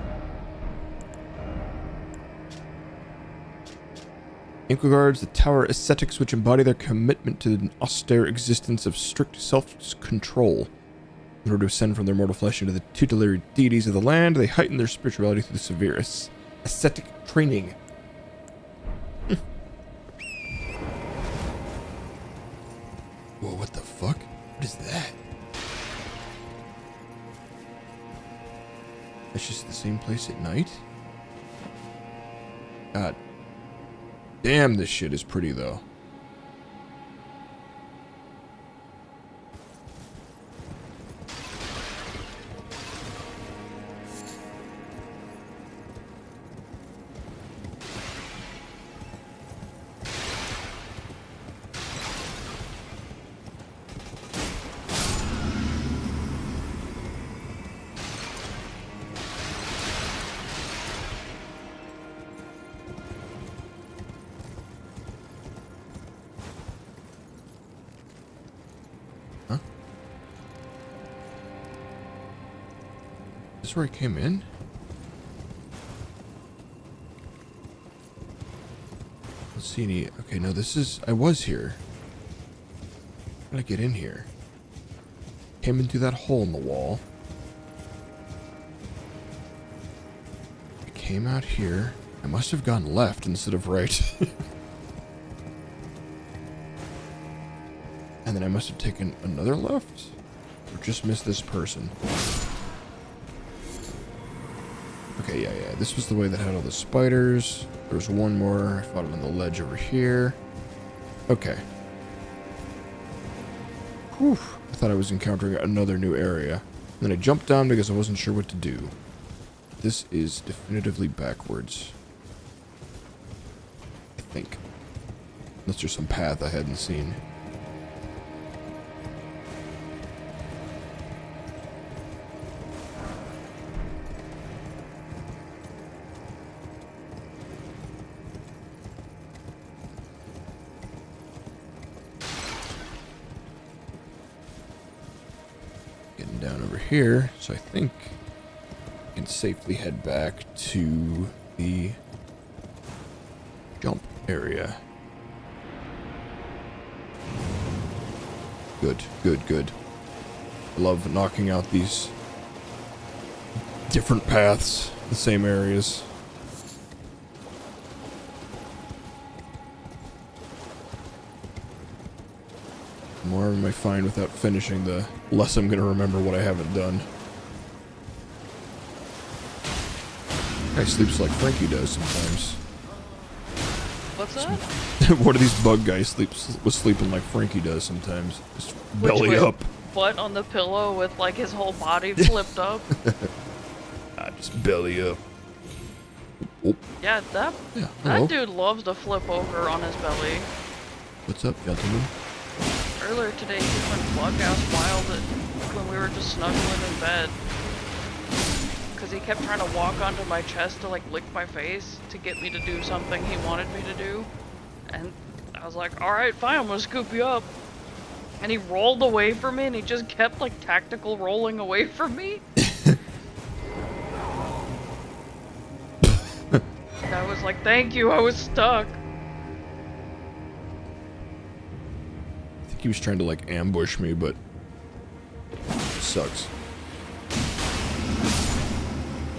Inkelguards, the tower ascetics which embody their commitment to an austere existence of strict self-control. In order to ascend from their mortal flesh into the tutelary deities of the land, they heighten their spirituality through the severe ascetic training. Whoa, what the fuck? What is that? It's just the same place at night? God damn, this shit is pretty though. Is this where I came in? Let's see any. Okay, no, this is. I was here. How did I get in here? Came in through that hole in the wall. I came out here. I must have gone left instead of right. And then I must have taken another left? Or just missed this person? Okay, yeah. This was the way that had all the spiders. There was one more. I fought it on the ledge over here. Okay. Whew. I thought I was encountering another new area. Then I jumped down because I wasn't sure what to do. This is definitively backwards. I think. Unless there's some path I hadn't seen. here, so I think I can safely head back to the jump area. Good, good, good. I love knocking out these different paths, the same areas. The more I may find without finishing, the less I'm going to remember what I haven't done. Guy sleeps like Frankie does sometimes. What's that? One of these bug guys was sleeping like Frankie does sometimes. Just belly way? up. Butt on the pillow with like his whole body flipped up. Just belly up. Oh, Yeah, yeah, hello. that dude loves to flip over on his belly. What's up, gentlemen? Earlier today, he went bug-ass wild when we were just snuggling in bed. Because he kept trying to walk onto my chest to like lick my face to get me to do something he wanted me to do. And I was like, alright, fine, I'm gonna scoop you up. And he rolled away from me and he just kept like tactical rolling away from me. And I was like, thank you, I was stuck. I think he was trying to like ambush me, but sucks.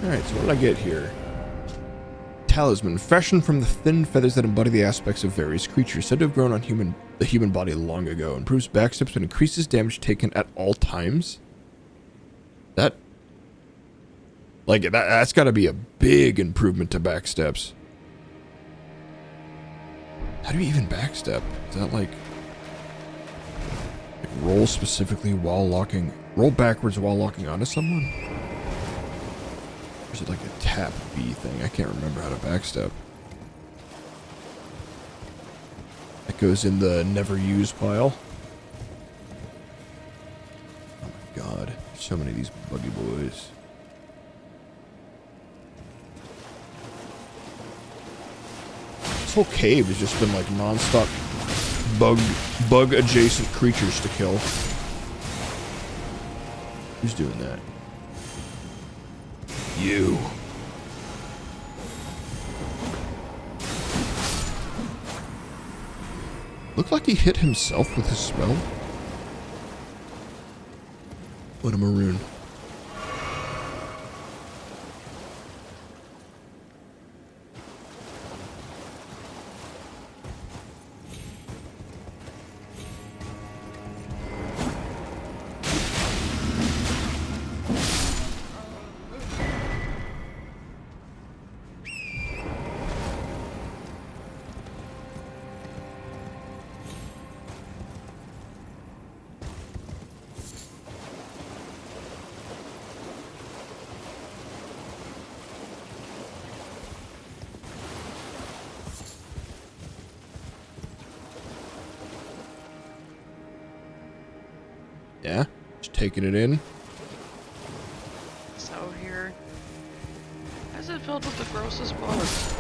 Alright, so what did I get here? Talisman, fashioned from the thin feathers that embody the aspects of various creatures, said to have grown on the human body long ago. Improves backsteps but increases damage taken at all times. That's gotta be a big improvement to backsteps. How do you even backstep? Is that like roll specifically while locking, roll backwards while locking onto someone? Or is it like a tap B thing? I can't remember how to backstep. That goes in the never use pile. Oh my god, so many of these buggy boys. This whole cave has just been like non-stop bug adjacent creatures to kill. Who's doing that? You. Looked like he hit himself with his spell. What a maroon. Yeah, just taking it in. So here, why is it filled with the grossest bugs?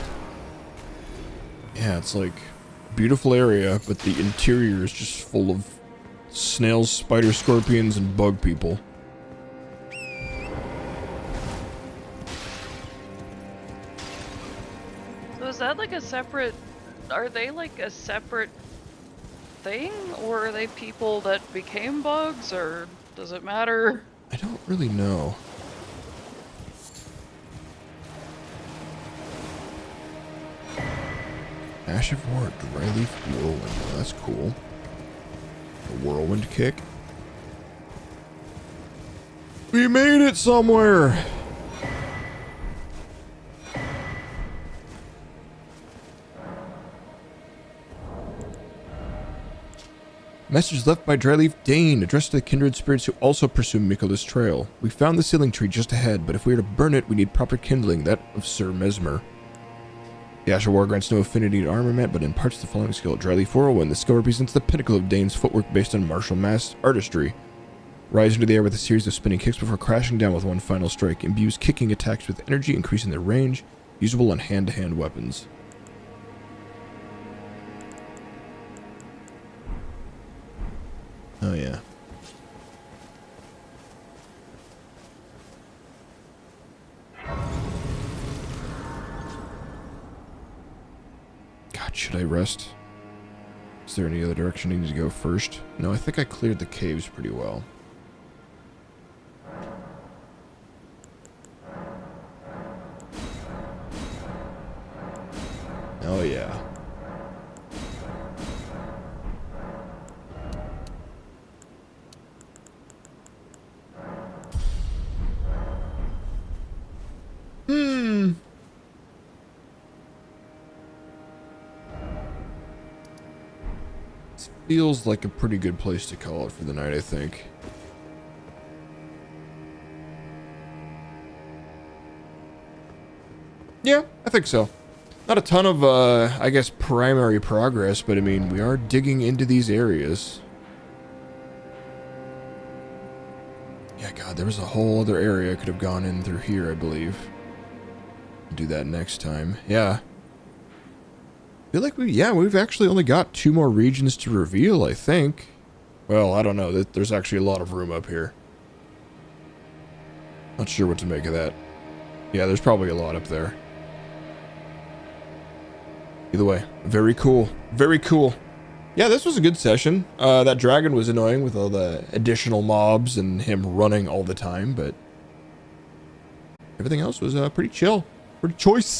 Yeah, it's like a beautiful area, but the interior is just full of snails, spiders, scorpions, and bug people. So is that like a separate, are they like a separate thing? Or are they people that became bugs, or does it matter? I don't really know. Ash of War, Dry Leaf Whirlwind. Oh, that's cool. A whirlwind kick. We made it somewhere! Message left by Dryleaf Dane, addressed to the kindred spirits who also pursue Mikola's trail. We found the sealing tree just ahead, but if we are to burn it, we need proper kindling, that of Sir Mesmer. The Ash of War grants no affinity to armament, but imparts the following skill. Dryleaf Whirlwind. The skill represents the pinnacle of Dane's footwork based on martial mass artistry. Rise into the air with a series of spinning kicks before crashing down with one final strike. Imbues kicking attacks with energy, increasing their range. Usable on hand-to-hand weapons. Oh yeah. Should I rest? Is there any other direction I need to go first? No, I think I cleared the caves pretty well. Oh yeah. This feels like a pretty good place to call it for the night, I think. Yeah, I think so. Not a ton of, I guess, primary progress, but I mean, we are digging into these areas. Yeah, God, there was a whole other area I could have gone in through here, I believe. Do that next time. Yeah. I feel like we've actually only got 2 more regions to reveal, I think. Well, I don't know. There's actually a lot of room up here. Not sure what to make of that. Yeah, there's probably a lot up there. Either way, very cool. Very cool. Yeah, this was a good session. That dragon was annoying with all the additional mobs and him running all the time, but everything else was pretty chill. Pretty choice.